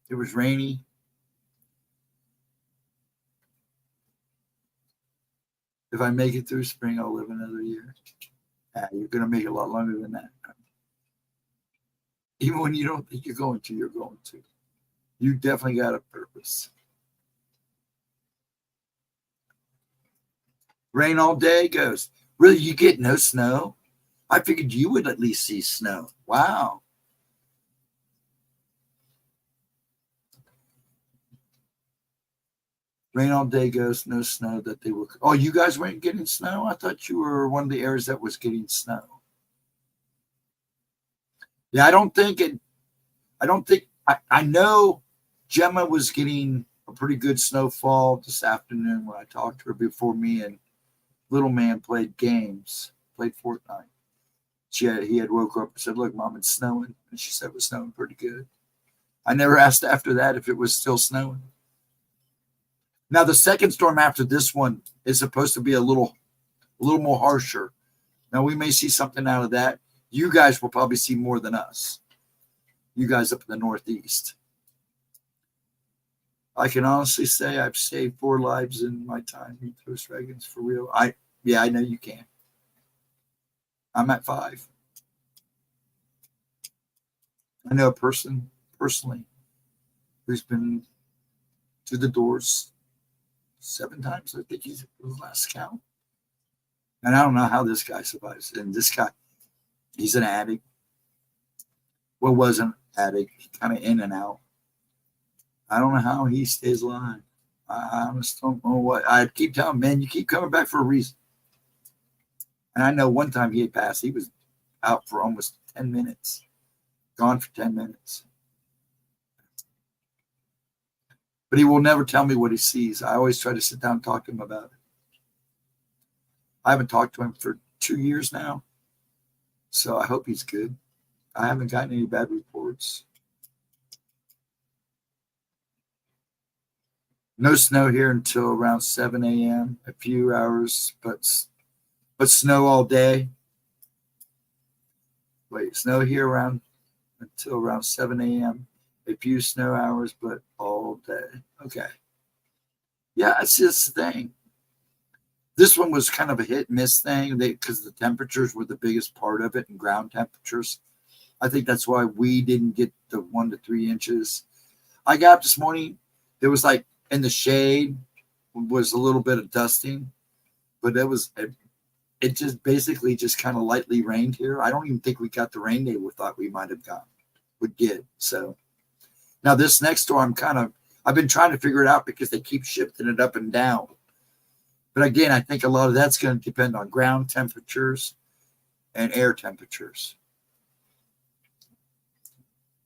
It was rainy. If I make it through spring, I'll live another year. You're going to make it a lot longer than that. Even when you don't think you're going to, you're going to. You definitely got a purpose. Rain all day goes. Really, you get no snow? I figured you would at least see snow. Wow. Rain all day goes, no snow that they were. Oh, you guys weren't getting snow? I thought you were one of the areas that was getting snow. Yeah, I know Gemma was getting a pretty good snowfall this afternoon when I talked to her before me and little man played Fortnite. He had woke up and said, "Look, Mom, it's snowing." And she said it was snowing pretty good. I never asked after that if it was still snowing. Now, the second storm after this one is supposed to be a little more harsher. Now, we may see something out of that. You guys will probably see more than us. You guys up in the Northeast. I can honestly say I've saved 4 lives in my time in Ghostdragonzw for real. I know you can. I'm at 5. I know a person personally who's been to the doors 7 times. I think he's the last count. And I don't know how this guy survives. And this guy, he's an addict. Well, was an addict, kind of in and out. I don't know how he stays alive. I honestly don't know what. I keep telling him, man, you keep coming back for a reason. And I know one time he had passed. He was out for almost 10 minutes. Gone for 10 minutes. But he will never tell me what he sees. I always try to sit down and talk to him about it. I haven't talked to him for 2 years now. So I hope he's good. I haven't gotten any bad reports. No snow here until around 7 a.m. A few hours, but snow all day. Wait, snow here until around 7 a.m. A few snow hours, but all day. Okay. Yeah, it's just the thing. This one was kind of a hit and miss thing because the temperatures were the biggest part of it and ground temperatures. I think that's why we didn't get the 1 to 3 inches. I got up this morning. It was like in the shade was a little bit of dusting, but it just basically just kind of lightly rained here. I don't even think we got the rain day we thought we might have would get. So now this next storm I've been trying to figure it out because they keep shifting it up and down. But again, I think a lot of that's going to depend on ground temperatures and air temperatures.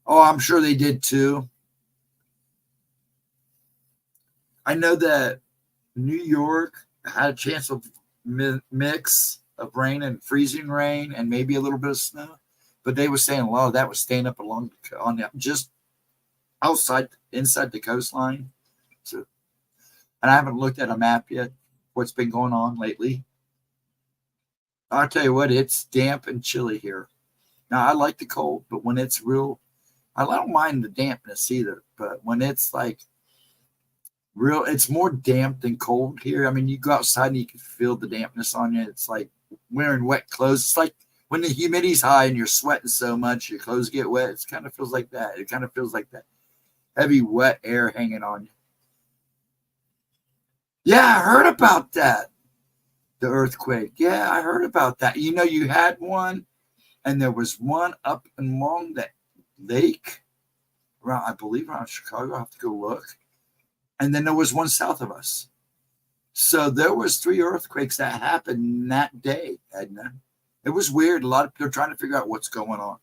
Oh, I'm sure they did too. I know that New York had a chance of mix of rain and freezing rain and maybe a little bit of snow, but they were saying a lot of that was staying up along on the, just outside inside the coastline. So, and I haven't looked at a map yet. What's been going on lately? I'll tell you what, it's damp and chilly here. Now I like the cold, but when it's real, I don't mind the dampness either. But when it's like real, it's more damp than cold here. I mean, you go outside and you can feel the dampness on you. It's like wearing wet clothes. It's like when the humidity's high and you're sweating so much, your clothes get wet. It kind of feels like that. It kind of feels like that heavy, wet air hanging on you. Yeah, I heard about that. The earthquake. Yeah, I heard about that. You know, you had one, and there was one up along that lake around, I believe, around Chicago. I have to go look. And then there was one south of us. So there was 3 earthquakes that happened that day, Edna. It was weird. A lot of people are trying to figure out what's going on.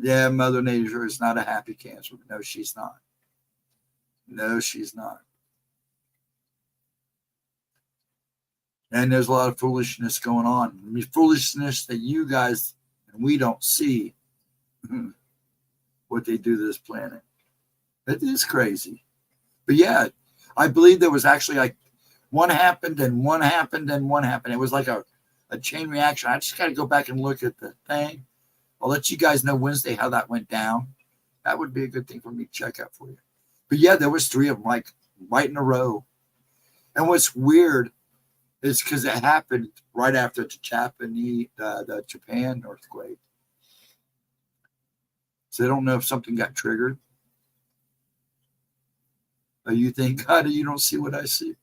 Yeah, Mother Nature is not a happy cancer. No, she's not. No, she's not. And there's a lot of foolishness going on. I mean, foolishness that you guys and we don't see what they do to this planet. It is crazy. But yeah, I believe there was actually like one happened and one happened and one happened. It was like a chain reaction. I just got to go back and look at the thing. I'll let you guys know Wednesday how that went down. That would be a good thing for me to check out for you. But yeah, there was 3 of them like right in a row. And what's weird is because it happened right after the Japan earthquake. So I don't know if something got triggered. Or you think, God, you don't see what I see.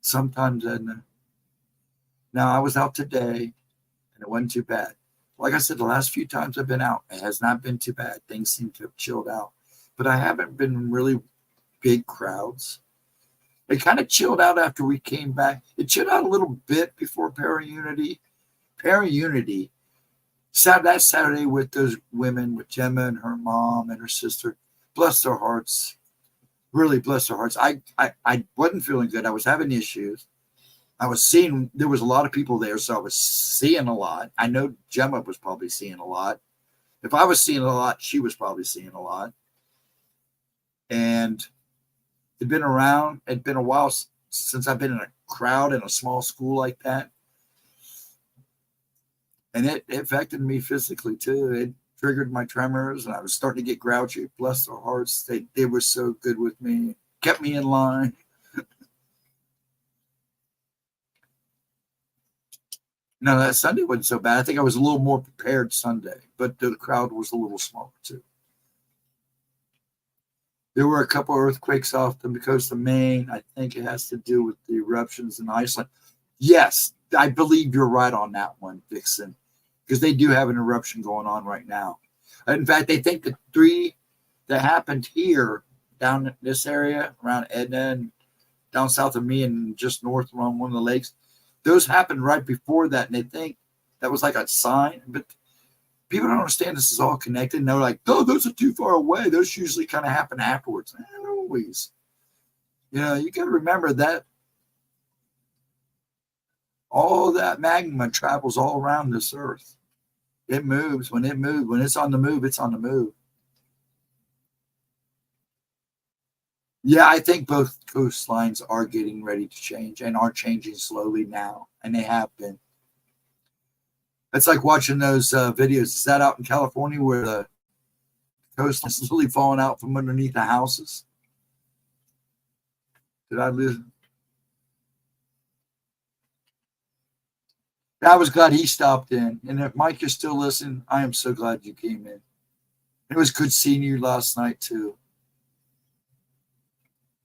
Sometimes, Edna. Now, I was out today, and it wasn't too bad. Like I said, the last few times I've been out, it has not been too bad. Things seem to have chilled out. But I haven't been in really big crowds. It kind of chilled out after we came back. It chilled out a little bit before Para-Unity. Para-Unity sat that Saturday with those women, with Gemma and her mom and her sister. Bless their hearts. Really bless their hearts. I wasn't feeling good. I was having issues. I was seeing, there was a lot of people there, so I was seeing a lot. I know Gemma was probably seeing a lot. If I was seeing a lot, she was probably seeing a lot. And it'd been around. It'd been a while since I've been in a crowd in a small school like that. And it affected me physically too. It triggered my tremors, and I was starting to get grouchy. Bless their hearts. They were so good with me. Kept me in line. No, that Sunday wasn't so bad. I think I was a little more prepared Sunday, but the crowd was a little smaller too. There were a couple of earthquakes off the coast of Maine. I think it has to do with the eruptions in Iceland. Yes, I believe you're right on that one, Vixen, because they do have an eruption going on right now. In fact, they think the 3 that happened here down in this area around Edna and down south of me and just north around one of the lakes, those happened right before that, and they think that was like a sign. But people don't understand this is all connected. And they're like, oh, those are too far away. Those usually kind of happen afterwards. Not always. You know, you got to remember that all that magma travels all around this earth. It moves. When it moves, when it's on the move, it's on the move. Yeah, I think both coastlines are getting ready to change and are changing slowly now, and they have been. It's like watching those videos. Is that out in California where the coast is literally falling out from underneath the houses? Did I lose? I was glad he stopped in. And if Mike is still listening, I am so glad you came in. It was good seeing you last night, too.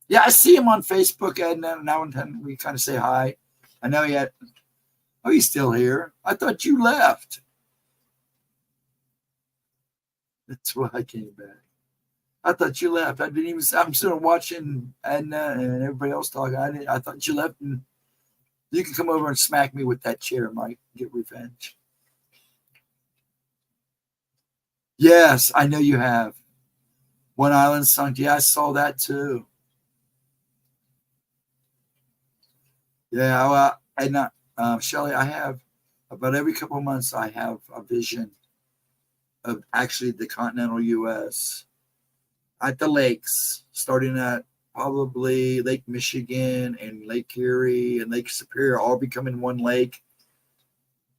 Yeah, I see him on Facebook, and now and then we kind of say hi. I know he's still here. I thought you left. That's why I came back. I thought you left. I didn't even. I'm still watching and everybody else talking. I thought you left, and you can come over and smack me with that chair, Mike. Get revenge. Yes, I know you have. One island sunk. Yeah, I saw that too. Yeah, well, and Shelley, I have about every couple of months I have a vision of actually the continental U.S. at the lakes, starting at probably Lake Michigan and Lake Erie and Lake Superior, all becoming one lake,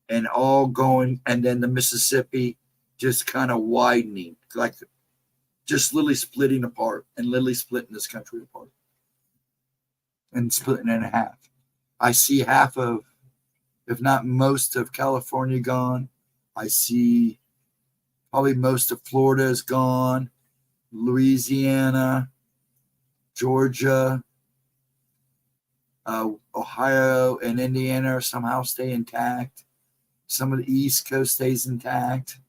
and all going, and then the Mississippi just kind of widening, like just literally splitting apart and literally splitting this country apart and splitting it in half. I see half of, if not most of California gone. I see probably most of Florida is gone. Louisiana, Georgia, Ohio, and Indiana somehow stay intact. Some of the East Coast stays intact.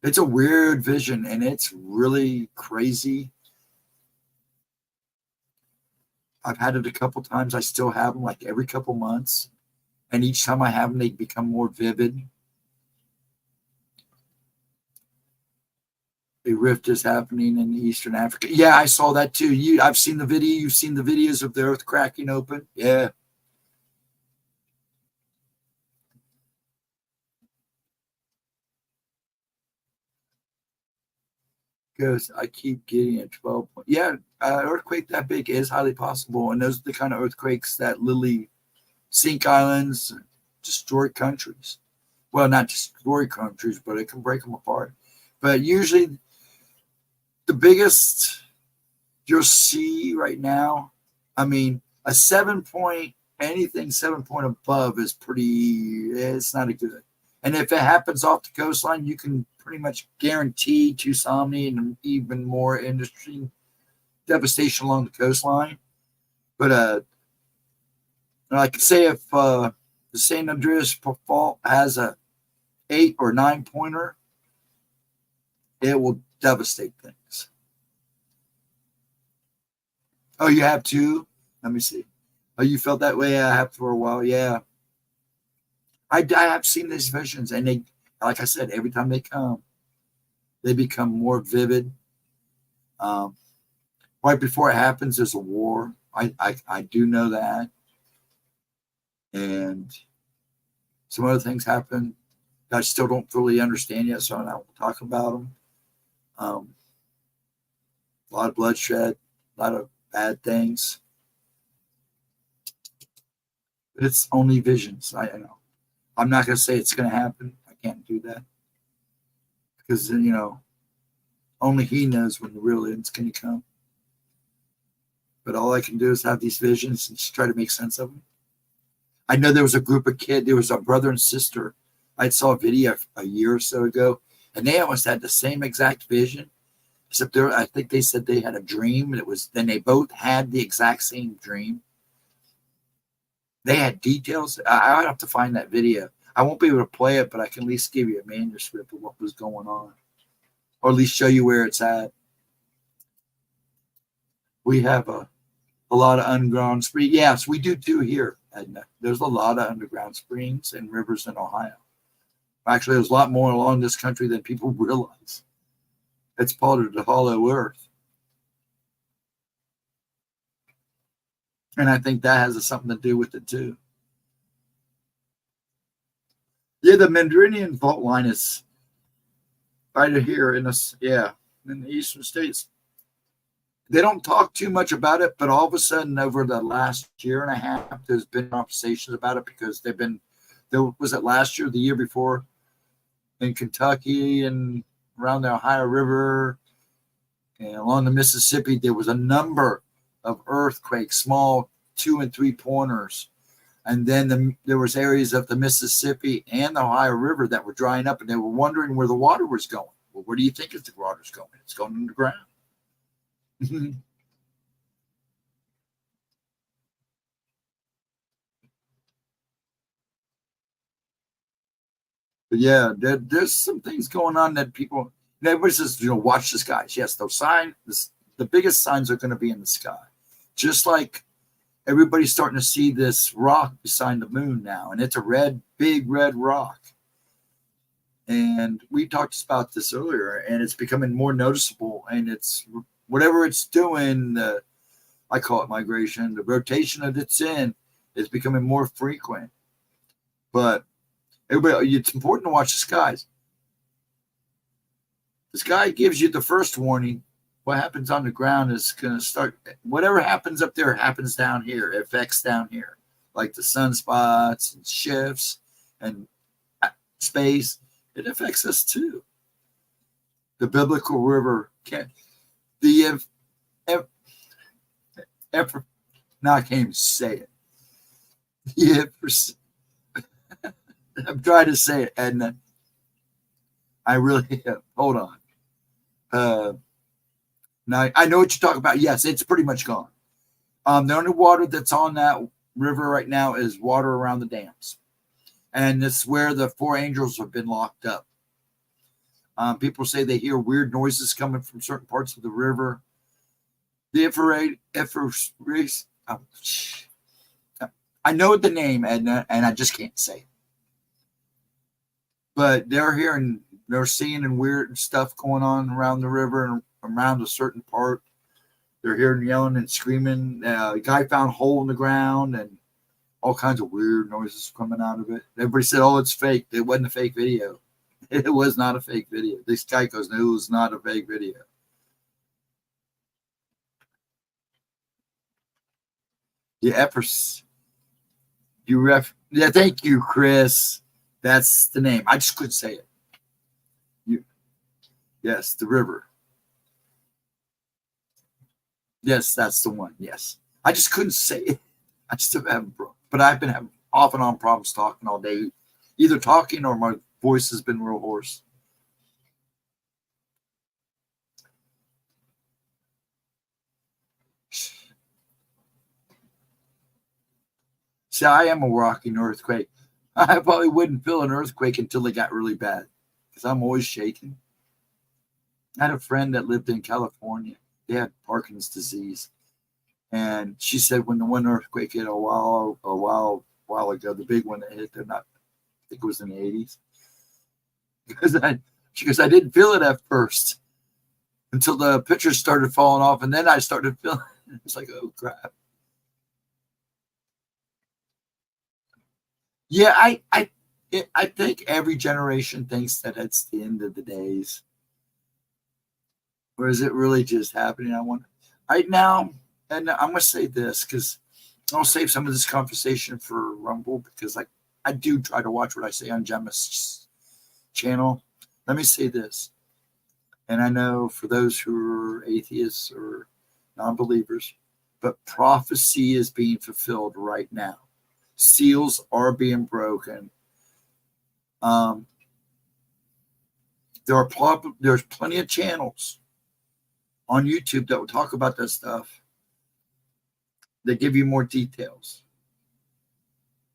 It's a weird vision, and it's really crazy. I've had it a couple times. I still have them, like every couple months. And each time I have them, they become more vivid. A rift is happening in Eastern Africa. Yeah, I saw that too. I've seen the video. You've seen the videos of the earth cracking open. Yeah. Because I keep getting a 12 point. Yeah, earthquake that big is highly possible. And those are the kind of earthquakes that literally sink islands, destroy countries. Well, not destroy countries, but it can break them apart. But usually the biggest you'll see right now, I mean, a 7 point, anything 7 point above is it's not a good. And if it happens off the coastline, you can pretty much guarantee tsunami and even more industry devastation along the coastline. But like say if the San Andreas fault has a 8 or 9 pointer, it will devastate things. Oh, you have two? Let me see. Oh, you felt that way? I have for a while. Yeah. I have seen these visions, and they, like I said, every time they come, they become more vivid. Right before it happens, there's a war. I do know that. And some other things happen that I still don't fully understand yet, so I won't talk about them. A lot of bloodshed, a lot of bad things. It's only visions. I know. I'm not going to say it's going to happen. I can't do that. Because, only he knows when the real end's going to come. But all I can do is have these visions and just try to make sense of them. I know there was a group of kids. There was a brother and sister. I saw a video a year or so ago, and they almost had the same exact vision. Except I think they said they had a dream, and then they both had the exact same dream. They had details. I'd have to find that video. I won't be able to play it, but I can at least give you a manuscript of what was going on, or at least show you where it's at. We have a lot of underground springs. Yes, we do too here, Edna. There's a lot of underground springs and rivers in Ohio. Actually, there's a lot more along this country than people realize. It's part of the hollow earth. And I think that has something to do with it too. Yeah, the Mediterranean fault line is right here in the eastern states. They don't talk too much about it, but all of a sudden, over the last year and a half, there's been conversations about it because was it last year, the year before, in Kentucky and around the Ohio River and along the Mississippi, there was a number of earthquakes, small 2 and 3 pointers. And then there was areas of the Mississippi and the Ohio River that were drying up, and they were wondering where the water was going. Well, where do you think the water's going? It's going underground. But yeah, there's some things going on that everybody says, watch the skies. Yes, the biggest signs are going to be in the sky. Just like everybody's starting to see this rock beside the moon now, and it's a big red rock. And And we talked about this earlier, and it's becoming more noticeable. And it's whatever it's doing, I call it migration, the rotation that it's in is becoming more frequent. But everybody, it's important to watch the skies. The sky gives you the first warning. What happens on the ground is going to start. Whatever happens up there happens down here. It affects down here, like the sunspots and shifts and space. It affects us too. The biblical river can't. Now I can't even say it. I'm trying to say it, Edna. I really hold on. Now I know what you're talking about. Yes, it's pretty much gone. The only water that's on that river right now is water around the dams, and it's where the 4 angels have been locked up. People say they hear weird noises coming from certain parts of the river. The I know the name, Edna, and I just can't say it. But they're seeing weird stuff going on around the river and around a certain part. They're hearing yelling and screaming. A guy found a hole in the ground and all kinds of weird noises coming out of it. Everybody said, "Oh, it's fake." It wasn't a fake video. It was not a fake video. This guy goes, "No, it was not a fake video." Yeah, yeah, thank you, Chris. That's the name. I just couldn't say it. Yes, the river. Yes, that's the one. Yes. I just couldn't say it. I just haven't, but I've been having off and on problems talking all day. Either talking or my voice has been real hoarse. See, I am a rocking earthquake. I probably wouldn't feel an earthquake until it got really bad because I'm always shaking. I had a friend that lived in California. They had Parkinson's disease. And she said when the one earthquake hit a while ago, the big one that hit, I think it was in the 80s. She goes, I didn't feel it at first until the pictures started falling off. And then I started feeling it. It's like, oh, crap. Yeah, I think every generation thinks that it's the end of the days. Or is it really just happening? I wonder. Right now, and I'm going to say this because I'll save some of this conversation for Rumble because I do try to watch what I say on Gemma's channel. Let me say this. And I know for those who are atheists or non-believers, but prophecy is being fulfilled right now. Seals are being broken. There's plenty of channels on YouTube that will talk about that stuff. They give you more details.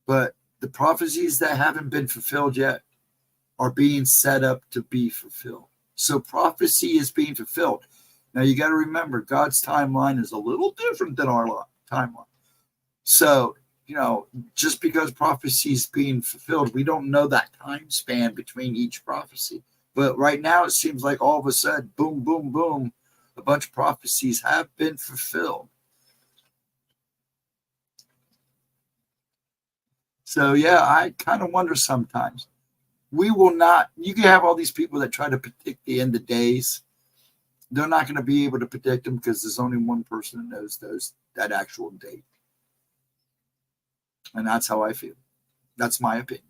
But the prophecies that haven't been fulfilled yet are being set up to be fulfilled. So prophecy is being fulfilled. Now you got to remember, God's timeline is a little different than our timeline. So, just because prophecy is being fulfilled, we don't know that time span between each prophecy. But right now it seems like all of a sudden, boom, boom, boom, a bunch of prophecies have been fulfilled. So, yeah, I kind of wonder sometimes. We will not, you can have all these people that try to predict the end of days. They're not going to be able to predict them because there's only one person who knows that actual date. And that's how I feel. That's my opinion.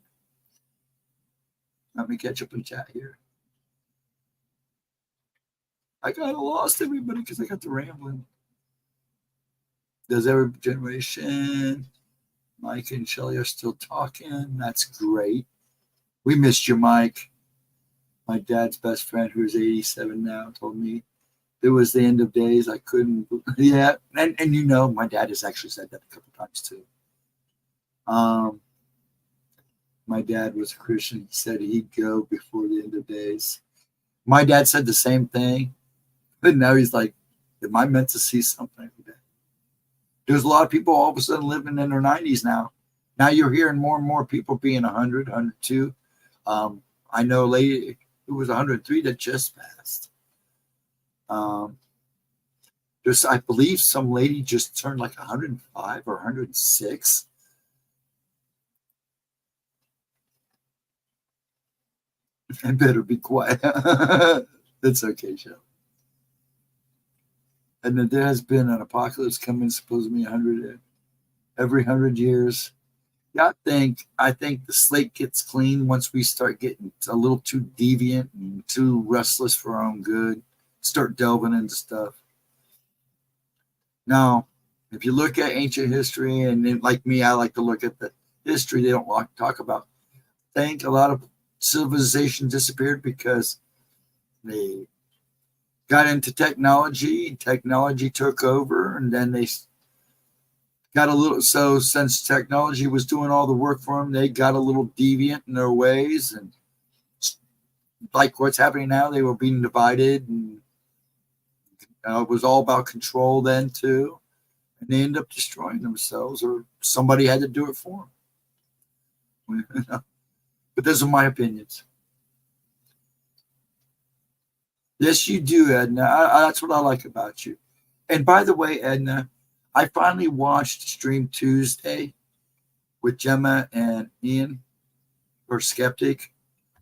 Let me catch up in chat here. I got lost everybody because I got to rambling. Does every generation, Mike and Shelly are still talking? That's great. We missed you, Mike. My dad's best friend, who's 87 now, told me it was the end of days. I couldn't. Yeah, and my dad has actually said that a couple times too. My dad was a Christian. He said he'd go before the end of days. My dad said the same thing, but now he's like, am I meant to see something? There's a lot of people all of a sudden living in their 90s now. Now you're hearing more and more people being 100, 102. I know a lady, who was 103 that just passed. There's, I believe, some lady just turned like 105 or 106. I better be quiet. It's okay, Joe. And then there has been an apocalypse coming supposedly every 100 years. Yeah, I think the slate gets clean once we start getting a little too deviant and too restless for our own good. Start delving into stuff. Now, if you look at ancient history, and then, like me, I like to look at the history they don't like to talk about. I think a lot of civilization disappeared because they got into technology. Technology took over, and then they got a little. So since technology was doing all the work for them, they got a little deviant in their ways, and like what's happening now, they were being divided, and it was all about control then too, and they ended up destroying themselves, or somebody had to do it for them. But those are my opinions. Yes, you do, Edna. That's what I like about you. And by the way, Edna, I finally watched Stream Tuesday with Gemma and Ian, or Skeptic.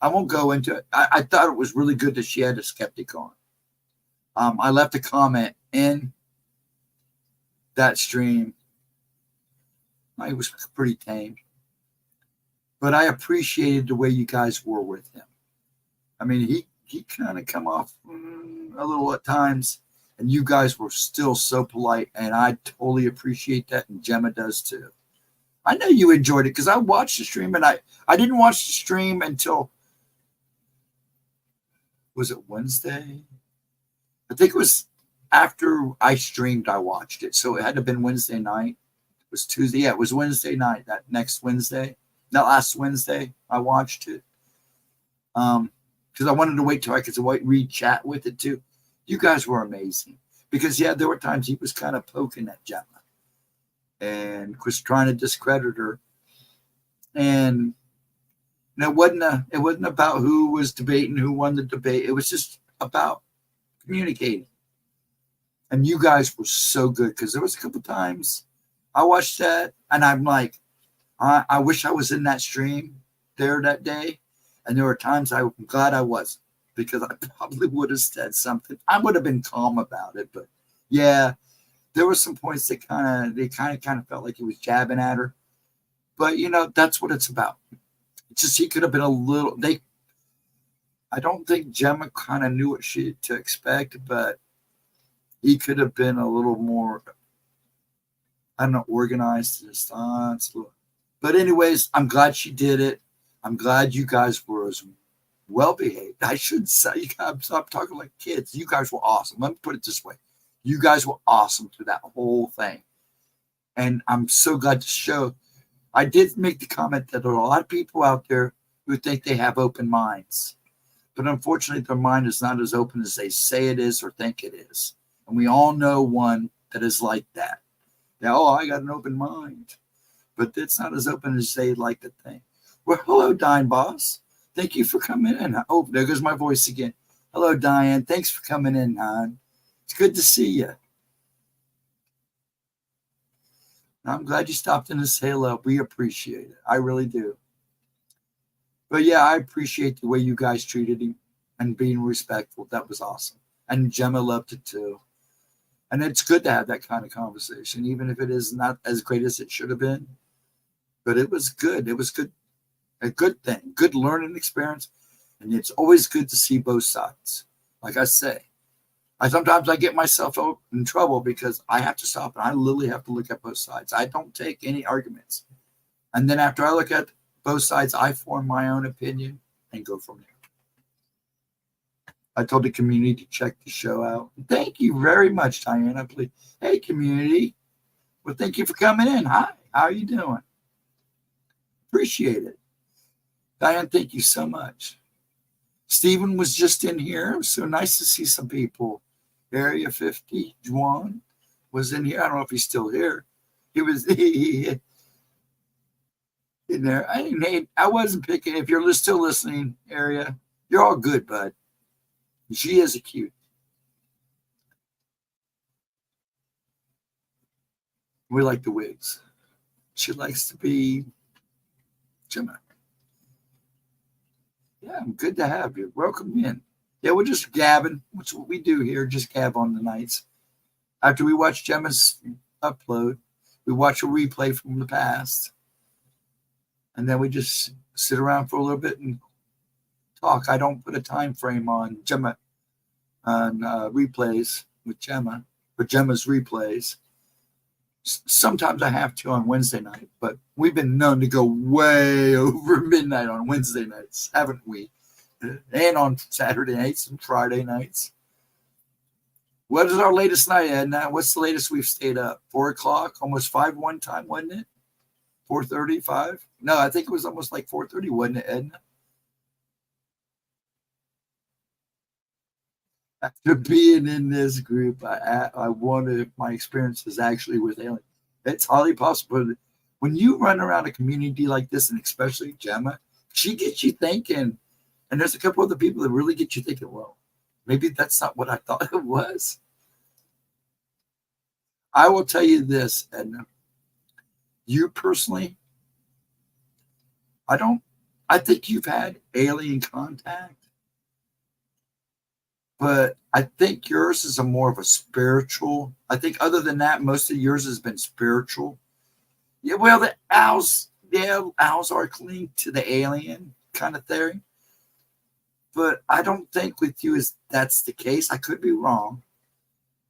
I won't go into it. I thought it was really good that she had a Skeptic on. I left a comment in that stream. It was pretty tame. But I appreciated the way you guys were with him. I mean, he kind of come off a little at times, and you guys were still so polite, and I totally appreciate that, and Gemma does too. I know you enjoyed it because I watched the stream, and I didn't watch the stream until, was it Wednesday? I think it was after I streamed, I watched it. So it had to have been Wednesday night. It was Tuesday. Yeah, it was Wednesday night, that next Wednesday. Not last Wednesday, I watched it. Because I wanted to wait till I could read chat with it too. You guys were amazing. Because, yeah, there were times he was kind of poking at Gemma and was trying to discredit her. And it wasn't about who was debating, who won the debate. It was just about communicating. And you guys were so good, because there was a couple times I watched that and I'm like, I wish I was in that stream there that day. And there were times I'm glad I wasn't, because I probably would have said something. I would have been calm about it, but yeah, there were some points that kind of felt like he was jabbing at her. But that's what it's about. It's just he could have been a little. I don't think Gemma kind of knew what to expect, but he could have been a little more, I don't know, organized in his thoughts. But anyways, I'm glad she did it. I'm glad you guys were as well behaved. I should say, you guys stop talking like kids. You guys were awesome. Let me put it this way. You guys were awesome through that whole thing. And I'm so glad to show. I did make the comment that there are a lot of people out there who think they have open minds. But unfortunately, their mind is not as open as they say it is or think it is. And we all know one that is like that. I got an open mind. But it's not as open as they like to think. Well, hello, Diane Boss. Thank you for coming in. Oh, there goes my voice again. Hello, Diane. Thanks for coming in, hon. It's good to see you. I'm glad you stopped in to say hello. We appreciate it. I really do. But yeah, I appreciate the way you guys treated him and being respectful. That was awesome. And Gemma loved it too. And it's good to have that kind of conversation, even if it is not as great as it should have been. But it was good. It was good. A good thing. Good learning experience. And it's always good to see both sides. Like I say, sometimes I get myself in trouble because I have to stop and I literally have to look at both sides. I don't take any arguments. And then after I look at both sides, I form my own opinion and go from there. I told the community to check the show out. Thank you very much, Diana. Please. Hey, community. Well, thank you for coming in. Hi. How are you doing? Appreciate it. Diane, thank you so much. Stephen was just in here. It was so nice to see some people. Area 50, Juan was in here. I don't know if he's still here. He was in there. I wasn't picking. If you're still listening, Area You're all good, bud. She is a cute. We like the wigs. She likes to be Gemma. Yeah, good to have you. Welcome in. Yeah, we're just gabbing. Which what we do here, just gab on the nights. After we watch Gemma's upload, we watch a replay from the past. And then we just sit around for a little bit and talk. I don't put a time frame on Gemma on replays with Gemma, for Gemma's replays. Sometimes I have to on Wednesday night, but we've been known to go way over midnight on Wednesday nights, haven't we? And on Saturday nights and Friday nights. What is our latest night, Edna? What's the latest we've stayed up? 4 o'clock, almost 5 one time, wasn't it? 4:30, 5? No, I think it was almost like 4:30, wasn't it, Edna? After being in this group, I wonder if my experience is actually with aliens. It's highly possible. When you run around a community like this, and especially Gemma, she gets you thinking. And there's a couple other people that really get you thinking, well, maybe that's not what I thought it was. I will tell you this, Edna. You personally, I think you've had alien contact. But I think yours is a more of a spiritual. I think other than that, most of yours has been spiritual. Yeah, well, the owls are linked to the alien kind of theory. But I don't think with you that's the case. I could be wrong.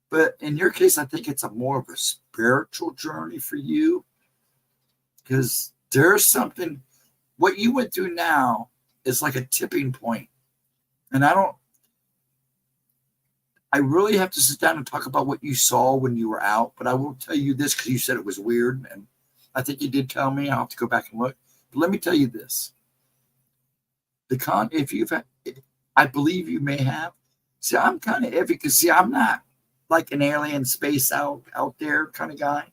But in your case, I think it's a more of a spiritual journey for you. Because there's something, what you went through now is like a tipping point. And I really have to sit down and talk about what you saw when you were out, but I will tell you this because you said it was weird, and I think you did tell me. I'll have to go back and look. But let me tell you this: I believe you may have. See, I'm kind of iffy because I'm not like an alien space out there kind of guy.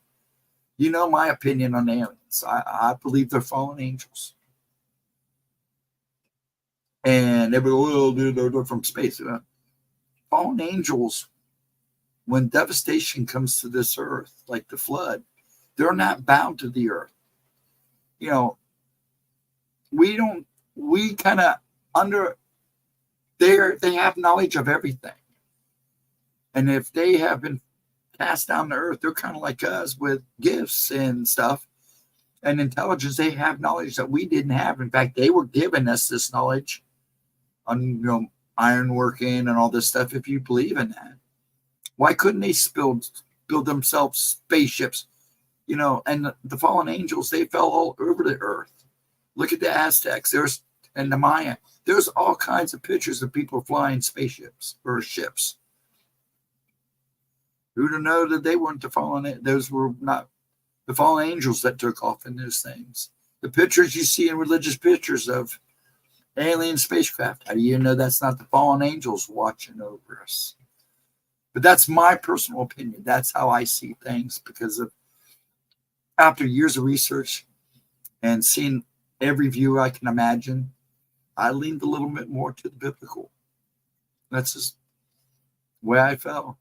You know my opinion on aliens. I believe they're fallen angels, and everybody, well, they're from space. Fallen angels, when devastation comes to this earth, like the flood, they're not bound to the earth. You know, we kind of they have knowledge of everything. And if they have been cast down to earth, they're kind of like us with gifts and stuff and intelligence. They have knowledge that we didn't have. In fact, they were giving us this knowledge on, ironworking and all this stuff, if you believe in that. Why couldn't they build themselves spaceships? And the fallen angels, they fell all over the earth. Look at the Aztecs, and the Maya. There's all kinds of pictures of people flying spaceships or ships. Who to know that they weren't those were not the fallen angels that took off in those things. The pictures you see in religious pictures of alien spacecraft. How do you know that's not the fallen angels watching over us? But that's my personal opinion. That's how I see things because of after years of research and seeing every view I can imagine, I leaned a little bit more to the biblical. That's just the way I felt.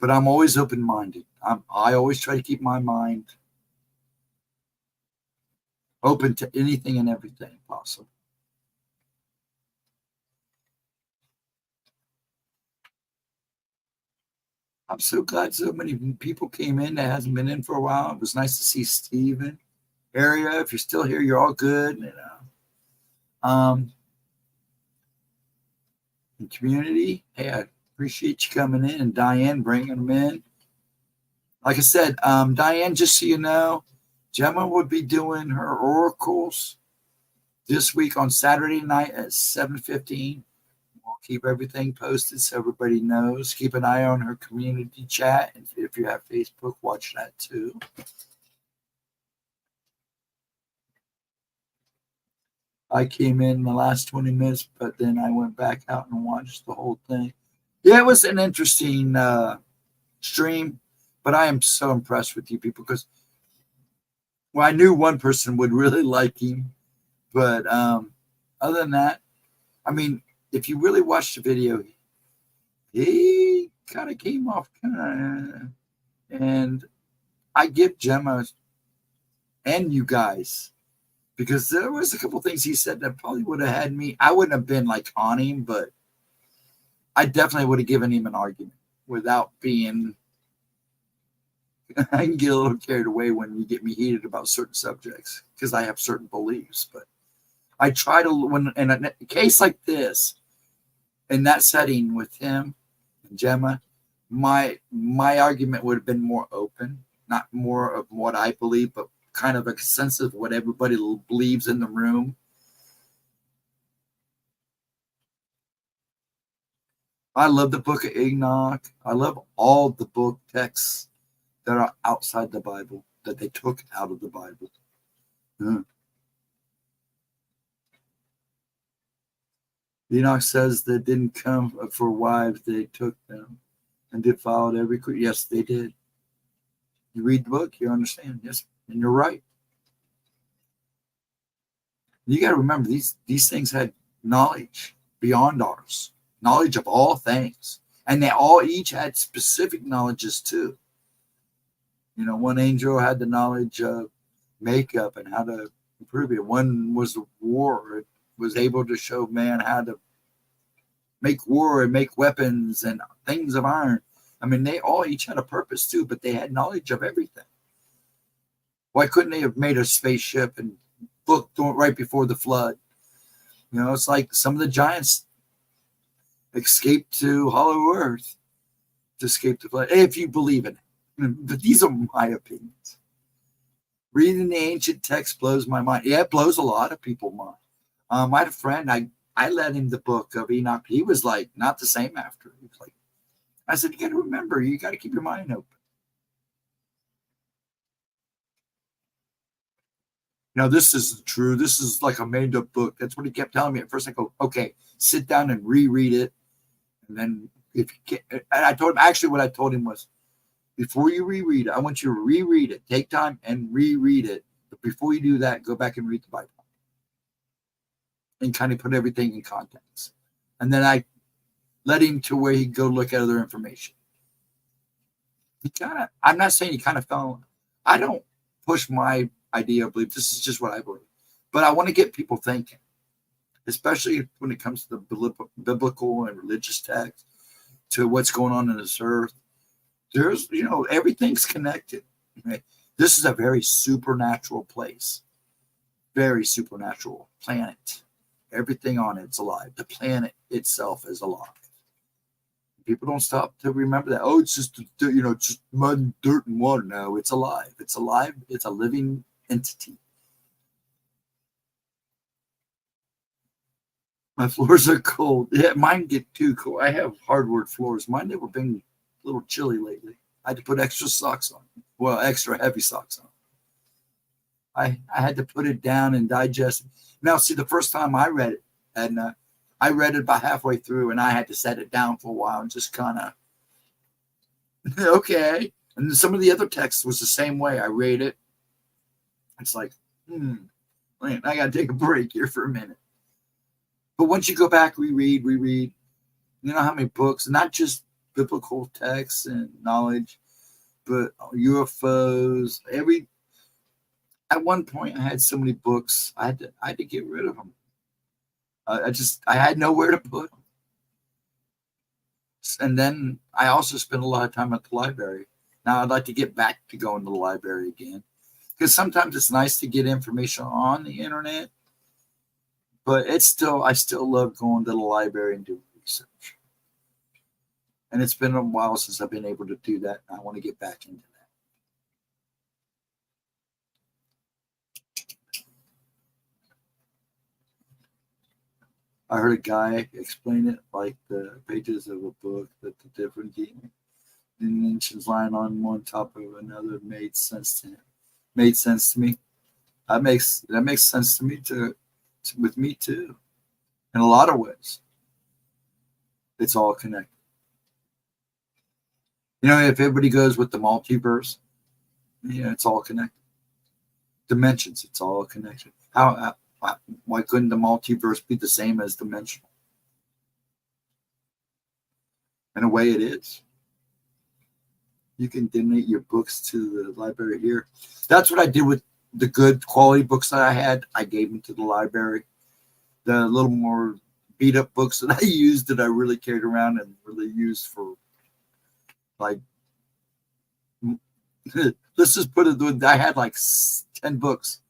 But I'm always open-minded. I always try to keep my mind open to anything and everything possible. I'm so glad so many people came in that hasn't been in for a while. It was nice to see Steven. Area, if you're still here, you're all good. And community, hey, I appreciate you coming in, and Diane bringing them in. Like I said, Diane, just so you know, Gemma would be doing her oracles this week on Saturday night at 7:15. We'll keep everything posted so everybody knows. Keep an eye on her community chat. And if you have Facebook, watch that too. I came in the last 20 minutes, but then I went back out and watched the whole thing. Yeah, it was an interesting stream, but I am so impressed with you people because, well, I knew one person would really like him, but other than that, I mean, if you really watch the video, he kind of came off and I give Gemma and you guys, because there was a couple things he said that probably would have had me. I wouldn't have been like on him, but I definitely would have given him an argument without being. I can get a little carried away when you get me heated about certain subjects because I have certain beliefs. But I try to, when in a case like this, in that setting with him and Gemma, my argument would have been more open, not more of what I believe, but kind of a sense of what everybody believes in the room. I love the book of Enoch. I love all the book texts that are outside the Bible, that they took out of the Bible. Enoch says they didn't come for wives, they took them and defiled every creature. Yes, they did. You read the book, you understand. Yes, and you're right. You got to remember, these things had knowledge beyond ours, knowledge of all things. And they all each had specific knowledges too. You know, one angel had the knowledge of makeup and how to improve it. One was the war. It was able to show man how to make war and make weapons and things of iron. I mean, they all each had a purpose too, but they had knowledge of everything. Why couldn't they have made a spaceship and booked right before the flood? You know, it's like some of the giants escaped to Hollow Earth to escape the flood, if you believe in it. But these are my opinions. Reading the ancient text blows my mind. Yeah, it blows a lot of people's mind. I had a friend, I led him the book of Enoch. He was like, not the same after. He was like, I said, you got to remember, you got to keep your mind open. Now, this is true. This is like a made up book. That's what he kept telling me. At first, I go, okay, sit down and reread it. And then if you can't, and I told him, actually, what I told him was, before you reread it, I want you to reread it. Take time and reread it. But before you do that, go back and read the Bible and kind of put everything in context. And then I led him to where he'd go look at other information. I'm not saying he kind of fell. I don't push my idea of belief. This is just what I believe. But I want to get people thinking, especially when it comes to the biblical and religious text, to what's going on in this earth. There's, you know, everything's connected. Right? This is a very supernatural place, very supernatural planet. Everything on it's alive. The planet itself is alive. People don't stop to remember that. Oh, it's just, you know, just mud and dirt and water. No, it's alive. It's alive. It's a living entity. My floors are cold. Yeah, mine get too cold. I have hardwood floors. Mine never been a little chilly lately. I had to put extra socks on. Well, extra heavy socks on. I had to put it down and digest it. Now, see, the first time I read it, and I read it about halfway through, and I had to set it down for a while and just kind of, okay. And then some of the other texts was the same way. I read it. It's like, man, I got to take a break here for a minute. But once you go back, reread, you know how many books, not just biblical texts and knowledge, but UFOs. At one point, I had so many books, I had to get rid of them. I had nowhere to put them. And then I also spent a lot of time at the library. Now I'd like to get back to going to the library again, because sometimes it's nice to get information on the internet, but I still love going to the library and doing research. And it's been a while since I've been able to do that. I want to get back into that. I heard a guy explain it like the pages of a book, that the different dimensions lying on one top of another made sense to him. Made sense to me. That makes sense to me with me too. In a lot of ways. It's all connected. You know, if everybody goes with the multiverse, it's all connected. Dimensions, it's all connected. Why couldn't the multiverse be the same as dimensional? In a way, it is. You can donate your books to the library here. That's what I did with the good quality books that I had. I gave them to the library. The little more beat up books that I used that I really carried around and really used for like, let's just put it, I had like 10 books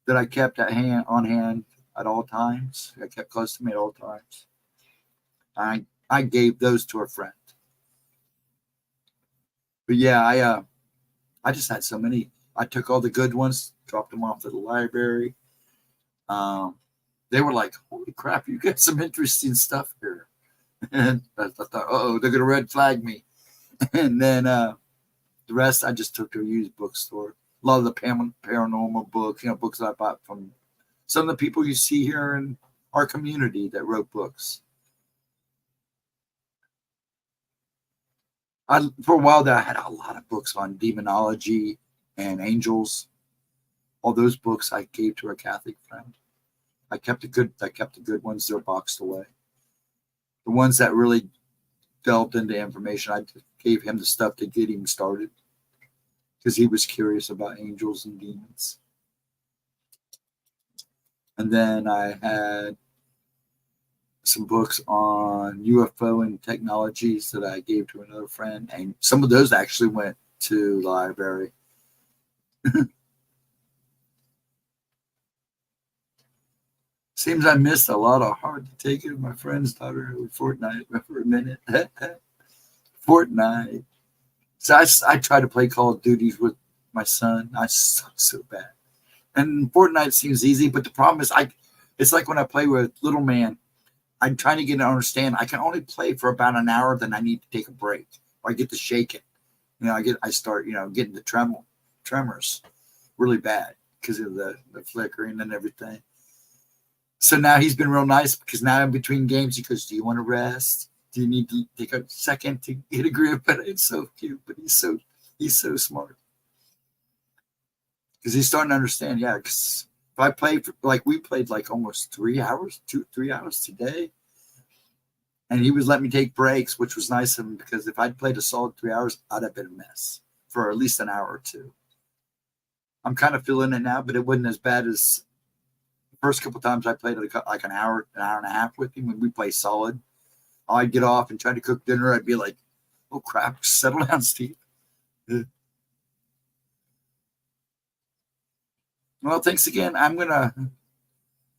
that I kept on hand at all times. I kept close to me at all times. I gave those to a friend. But yeah, I just had so many. I took all the good ones, dropped them off to the library. They were like, "Holy crap, you got some interesting stuff here." And I thought, "Oh, they're gonna red flag me." And then the rest I just took to a used bookstore. A lot of the paranormal books, books that I bought from some of the people you see here in our community that wrote books. For a while there, I had a lot of books on demonology and angels. All those books I gave to a Catholic friend. I kept the good ones. They're boxed away. The ones that really delved into information, I gave him the stuff to get him started because he was curious about angels and demons. And then I had some books on UFO and technologies that I gave to another friend, and some of those actually went to the library. Seems I missed a lot of hard to take it. My friend's daughter Fortnite for a minute. Fortnite. So I try to play Call of Duties with my son. I suck so bad. And Fortnite seems easy, but the problem is it's like when I play with Little Man, I'm trying to get to understand. I can only play for about an hour, then I need to take a break. Or I get to shaking. I start, getting the tremors really bad because of the flickering and everything. So now he's been real nice because now in between games, he goes, "Do you want to rest? Do you need to take a second to get a grip?" But it's so cute, but he's so smart. Because he's starting to understand, yeah, because if I played, we played like almost 3 hours, 3 hours today. And he was letting me take breaks, which was nice of him because if I'd played a solid 3 hours, I'd have been a mess for at least an hour or two. I'm kind of feeling it now, but it wasn't as bad as the first couple times I played like an hour and a half with him when we play solid. I'd get off and try to cook dinner. I'd be like, "Oh, crap, settle down, Steve." Well, thanks again. I'm going to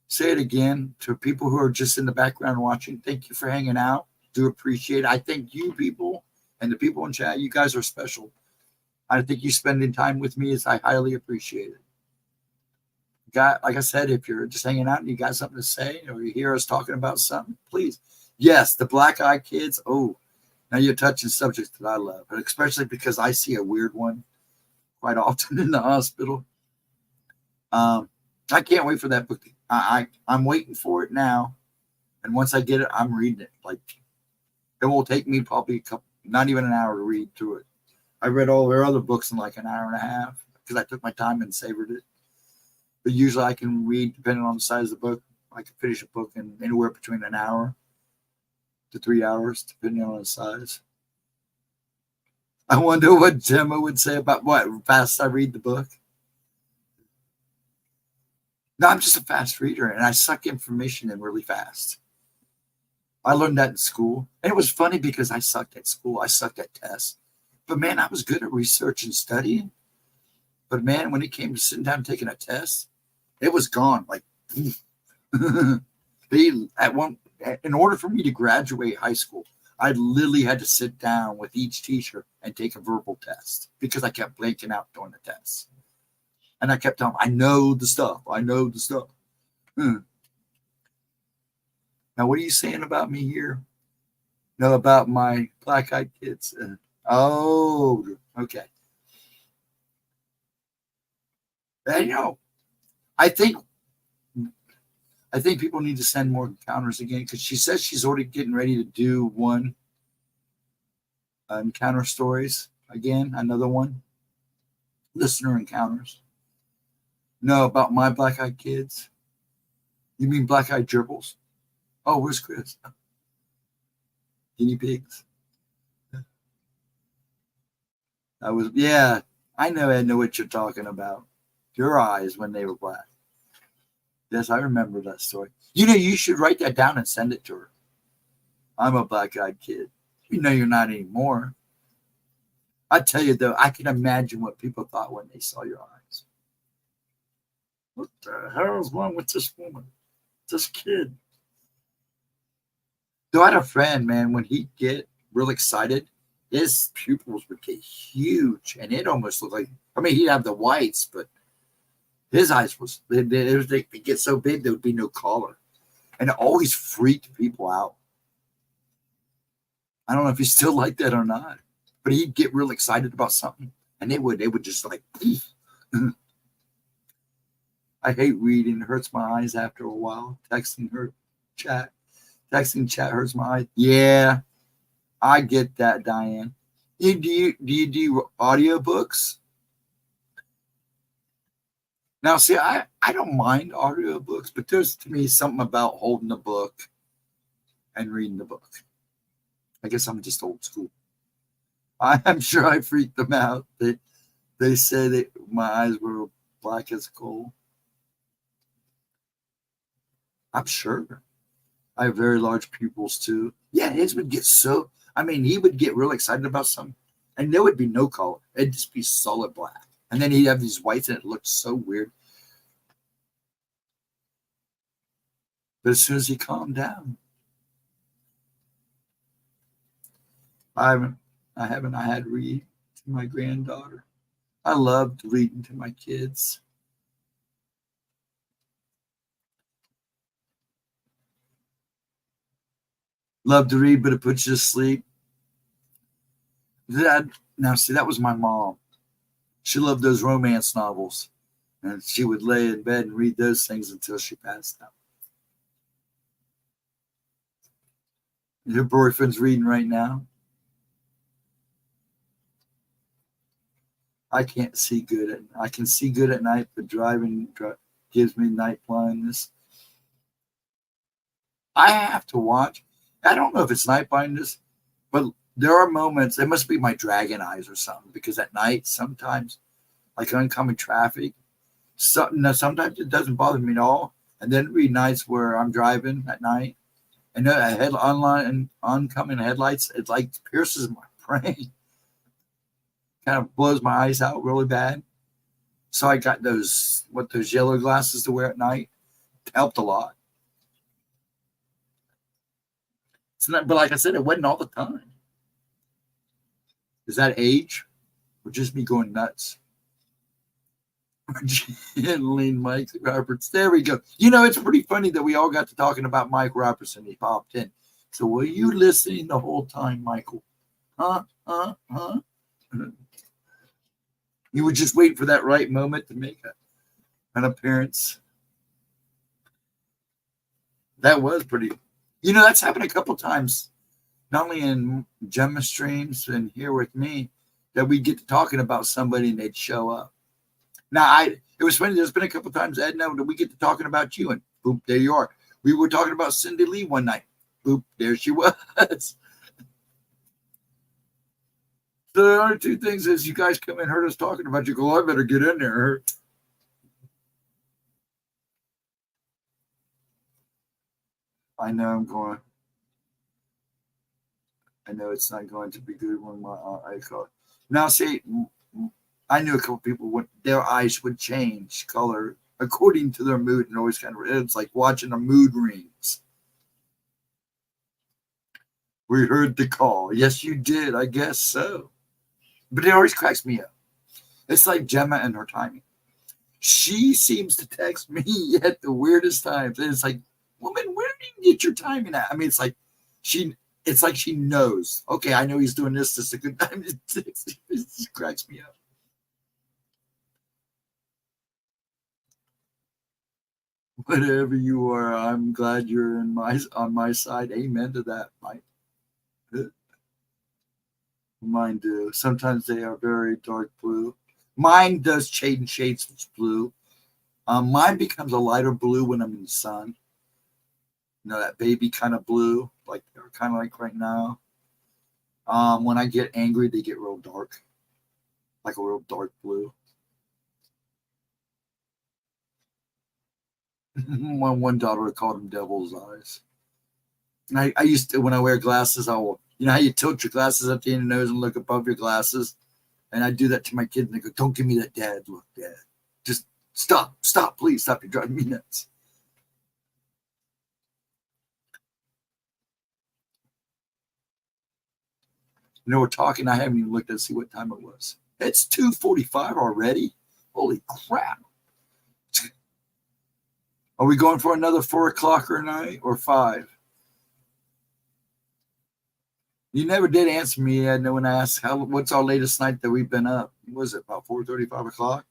say it again to people who are just in the background watching. Thank you for hanging out. Do appreciate it. I thank you people and the people in chat. You guys are special. I think you spending time with me I highly appreciate it. Like I said, if you're just hanging out and you got something to say or you hear us talking about something, please. Yes, the Black Eye Kids. Oh, now you're touching subjects that I love, but especially because I see a weird one quite often in the hospital. I can't wait for that book. I'm waiting for it now, and once I get it, I'm reading it. Like it will take me probably not even an hour to read through it. I read all their other books in like an hour and a half because I took my time and savored it. But usually I can read, depending on the size of the book, I can finish a book in anywhere between an hour to 3 hours, depending on the size. I wonder what Gemma would say about what fast I read the book. No, I'm just a fast reader, and I suck information in really fast. I learned that in school. And it was funny because I sucked at school. I sucked at tests. But, man, I was good at research and studying. But, man, when it came to sitting down and taking a test, it was gone. Like, in order for me to graduate high school, I literally had to sit down with each teacher and take a verbal test because I kept blanking out during the test. And I kept telling them, "I know the stuff. I know the stuff." Now, what are you saying about me here? No, about my Black Eyed Kids. Oh, okay. And, I think people need to send more encounters again because she says she's already getting ready to do one encounter stories again, another one. Listener encounters. No, about my Black Eyed Kids. You mean Black Eyed Gerbils? Oh, where's Chris? Guinea pigs. I know what you're talking about. Your eyes when they were black. Yes, I remember that story. You should write that down and send it to her. I'm a black-eyed kid. You're not anymore. I tell you though, I can imagine what people thought when they saw your eyes. What the hell is wrong with this woman? This kid. So I had a friend, man, when he'd get real excited, his pupils would get huge, and it almost looked like, he'd have the whites, but his eyes they'd get so big there would be no color. And it always freaked people out. I don't know if he's still like that or not, but he'd get real excited about something, and they would just like, I hate reading. It hurts my eyes after a while. Texting chat hurts my eyes. Yeah, I get that, Diane. Do you do audiobooks? Now, see, I don't mind audiobooks, but there's to me something about holding the book and reading the book. I guess I'm just old school. I'm sure I freaked them out. They said that my eyes were black as coal. I'm sure. I have very large pupils too. Yeah, his would get he would get real excited about something, and there would be no color. It'd just be solid black. And then he'd have these whites, and it looked so weird. But as soon as he calmed down, I had read to my granddaughter. I loved reading to my kids. Love to read, but it puts you to sleep. That was my mom. She loved those romance novels, and she would lay in bed and read those things until she passed out. Your boyfriend's reading right now. I can't see good. I can see good at night, but driving gives me night blindness. I have to watch. I don't know if it's night blindness, but there are moments. It must be my dragon eyes or something, because at night sometimes, like oncoming traffic, sometimes it doesn't bother me at all. And then there'll be nights where I'm driving at night, and oncoming headlights, it like pierces my brain, kind of blows my eyes out really bad. So I got those yellow glasses to wear at night. It helped a lot. But like I said, it wasn't all the time. Is that age, or just me going nuts? Lean Mike Roberts. There we go. It's pretty funny that we all got to talking about Mike Robertson. He popped in. So were you listening the whole time, Michael? Huh? You were just waiting for that right moment to make an appearance. That was pretty. That's happened a couple times, not only in Gemma streams and here with me, that we get to talking about somebody and they'd show up. Now, it was funny. There's been a couple times, Edna, that we get to talking about you, and boop, there you are. We were talking about Cindy Lee one night. Boop, there she was. So the other two things is you guys come and heard us talking about you. Go, I better get in there. I know it's not going to be good when my eye color. Now, see, I knew a couple people their eyes would change color according to their mood, and always it's like watching a mood rings. We heard the call. Yes, you did. I guess so. But it always cracks me up. It's like Gemma and her timing. She seems to text me at the weirdest times. And it's like, woman, where do you get your timing at? It's like she knows. Okay, I know he's doing this. This is a good time. It just cracks me up. Whatever you are, I'm glad you're on my side. Amen to that, Mike. Mine do. Sometimes they are very dark blue. Mine does change shades of blue. Mine becomes a lighter blue when I'm in the sun. That baby kind of blue, like they're kind of like right now. When I get angry, they get real dark. like a real dark blue. One daughter called them devil's eyes. And I used to, when I wear glasses, I will, you know how you tilt your glasses up to your nose and look above your glasses? And I do that to my kids and they go, don't give me that dad look, Dad. Just stop, please stop. You're driving me nuts. You know, we're talking. I haven't even looked to see what time it was. It's 2:45 already. Holy crap. Are we going for another 4 o'clock or night or 5? You never did answer me. I know when I asked what's our latest night that we've been up. What was it, about 4:30, 5 o'clock?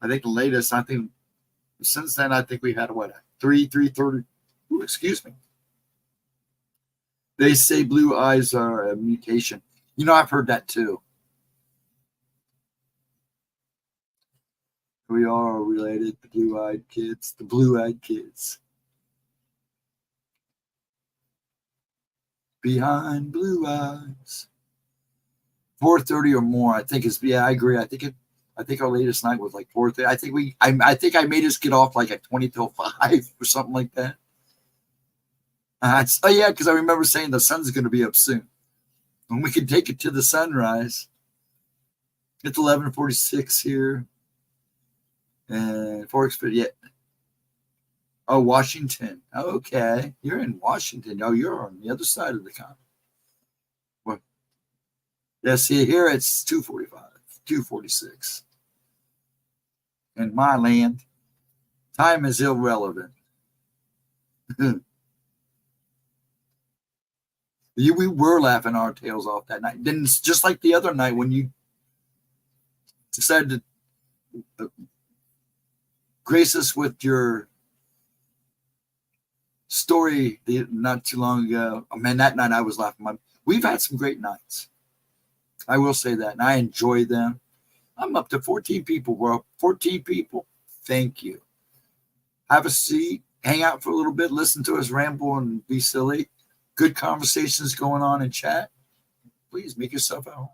I think the latest, I think since then, I think we had what, 3:30. Ooh, excuse me. They say blue eyes are a mutation. You know, I've heard that too. We are related, the blue-eyed kids. The blue-eyed kids. Behind blue eyes. 4:30 or more, I think is. Yeah, I agree. I think our latest night was like 4:30. I think I made us get off like at 20 till 5 or something like that. Oh yeah, because I remember saying the sun's going to be up soon, and we can take it to the sunrise. It's 11:46 here, and Forksford. Yeah. Oh, Washington. Okay, you're in Washington. Oh, you're on the other side of the continent. Well, yeah. See here, it's 2:45, 2:46. In my land, time is irrelevant. We were laughing our tails off that night. Then, just like the other night when you decided to grace us with your story not too long ago. Oh, man, that night I was laughing. We've had some great nights. I will say that, and I enjoy them. I'm up to 14 people, bro. 14 people. Thank you. Have a seat, hang out for a little bit, listen to us ramble and be silly. Good conversations going on in chat. Please make yourself at home.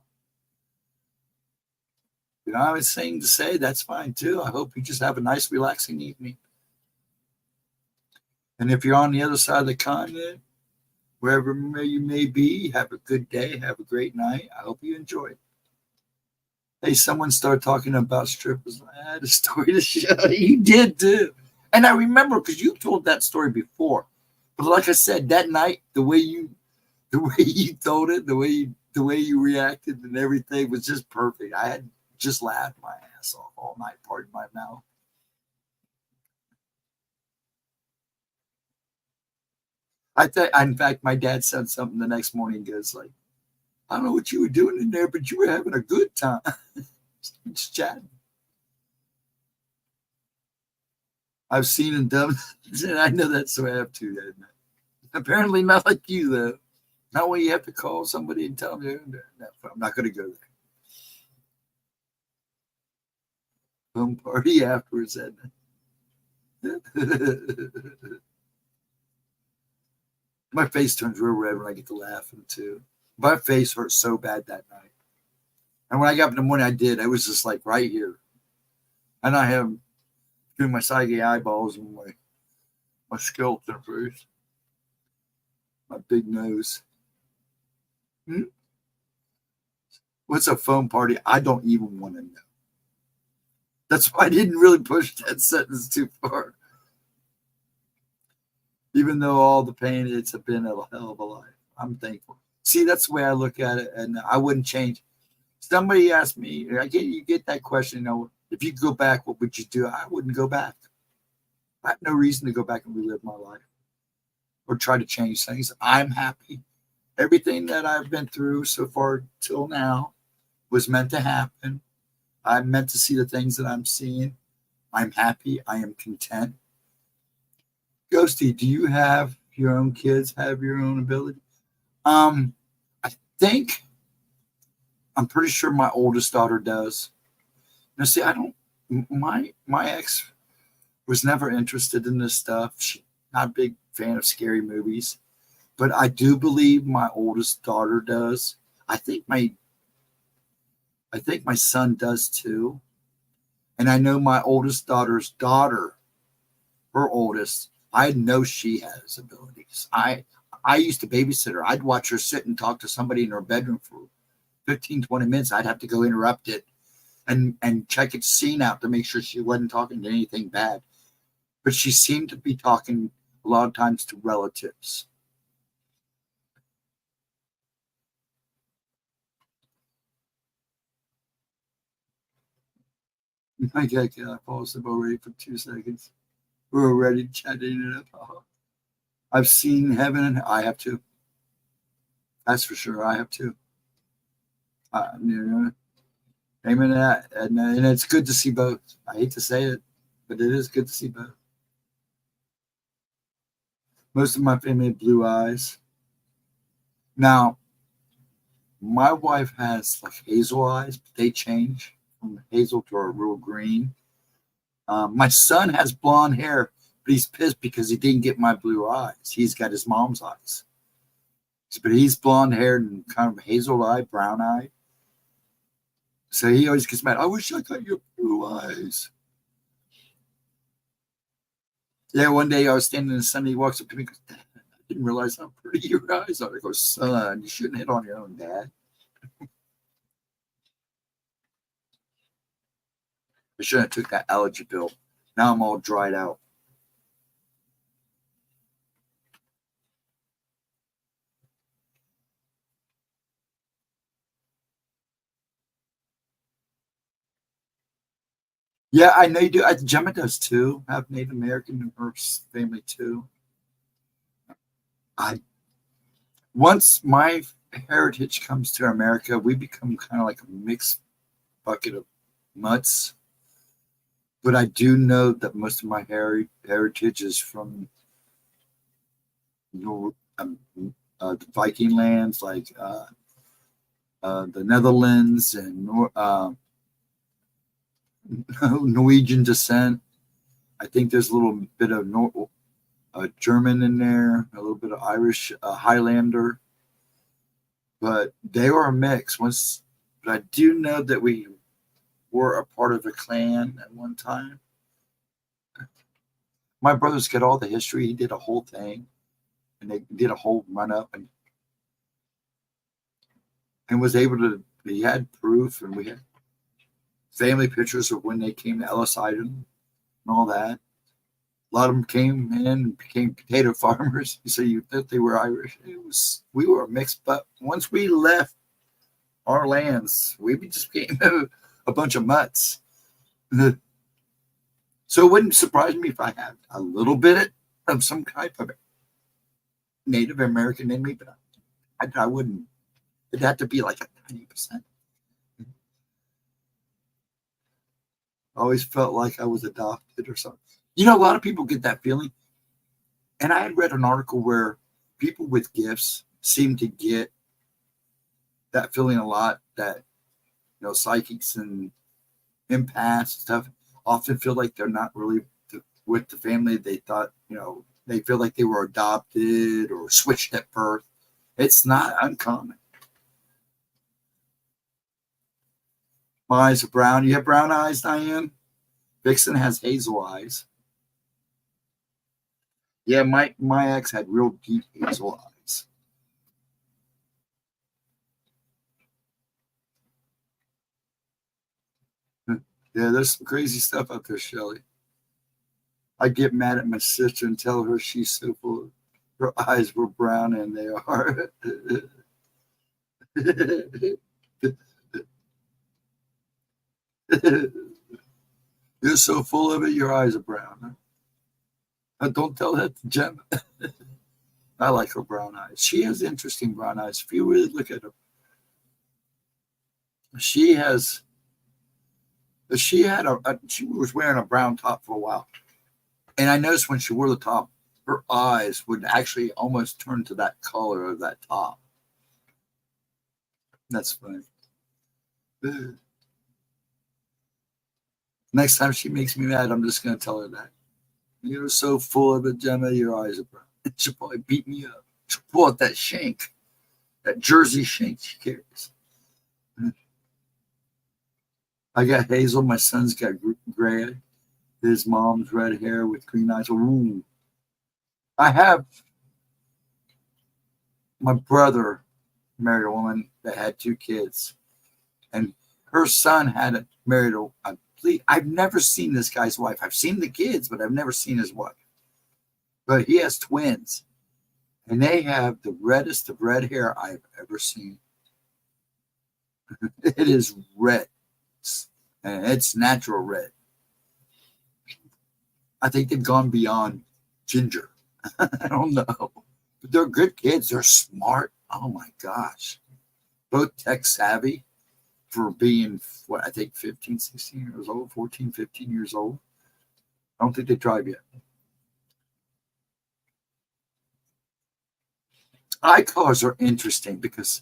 If you don't have anything to say, that's fine too. I hope you just have a nice, relaxing evening. And if you're on the other side of the continent, wherever you may be, have a good day. Have a great night. I hope you enjoy it. Hey, someone started talking about strippers. I had a story to show. You did too. And I remember because you told that story before. But like I said, that night, the way you told it, the way you reacted and everything was just perfect. I had just laughed my ass off all night, pardon my mouth. In fact, my dad said something the next morning. He goes like, I don't know what you were doing in there, but you were having a good time. Just chatting. I've seen and done, and I know that's the way I have to. Apparently not like you, though. Not when you have to call somebody and tell them, no, I'm not going to go there. Home party afterwards, My face turns real red when I get to laughing, too. My face hurt so bad that night. And when I got up in the morning, I did. It was just like right here. And I have between my saggy eyeballs and my skeleton face, my big nose. What's a phone party? I don't even want to know. That's why I didn't really push that sentence too far. Even though all the pain, it's been a hell of a life. I'm thankful. See, that's the way I look at it, and I wouldn't change. Somebody asked me, you get that question, if you could go back, what would you do? I wouldn't go back. I have no reason to go back and relive my life or try to change things. I'm happy. Everything that I've been through so far till now was meant to happen. I'm meant to see the things that I'm seeing. I'm happy. I am content. Ghosty, do you have your own kids, have your own ability? I think, I'm pretty sure my oldest daughter does. Now, see, my ex was never interested in this stuff. She's not a big fan of scary movies. But I do believe my oldest daughter does. I think I think my son does too. And I know my oldest daughter's daughter, her oldest, I know she has abilities. I used to babysit her. I'd watch her sit and talk to somebody in her bedroom for 15, 20 minutes. I'd have to go interrupt it and check its scene out to make sure she wasn't talking to anything bad. But she seemed to be talking a lot of times to relatives. I paused it already for 2 seconds. We're already chatting it up. I've seen heaven. I have too. That's for sure. I have too. Amen to that. And it's good to see both. I hate to say it, but it is good to see both. Most of my family have blue eyes. Now, my wife has like hazel eyes, but they change from hazel to a real green. My son has blonde hair, but he's pissed because he didn't get my blue eyes. He's got his mom's eyes. But he's blonde haired and kind of hazel eye, brown eye. So he always gets mad. I wish I got your blue eyes. Yeah, one day I was standing in the sun. He walks up to me and goes, Dad, I didn't realize how pretty your eyes are. I go, son, you shouldn't hit on your own dad. I shouldn't have took that allergy pill. Now I'm all dried out. Yeah, I know you do. Gemma does too. I have Native American in her family too. Once my heritage comes to America, we become kind of like a mixed bucket of mutts. But I do know that most of my heritage is from the Viking lands, like the Netherlands and Norwegian descent. I think there's a little bit of German in there, a little bit of Irish, Highlander, but they were a mix. But I do know that we were a part of a clan at one time. My brother's got all the history. He did a whole thing, and they did a whole run up, and was able to. He had proof, and we had family pictures of when they came to Ellis Island and all that. A lot of them came in and became potato farmers. So you thought they were Irish. We were a mixed, but once we left our lands, we just became a bunch of mutts. So it wouldn't surprise me if I had a little bit of some type of Native American in me, but I wouldn't. It'd have to be like a 90%. I always felt like I was adopted or something. You know, a lot of people get that feeling. And I had read an article where people with gifts seem to get that feeling a lot, that, psychics and empaths and stuff often feel like they're not really with the family they thought, they feel like they were adopted or switched at birth. It's not uncommon. My eyes are brown. You have brown eyes, Diane? Vixen has hazel eyes. Yeah, my ex had real deep hazel eyes. Yeah, there's some crazy stuff out there, Shelly. I get mad at my sister and tell her she's so full. Her eyes were brown, and they are. You're so full of it, your eyes are brown. Don't tell that to Gemma. I like her brown eyes. She has interesting brown eyes. If you really look at her, she was wearing a brown top for a while. And I noticed when she wore the top, her eyes would actually almost turn to that color of that top. That's funny. Next time she makes me mad, I'm just going to tell her that. You're so full of it, Gemma, your eyes are brown. She'll probably beat me up. She'll pull out that shank, that Jersey shank she carries. I got hazel. My son's got gray. His mom's red hair with green eyes. Ooh. I have my brother married a woman that had 2 kids, and her son had married a. I've never seen this guy's wife. I've seen the kids, but I've never seen his wife. But he has twins, and they have the reddest of red hair I've ever seen. It is red, and it's natural red. I think they've gone beyond ginger. I don't know. But they're good kids. They're smart. Oh my gosh. Both tech savvy for being, what, I think 15, 16 years old, 14, 15 years old. I don't think they drive yet. Eye colors are interesting because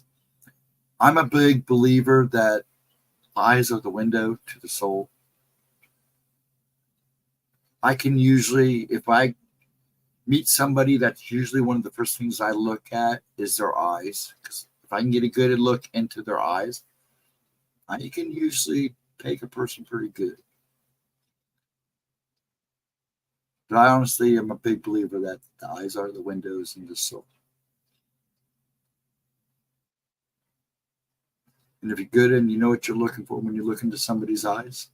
I'm a big believer that eyes are the window to the soul. I can usually, if I meet somebody, that's usually one of the first things I look at is their eyes. Because if I can get a good look into their eyes, I can usually take a person pretty good. But I honestly am a big believer that the eyes are the windows into the soul. And if you're good and you know what you're looking for when you look into somebody's eyes,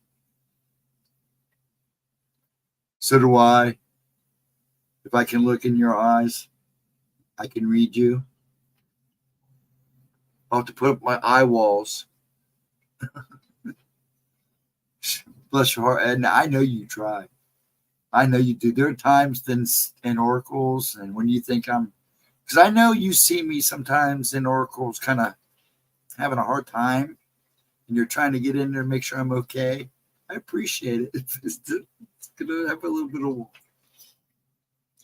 so do I. If I can look in your eyes, I can read you. I'll have to put up my eye walls. Bless your heart, Edna. I know you try. I know you do. There are times in oracles, and when you think because I know you see me sometimes in oracles kind of having a hard time, and you're trying to get in there and make sure I'm okay. I appreciate it. It's going to have a little bit of.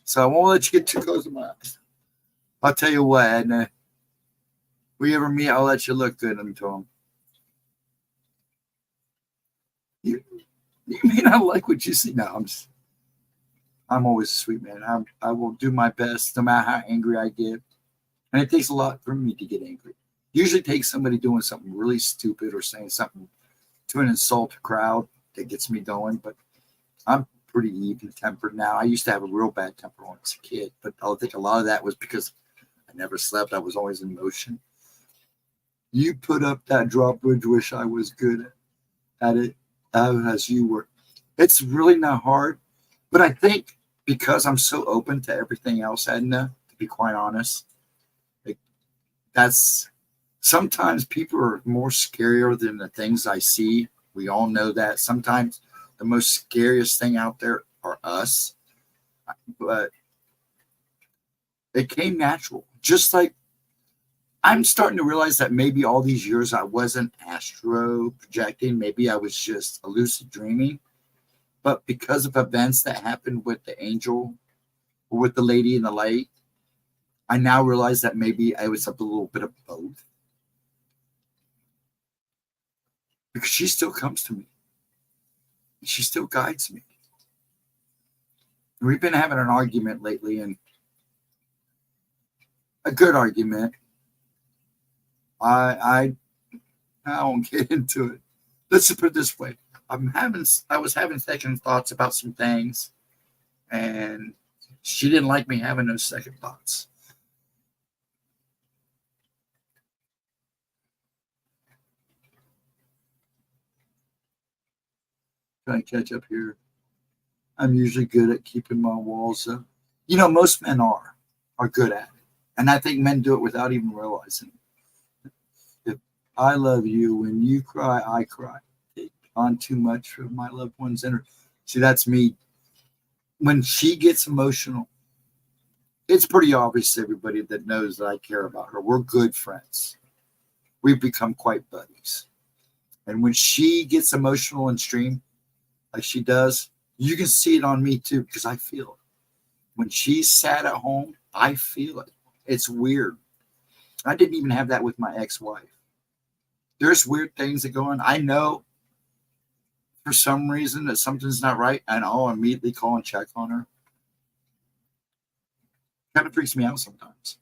So I won't let you get too close to my eyes. I'll tell you what, Edna. We ever meet, I'll let you look good into them. You may not like what you see. No, I'm always a sweet man. I will do my best no matter how angry I get. And it takes a lot for me to get angry. Usually takes somebody doing something really stupid or saying something to an insult crowd that gets me going. But I'm pretty even-tempered now. I used to have a real bad temper when I was a kid. But I think a lot of that was because I never slept. I was always in motion. You put up that drawbridge. Wish I was good at it as you were. It's really not hard. But I think because I'm so open to everything else, Edna, to be quite honest, that's sometimes people are more scarier than the things I see. We all know that. Sometimes the most scariest thing out there are us. But it came natural. Just like I'm starting to realize that maybe all these years I wasn't astro projecting. Maybe I was just lucid dreaming. But because of events that happened with the angel or with the lady in the light, I now realize that maybe I was a little bit of both. Because she still comes to me. She still guides me. We've been having an argument lately, and a good argument. I won't get into it. Let's put it this way. I was having second thoughts about some things, and she didn't like me having those second thoughts. Trying to catch up here. I'm usually good at keeping my walls up. You know, most men are good at it. And I think men do it without even realizing it. If I love you, when you cry, I cry. Take on too much of my loved one's energy. See, that's me. When she gets emotional, it's pretty obvious to everybody that knows that I care about her. We're good friends. We've become quite buddies. And when she gets emotional and stream, like she does, you can see it on me too, because I feel it. When she's sad at home, I feel it. It's weird. I didn't even have that with my ex-wife. There's weird things that go on. I know for some reason that something's not right, and I'll immediately call and check on her. Kind of freaks me out sometimes.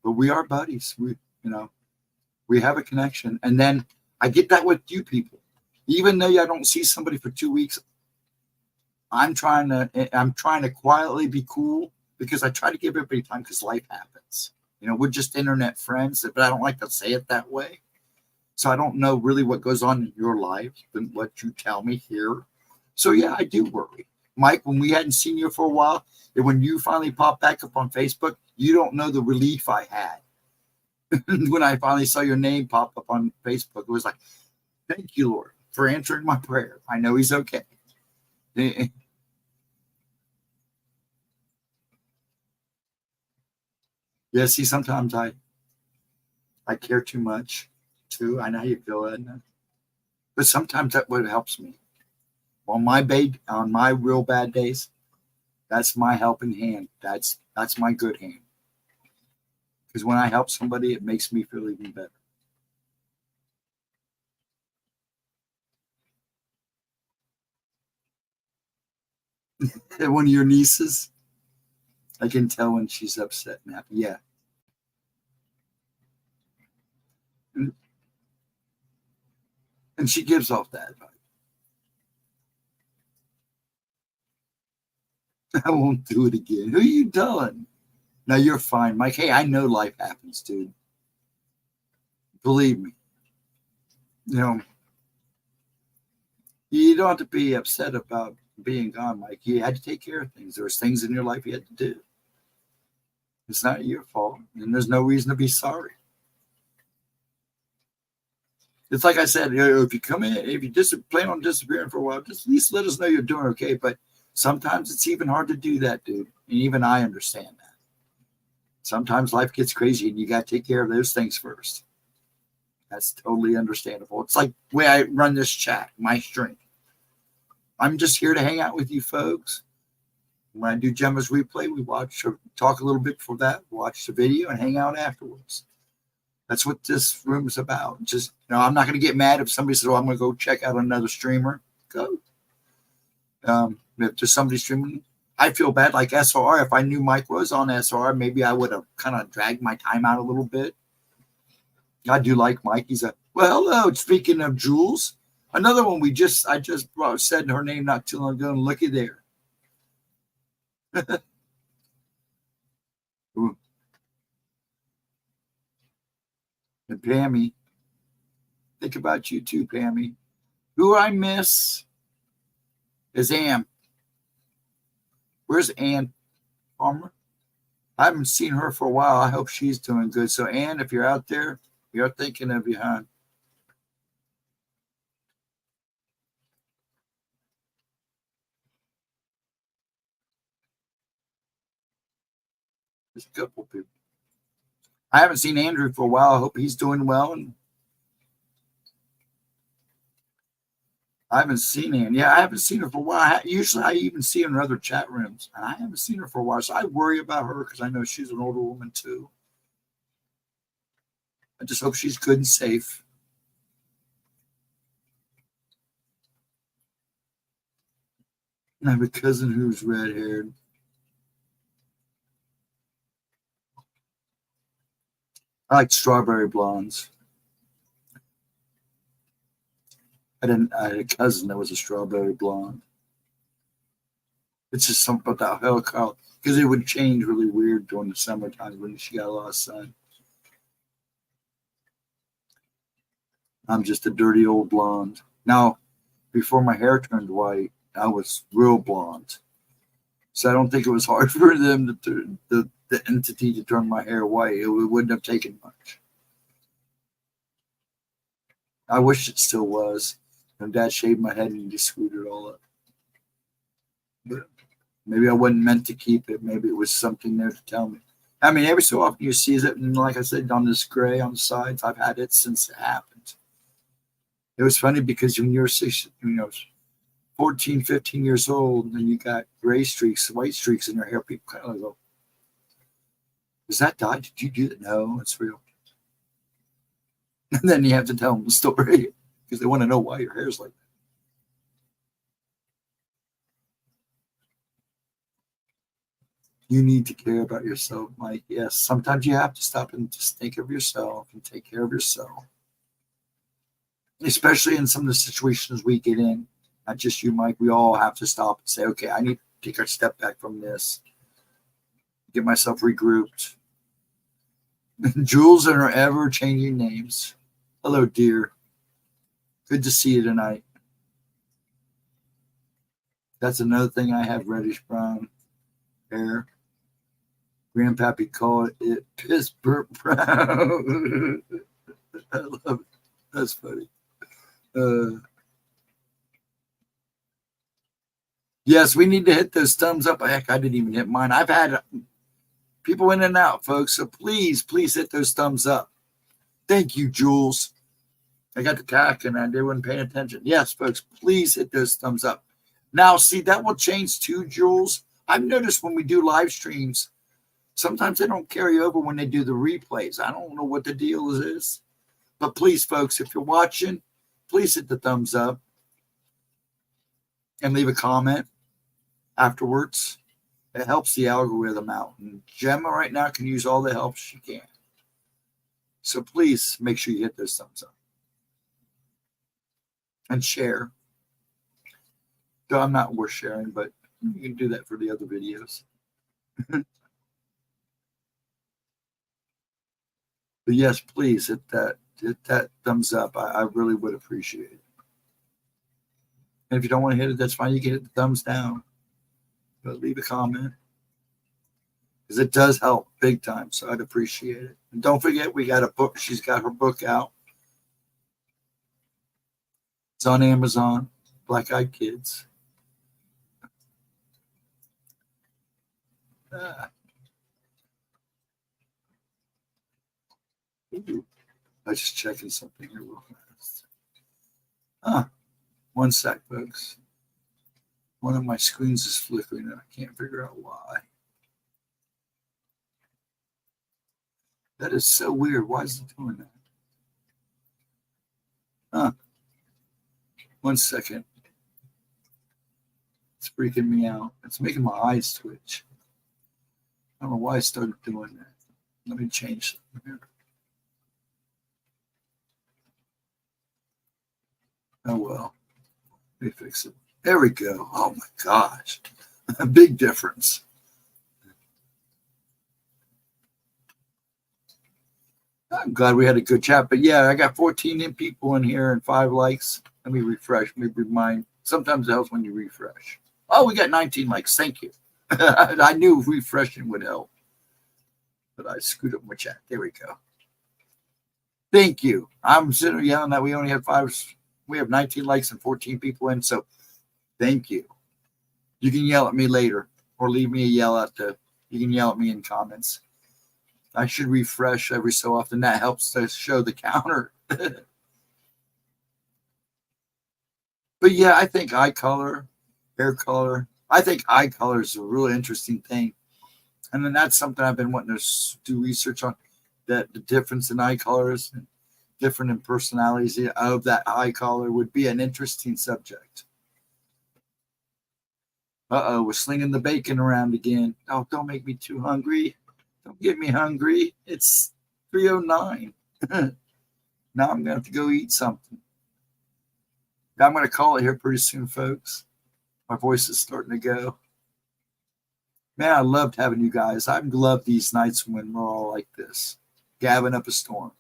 But we are buddies. We have a connection. And then I get that with you people. Even though I don't see somebody for 2 weeks, I'm trying to quietly be cool because I try to give everybody time because life happens. We're just internet friends, but I don't like to say it that way. So I don't know really what goes on in your life than what you tell me here. So yeah, I do worry. Mike, when we hadn't seen you for a while, and when you finally popped back up on Facebook, you don't know the relief I had. When I finally saw your name pop up on Facebook, it was like, thank you, Lord, for answering my prayer. I know he's okay. Yeah, see, sometimes I care too much too. I know how you feel, Edna. But sometimes that what helps me. On my real bad days, that's my helping hand. That's my good hand. Because when I help somebody, it makes me feel even better. And one of your nieces, I can tell when she's upset and happy. Yeah. And she gives off that advice. I won't do it again. Who are you doing? No, you're fine, Mike. Hey, I know life happens, dude. Believe me. You don't have to be upset about being gone, Mike. You had to take care of things. There's things in your life you had to do. It's not your fault, and there's no reason to be sorry. It's like I said, if you come in, if you plan on disappearing for a while, just at least let us know you're doing okay. But sometimes it's even hard to do that, dude. And even I understand that. Sometimes life gets crazy and you got to take care of those things first. That's totally understandable. It's like the way I run this chat, my stream. I'm just here to hang out with you folks. When I do Gemma's replay, we watch or talk a little bit before that, watch the video, and hang out afterwards. That's what this room is about. Just, I'm not going to get mad if somebody says, "Oh, I'm going to go check out another streamer." Go. If there's somebody streaming, I feel bad. Like SR, if I knew Mike was on SR, maybe I would have kind of dragged my time out a little bit. I do like Mike. He's hello. Speaking of Jules, another one I just said her name not too long ago, and looky there. And Pammy, think about you too, Pammy. Who I miss is Ann. Where's Ann Farmer? I haven't seen her for a while. I hope she's doing good. So, Ann, if you're out there, we are thinking of you, huh? There's a couple people. I haven't seen Andrew for a while. I hope he's doing well. And I haven't seen Ann. Yeah, I haven't seen her for a while. Usually I even see her in other chat rooms. And I haven't seen her for a while. So I worry about her because I know she's an older woman too. I just hope she's good and safe. And I have a cousin who's red-haired. I like strawberry blondes. I had a cousin that was a strawberry blonde. It's just something about that hair color because it would change really weird during the summertime when she got a lot of sun. I'm just a dirty old blonde. Now, before my hair turned white, I was real blonde. So I don't think it was hard for them the entity to turn my hair white. It wouldn't have taken much. I wish it still was. And Dad shaved my head and just screwed it all up. But maybe I wasn't meant to keep it. Maybe it was something there to tell me. I mean, every so often you see it, and like I said, on this gray on the sides, I've had it since it happened. It was funny because when you're 14, 15 years old, and you got gray streaks, white streaks in your hair, people kind of go, "Is that dye? Did you do that?" No, it's real. And then you have to tell them the story because they want to know why your hair's like that. You need to care about yourself, Mike. Yes, sometimes you have to stop and just think of yourself and take care of yourself. especially in some of the situations we get in. Not just you, Mike. We all have to stop and say, okay, I need to take a step back from this, get myself regrouped. Jules and her ever-changing names. Hello, dear. Good to see you tonight. That's another thing I have, reddish brown hair. Grandpappy called it piss burnt brown. I love it. That's funny. Yes, we need to hit those thumbs up. Heck, I didn't even hit mine. I've had people in and out, folks. So please hit those thumbs up. Thank you, Jules. I got the cack and they weren't paying attention. Yes, folks, please hit those thumbs up. Now, see, that will change too, Jules. I've noticed when we do live streams, sometimes they don't carry over when they do the replays. I don't know what the deal is. But please, folks, if you're watching, please hit the thumbs up and leave a comment afterwards. It helps the algorithm out. And Gemma right now can use all the help she can. So please make sure you hit those thumbs up. And share. Though I'm not worth sharing, but you can do that for the other videos. But yes, please hit that thumbs up. I really would appreciate it. And if you don't want to hit it, that's fine. You can hit the thumbs down. But leave a comment. Because it does help big time. So I'd appreciate it. And don't forget, we got a book. She's got her book out. It's on Amazon. Black Eyed Kids. I was just checking something here real fast. One sec, folks. One of my screens is flickering and I can't figure out why. That is so weird. Why is it doing that? 1 second. It's freaking me out. It's making my eyes twitch. I don't know why I started doing that. Let me change something here. Oh, well. Let me fix it. There we go. Oh, my gosh. A big difference. I'm glad we had a good chat. But, yeah, I got 14 people in here and 5 likes. Let me refresh. Let me remind. Sometimes it helps when you refresh. Oh, we got 19 likes. Thank you. I knew refreshing would help. But I screwed up my chat. There we go. Thank you. I'm sitting here yelling that we only had 5. We have 19 likes and 14 people in. So thank you. You can yell at me later or leave me a yell at you can yell at me in comments. I should refresh every so often. That helps to show the counter. But yeah, I think eye color, hair color. I think eye color is a really interesting thing. And then that's something I've been wanting to do research on, that the difference in eye colors and different in personalities of that eye color would be an interesting subject. Uh-oh, we're slinging the bacon around again. Oh, don't make me too hungry. Don't get me hungry. It's 3:09. Now I'm going to have to go eat something. I'm going to call it here pretty soon, folks. My voice is starting to go. Man, I loved having you guys. I love these nights when we're all like this, gabbing up a storm.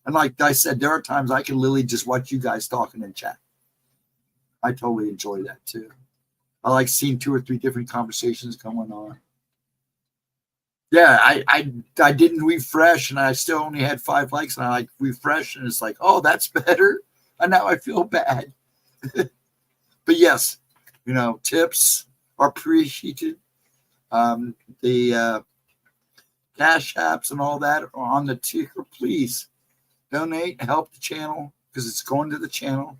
And like I said, there are times I can literally just watch you guys talking and chat. I totally enjoy that too. I like seeing 2 or 3 different conversations going on. Yeah, I didn't refresh and I still only had 5 likes and I like refresh and it's like, oh, that's better. And now I feel bad. But yes, tips are appreciated. The cash apps and all that are on the ticker. Please donate, help the channel because it's going to the channel.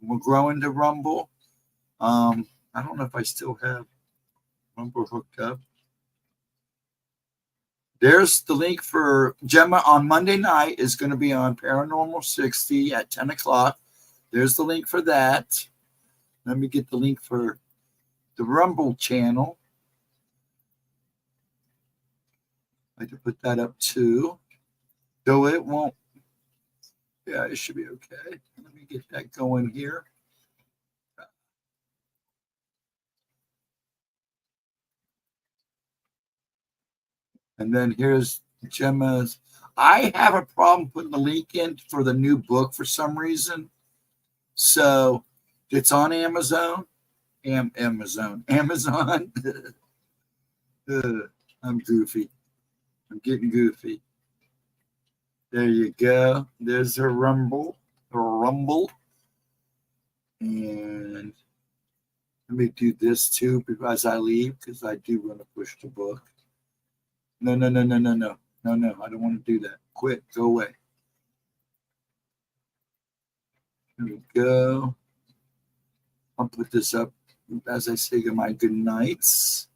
We're growing to Rumble. I don't know if I still have Rumble hooked up. There's the link for Gemma on Monday night is going to be on Paranormal 60 at 10 o'clock. There's the link for that. Let me get the link for the Rumble channel. I can put that up too. Though it won't Yeah, it should be okay. Let me get that going here. And then here's Gemma's. I have a problem putting the link in for the new book for some reason. So it's on Amazon. Amazon. I'm goofy. I'm getting goofy. There you go. There's a rumble. And let me do this too as I leave, because I do want to push the book. No. I don't want to do that. Quit. Go away. There we go. I'll put this up as I say my good nights.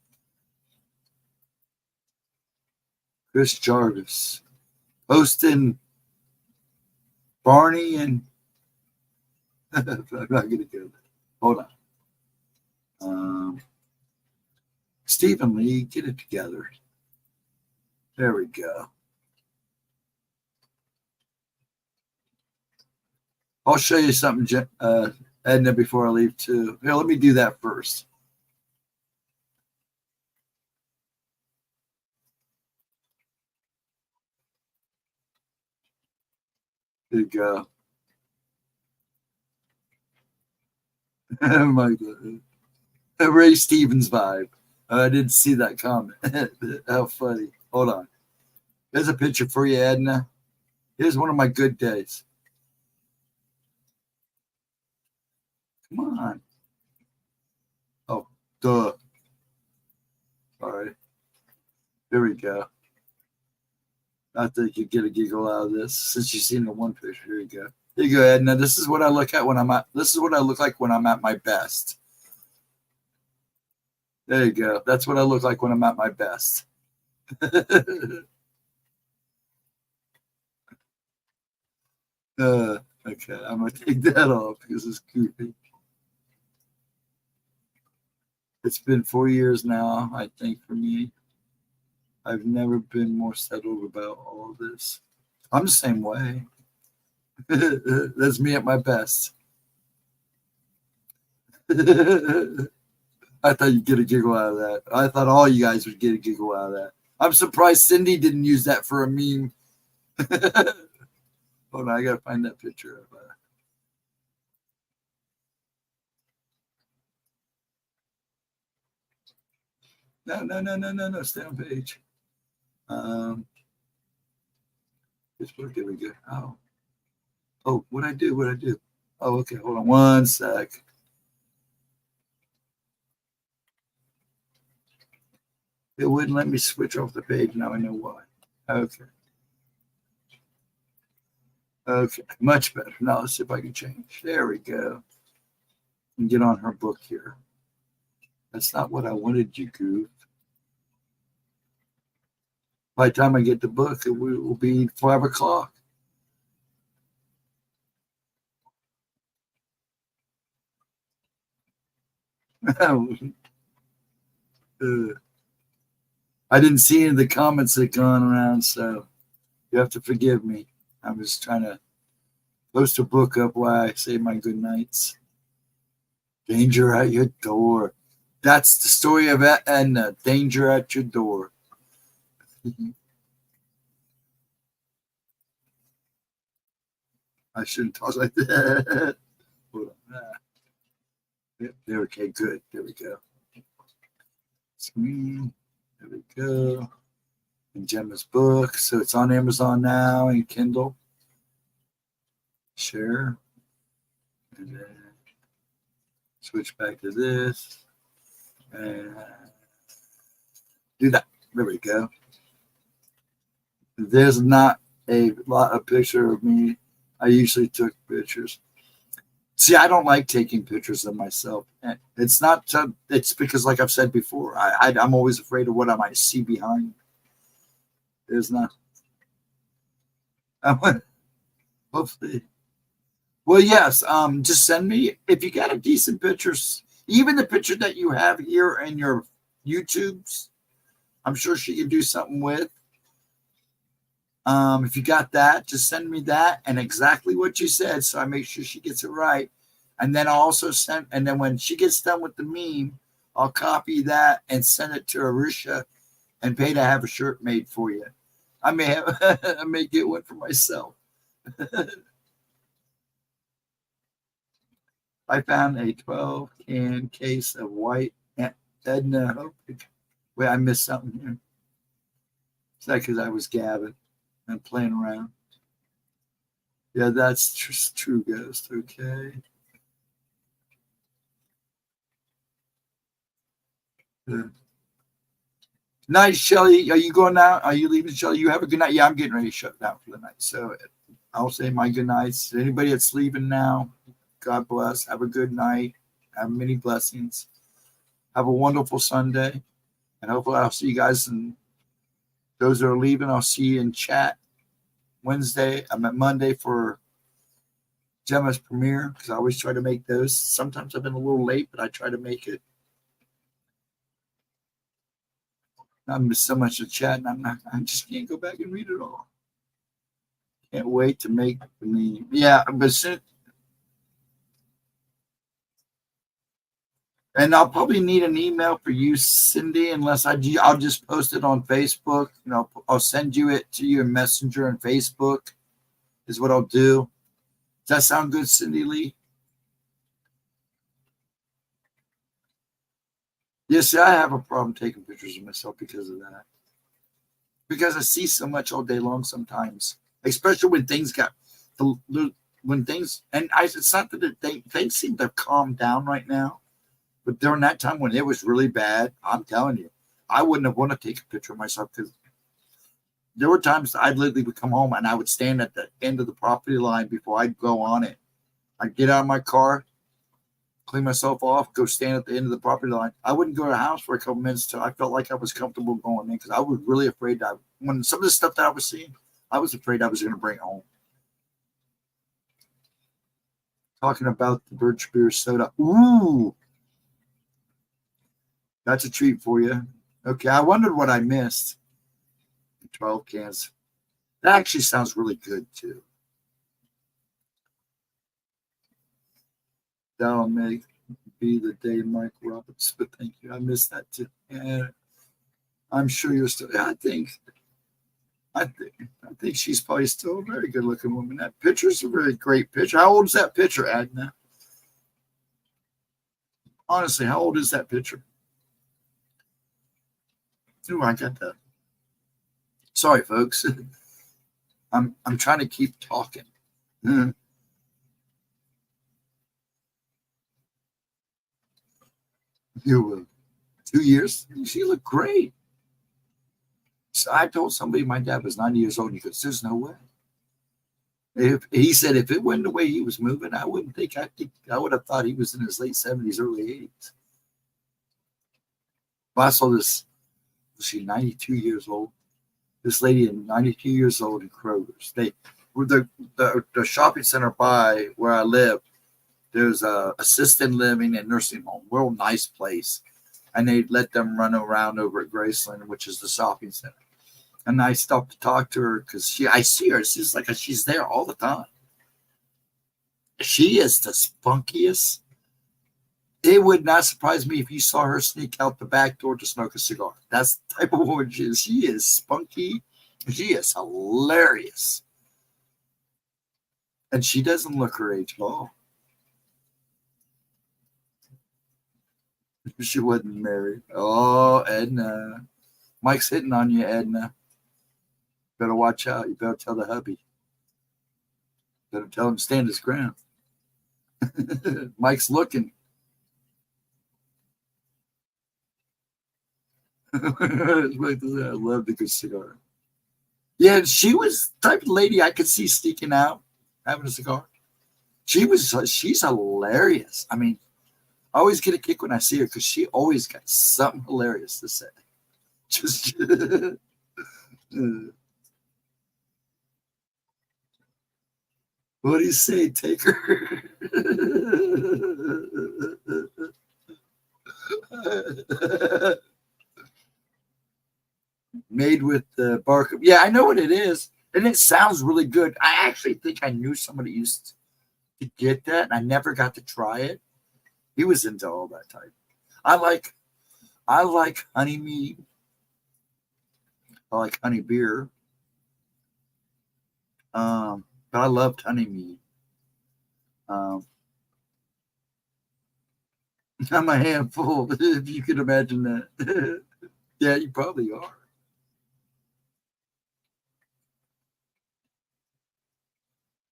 Chris Jarvis posting Barney and I'm not going to go there. Hold on. Stephen Lee, get it together. There we go. I'll show you something, Edna, before I leave too. Here, let me do that first. There you go. Oh my God. Ray Stevens vibe. I didn't see that comment. How funny. Hold on. There's a picture for you, Edna. Here's one of my good days. Come on. Oh, duh. All right. There we go. I think you get a giggle out of this since you've seen the one picture. Here you go. Here you go, Edna. This is what I look at when I'm at. This is what I look like when I'm at my best. There you go. That's what I look like when I'm at my best. Okay, I'm gonna take that off because it's goofy. It's been 4 years now, I think, for me. I've never been more settled about all of this. I'm the same way. That's me at my best. I thought you'd get a giggle out of that. I thought all you guys would get a giggle out of that. I'm surprised Cindy didn't use that for a meme. Hold on, I gotta find that picture of No. Stay on page. This book, there we go. Oh, what'd I do? Oh, okay, hold on one sec. It wouldn't let me switch off the page. Now I know why. Okay, much better. Now let's see if I can change. There we go. And get on her book here. That's not what I wanted, you goof. By the time I get the book, it will be 5 o'clock. I didn't see any of the comments that gone around, so you have to forgive me. I was trying to post a book up while I say my good nights. Danger at your door. That's the story of Edna. Danger at your door. I shouldn't talk like that. Hold on. There, okay, good. There we go. Screen. There we go. And Gemma's book. So it's on Amazon now and Kindle. Share. And then switch back to this. And do that. There we go. There's not a lot of picture of me. I usually took pictures. See, I don't like taking pictures of myself. It's not. It's because, like I've said before, I'm always afraid of what I might see behind. There's not. Hopefully. Well, yes. Just send me if you got a decent pictures. Even the picture that you have here in your YouTubes, I'm sure she can do something with. If you got that, just send me that and exactly what you said, so I make sure she gets it right. And then I'll also send, and then when she gets done with the meme, I'll copy that and send it to Arusha and pay to have a shirt made for you. I may have, I may get one for myself. I found a 12-can case of white Edna. Wait, I missed something here. Is that because I was gabbing and playing around? Yeah, that's true, Ghost. Okay. Yeah. Night, Shelly. Are you going now? Are you leaving, Shelly? You have a good night. Yeah, I'm getting ready to shut down for the night. So I'll say my good nights. Anybody that's leaving now, God bless. Have a good night. Have many blessings. Have a wonderful Sunday. And hopefully I'll see you guys. And those that are leaving, I'll see you in chat Wednesday. I'm at Monday for Gemma's premiere because I always try to make those. Sometimes I've been a little late, but I try to make it. I miss so much of chat, and I just can't go back and read it all. Can't wait to make the meme. Yeah, but soon. And I'll probably need an email for you, Cindy, unless I'll just post it on Facebook. You know, I'll send it to you in Messenger and Facebook is what I'll do. Does that sound good, Cindy Lee? Yes, I have a problem taking pictures of myself because of that. Because I see so much all day long sometimes, especially when things got when things and it's not that things seem to calm down right now, but during that time when it was really bad, I'm telling you, I wouldn't have wanted to take a picture of myself because there were times I'd literally would come home and I would stand at the end of the property line before I'd go on it. I'd get out of my car, clean myself off, go stand at the end of the property line. I wouldn't go to the house for a couple minutes until I felt like I was comfortable going in because I was really afraid that when some of the stuff that I was seeing, I was afraid I was going to bring it home. Talking about the birch beer soda. Ooh, that's a treat for you. Okay, I wondered what I missed. 12 cans. That actually sounds really good too. That'll be the day, Mike Roberts. But thank you. I missed that too. And I'm sure you're still. I think she's probably still a very good looking woman. That picture's a very great picture. How old is that picture, Adna? Honestly, how old is that picture? Ooh, I got that. Sorry, folks. I'm trying to keep talking. You will. 2 years? She looked great. So I told somebody my dad was 90 years old. And he goes, "There's no way." He said if it went the way he was moving, I wouldn't think. I would have thought he was in his late 70s, early 80s. But I saw this. Was she 92 years old? This lady in 92 years old in Kroger's. They were the shopping center by where I live. There's a assisted living and nursing home, real nice place, and they let them run around over at Graceland, which is the shopping center. And I stopped to talk to her because I see her. It's just like she's there all the time. She is the spunkiest. It would not surprise me if you saw her sneak out the back door to smoke a cigar. That's the type of woman she is. She is spunky. She is hilarious. And she doesn't look her age at all. She wasn't married. Oh, Edna. Mike's hitting on you, Edna. Better watch out. You better tell the hubby. Better tell him to stand his ground. Mike's looking. I love the good cigar. Yeah, she was the type of lady I could see sneaking out, having a cigar. She's hilarious. I mean, I always get a kick when I see her because she always got something hilarious to say. Just what do you say, Taker? Made with the bark. Yeah, I know what it is. And it sounds really good. I actually think I knew somebody used to get that, and I never got to try it. He was into all that type. I like honey mead. I like honey beer. But I loved honey mead. Um, I'm a handful, if you could imagine that. Yeah, you probably are.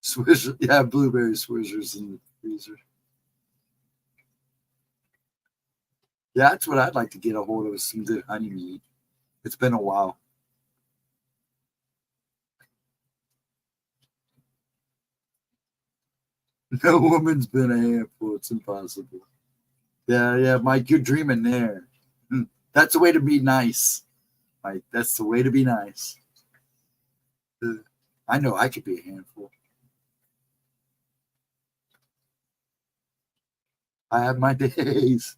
Swizzers, yeah, blueberry Swizzers in the freezer. Yeah, that's what I'd like to get a hold of, some good honey mead. It's been a while. No woman's been a handful. It's impossible. Yeah, Mike, you're dreaming there. That's the way to be nice, Mike. That's the way to be nice. I know I could be a handful. I have my days.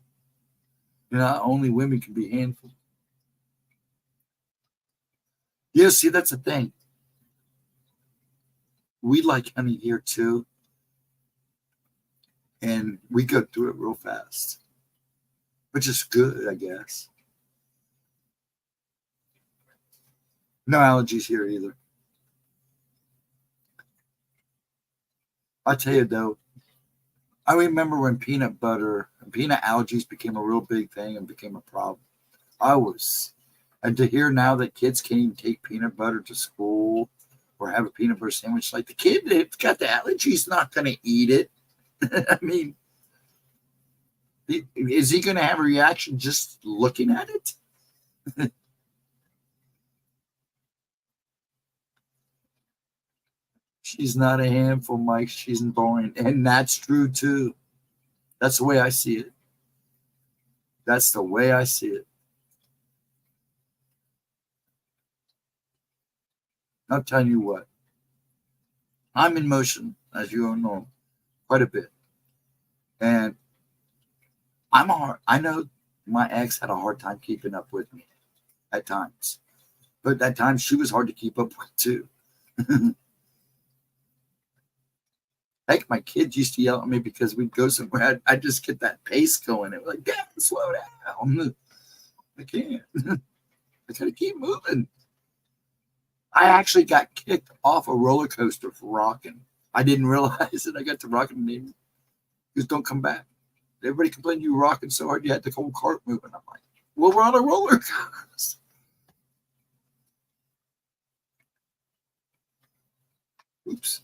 Only women can be handful. Yeah, see, that's the thing. We like honey here too, and we go through it real fast, which is good, I guess. No allergies here either. I tell you though, I remember when peanut butter and peanut allergies became a real big thing and became a problem. And to hear now that kids can't even take peanut butter to school or have a peanut butter sandwich, like the kid that's got the allergies not going to eat it. I mean, is he going to have a reaction just looking at it? She's not a handful, Mike. She's boring. And that's true too. That's the way I see it. That's the way I see it. I'll tell you what. I'm in motion, as you all know, quite a bit. And I know my ex had a hard time keeping up with me at times. But at times she was hard to keep up with too. Heck, my kids used to yell at me because we'd go somewhere. I'd just get that pace going. It was like, Dad, slow down. I can't. I gotta keep moving. I actually got kicked off a roller coaster for rocking. I didn't realize it. I got to rocking and he goes, don't come back. Everybody complained you were rocking so hard you had the whole cart moving. I'm like, well, we're on a roller coaster. Oops.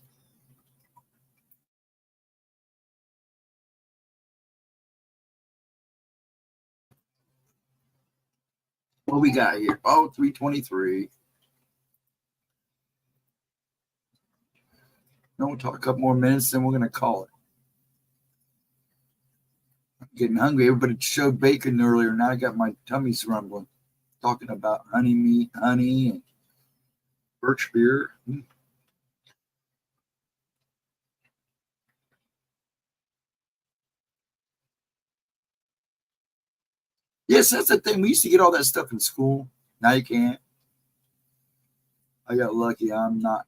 What we got here? Oh, 3:23. No, we'll talk a couple more minutes, then we're going to call it. I'm getting hungry. Everybody showed bacon earlier. Now I got my tummy's rumbling. Talking about honey meat, honey, and birch beer. Yes, that's the thing. We used to get all that stuff in school. Now you can't. I got lucky. I'm not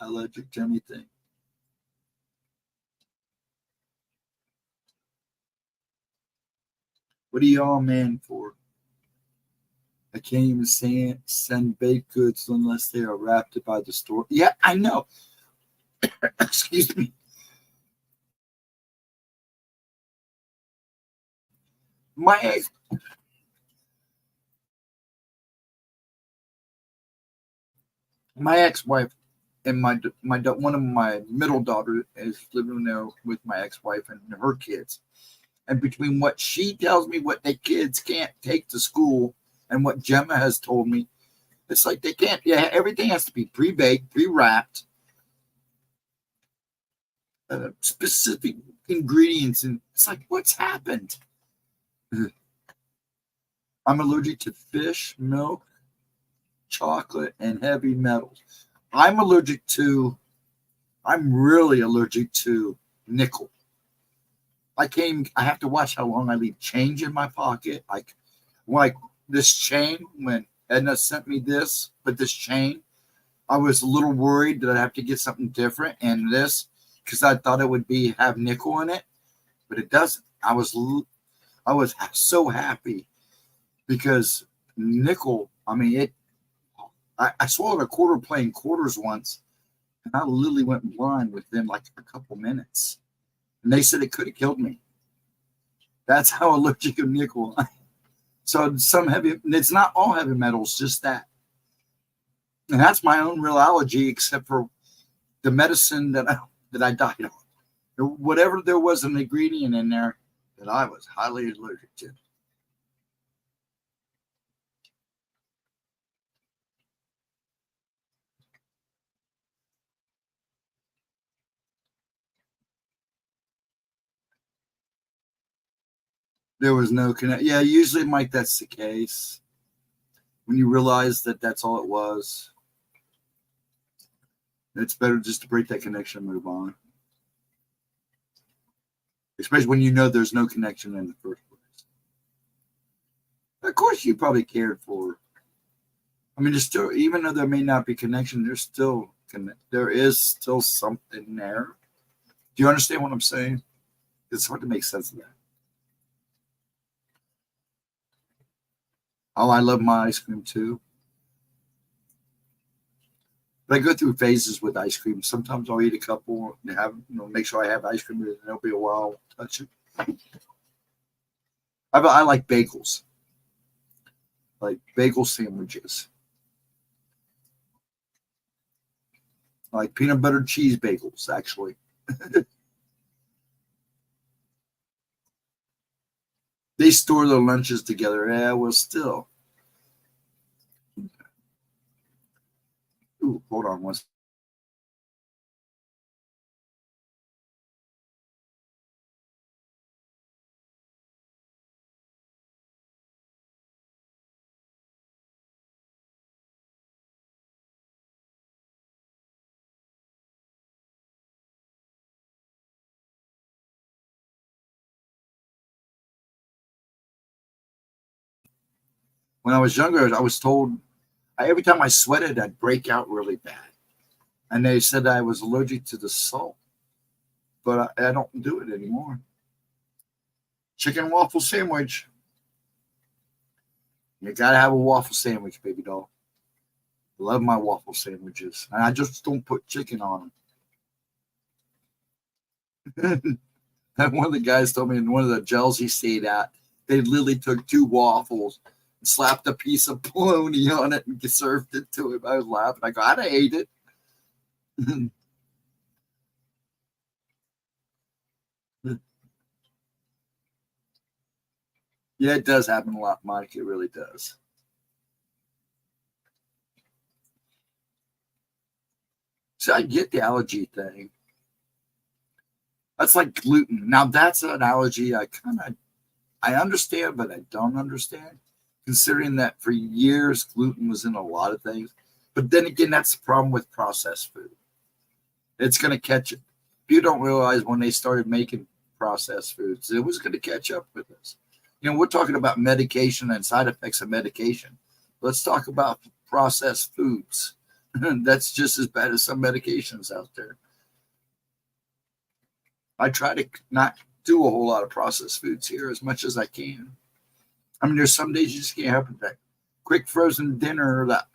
allergic to anything. What are y'all man for? I can't even send baked goods unless they are wrapped by the store. Yeah, I know. Excuse me. My ex-wife and my one of my middle daughter is living there with my ex-wife and her kids. And between what she tells me what the kids can't take to school and what Gemma has told me, it's like they can't. Yeah, everything has to be pre-baked, pre-wrapped, specific ingredients, and it's like, what's happened? I'm allergic to fish, milk, chocolate, and heavy metals. I'm really allergic to nickel. I have to watch how long I leave change in my pocket. Like this chain, when Edna sent me this, but this chain, I was a little worried that I'd have to get something different in this because I thought it would have nickel in it, but it doesn't. I was so happy because nickel. I mean, I swallowed a quarter playing quarters once, and I literally went blind within like a couple minutes. And they said it could have killed me. That's how allergic to nickel I am. So it's not all heavy metals, just that. And that's my own real allergy, except for the medicine that I died on. Whatever there was an ingredient in there that I was highly allergic to. There was no connect. Yeah, usually, Mike, that's the case. When you realize that that's all it was, it's better just to break that connection and move on. Especially when you know there's no connection in the first place. Of course, you probably cared for. I mean, there's still, even though there may not be connection, there is still something there. Do you understand what I'm saying? It's hard to make sense of that. Oh, I love my ice cream too. But I go through phases with ice cream. Sometimes I'll eat a couple and make sure I have ice cream, and it'll be a while I'll touch it. I like bagels, like bagel sandwiches, like peanut butter cheese bagels, actually. They store their lunches together. Yeah, well, still. Ooh, hold on one second. When I was younger, I was told every time I sweated, I'd break out really bad. And they said I was allergic to the salt, but I don't do it anymore. Chicken waffle sandwich. You gotta have a waffle sandwich, baby doll. Love my waffle sandwiches. And I just don't put chicken on them. And one of the guys told me in one of the gels he stayed at, they literally took 2 waffles and slapped a piece of bologna on it and served it to him. I was laughing. I go, I'd have ate it. Yeah, it does happen a lot, Mike. It really does. So I get the allergy thing. That's like gluten. Now that's an allergy I understand, but I don't understand. Considering that for years gluten was in a lot of things. But then again, that's the problem with processed food. It's going to catch it. You don't realize when they started making processed foods, it was going to catch up with us. We're talking about medication and side effects of medication. Let's talk about processed foods. That's just as bad as some medications out there. I try to not do a whole lot of processed foods here as much as I can. I mean, there's some days you just can't help it. That quick frozen dinner, that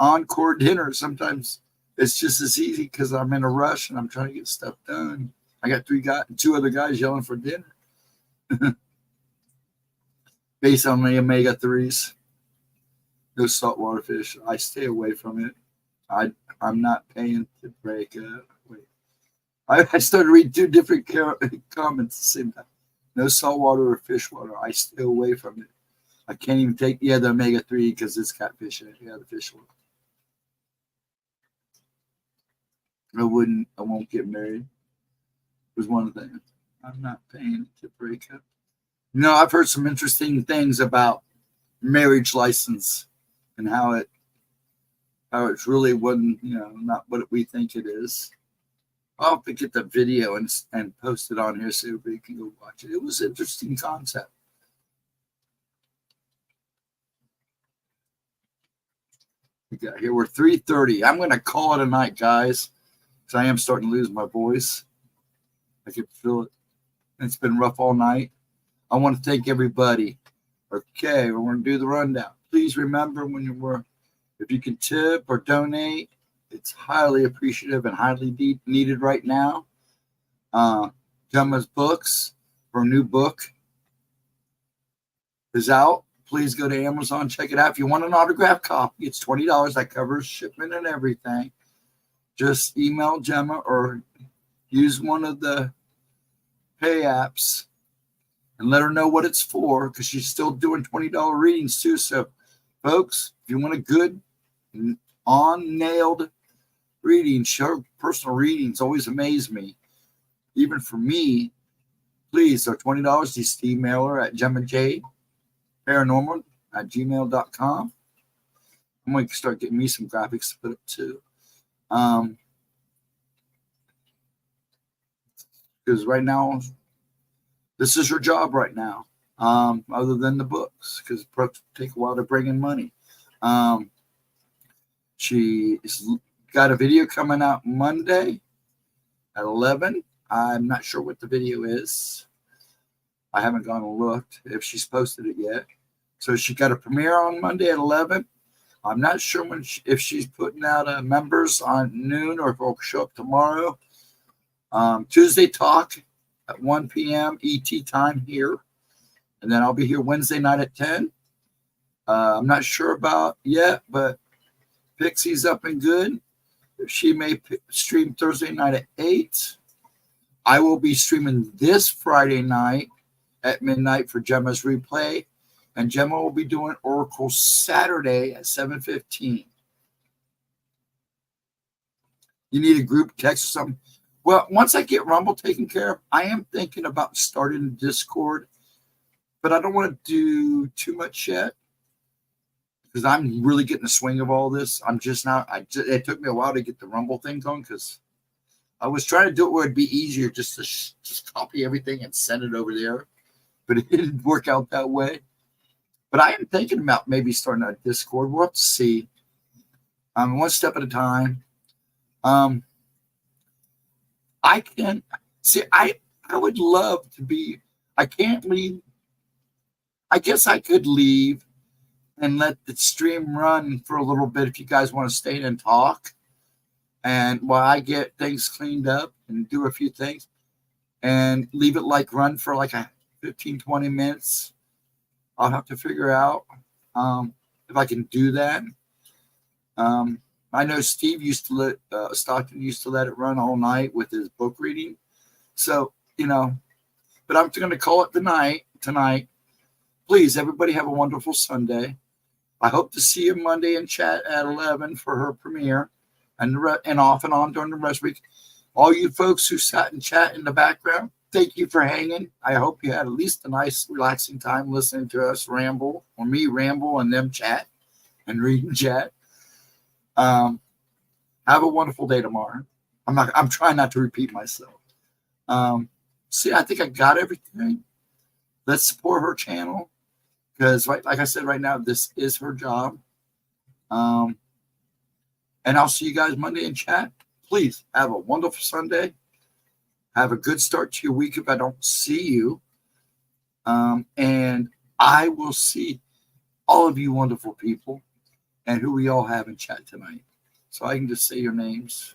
encore dinner, sometimes it's just as easy because I'm in a rush and I'm trying to get stuff done. I got 2 other guys yelling for dinner. Based on the omega-3s, those saltwater fish, I stay away from it. I'm not paying to break up. Wait, I started to read 2 different comments at the same time. No saltwater or fish water. I stay away from it. I can't even take the omega-3 because it's got fish in it. Yeah, the fish oil. I won't get married. Was one of the things. I'm not paying to break up. I've heard some interesting things about marriage license and how it really wasn't, not what we think it is. I'll have to get the video and post it on here so everybody can go watch it. It was an interesting concept. We got here. We're 3:30. I'm going to call it a night, guys, because I am starting to lose my voice. I can feel it. It's been rough all night. I want to thank everybody. Okay, we're going to do the rundown. Please remember if you can tip or donate, it's highly appreciative and highly needed right now. Gemma's books, her new book is out. Please go to Amazon, check it out. If you want an autographed copy, it's $20. That covers shipment and everything. Just email Gemma or use one of the pay apps and let her know what it's for, because she's still doing $20 readings too. So, folks, if you want a good, on-nailed reading, her personal readings always amaze me. Even for me, please, they're $20. Just email her at GemmaJParanormal@gmail.com. I'm going to start getting me some graphics to put up too. Because right now, this is her job right now, other than the books, because books take a while to bring in money. She's got a video coming out Monday at 11. I'm not sure what the video is. I haven't gone and looked if she's posted it yet. So she got a premiere on Monday at 11. I'm not sure if she's putting out members on noon or if it'll show up tomorrow. Tuesday talk at 1 p.m. ET time here. And then I'll be here Wednesday night at 10. I'm not sure about yet, but Pixie's up and good. She may stream Thursday night at 8. I will be streaming this Friday night at midnight for Gemma's replay. And Gemma will be doing Oracle Saturday at 7:15. You need a group text or something? Well, once I get Rumble taken care of, I am thinking about starting Discord. But I don't want to do too much yet, because I'm really getting the swing of all this. I'm just now, it took me a while to get the Rumble thing going, because I was trying to do it where it'd be easier just to just copy everything and send it over there. But it didn't work out that way. But I am thinking about maybe starting a Discord. We'll have to see. One step at a time. I can see. I would love to be. I can't leave. I guess I could leave and let the stream run for a little bit if you guys want to stay and talk. And while I get things cleaned up and do a few things, and leave it run for a 15, 20 minutes. I'll have to figure out if I can do that. I know Steve Stockton used to let it run all night with his book reading. So, but I'm going to call it tonight. Please, everybody have a wonderful Sunday. I hope to see you Monday in chat at 11 for her premiere, and off and on during the rest of the week. All you folks who sat and chat in the background, thank you for hanging. I hope you had at least a nice, relaxing time listening to us ramble, or me ramble and them chat and read and chat. Have a wonderful day tomorrow. I'm trying not to repeat myself. See, I think I got everything. Let's support her channel, because, like I said, right now, this is her job. And I'll see you guys Monday in chat. Please have a wonderful Sunday. Have a good start to your week if I don't see you. And I will see all of you wonderful people and who we all have in chat tonight. So I can just say your names.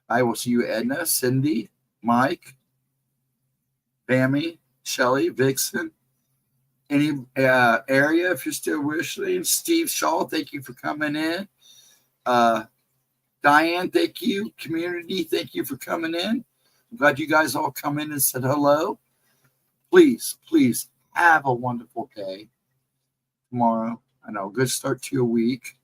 I will see you, Edna, Cindy, Mike, Bammy, Shelly, Vixen, any area if you're still wishing. Steve Shaw, thank you for coming in. Diane, thank you. Community, thank you for coming in. I'm glad you guys all come in and said hello. Please have a wonderful day tomorrow. I know, good start to your week.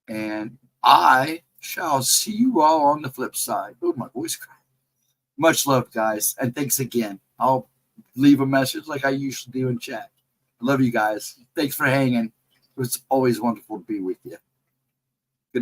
And I shall see you all on the flip side. Oh, my voice cracked. Much love, guys. And thanks again. I'll leave a message like I usually do in chat. I love you guys. Thanks for hanging. It was always wonderful to be with you.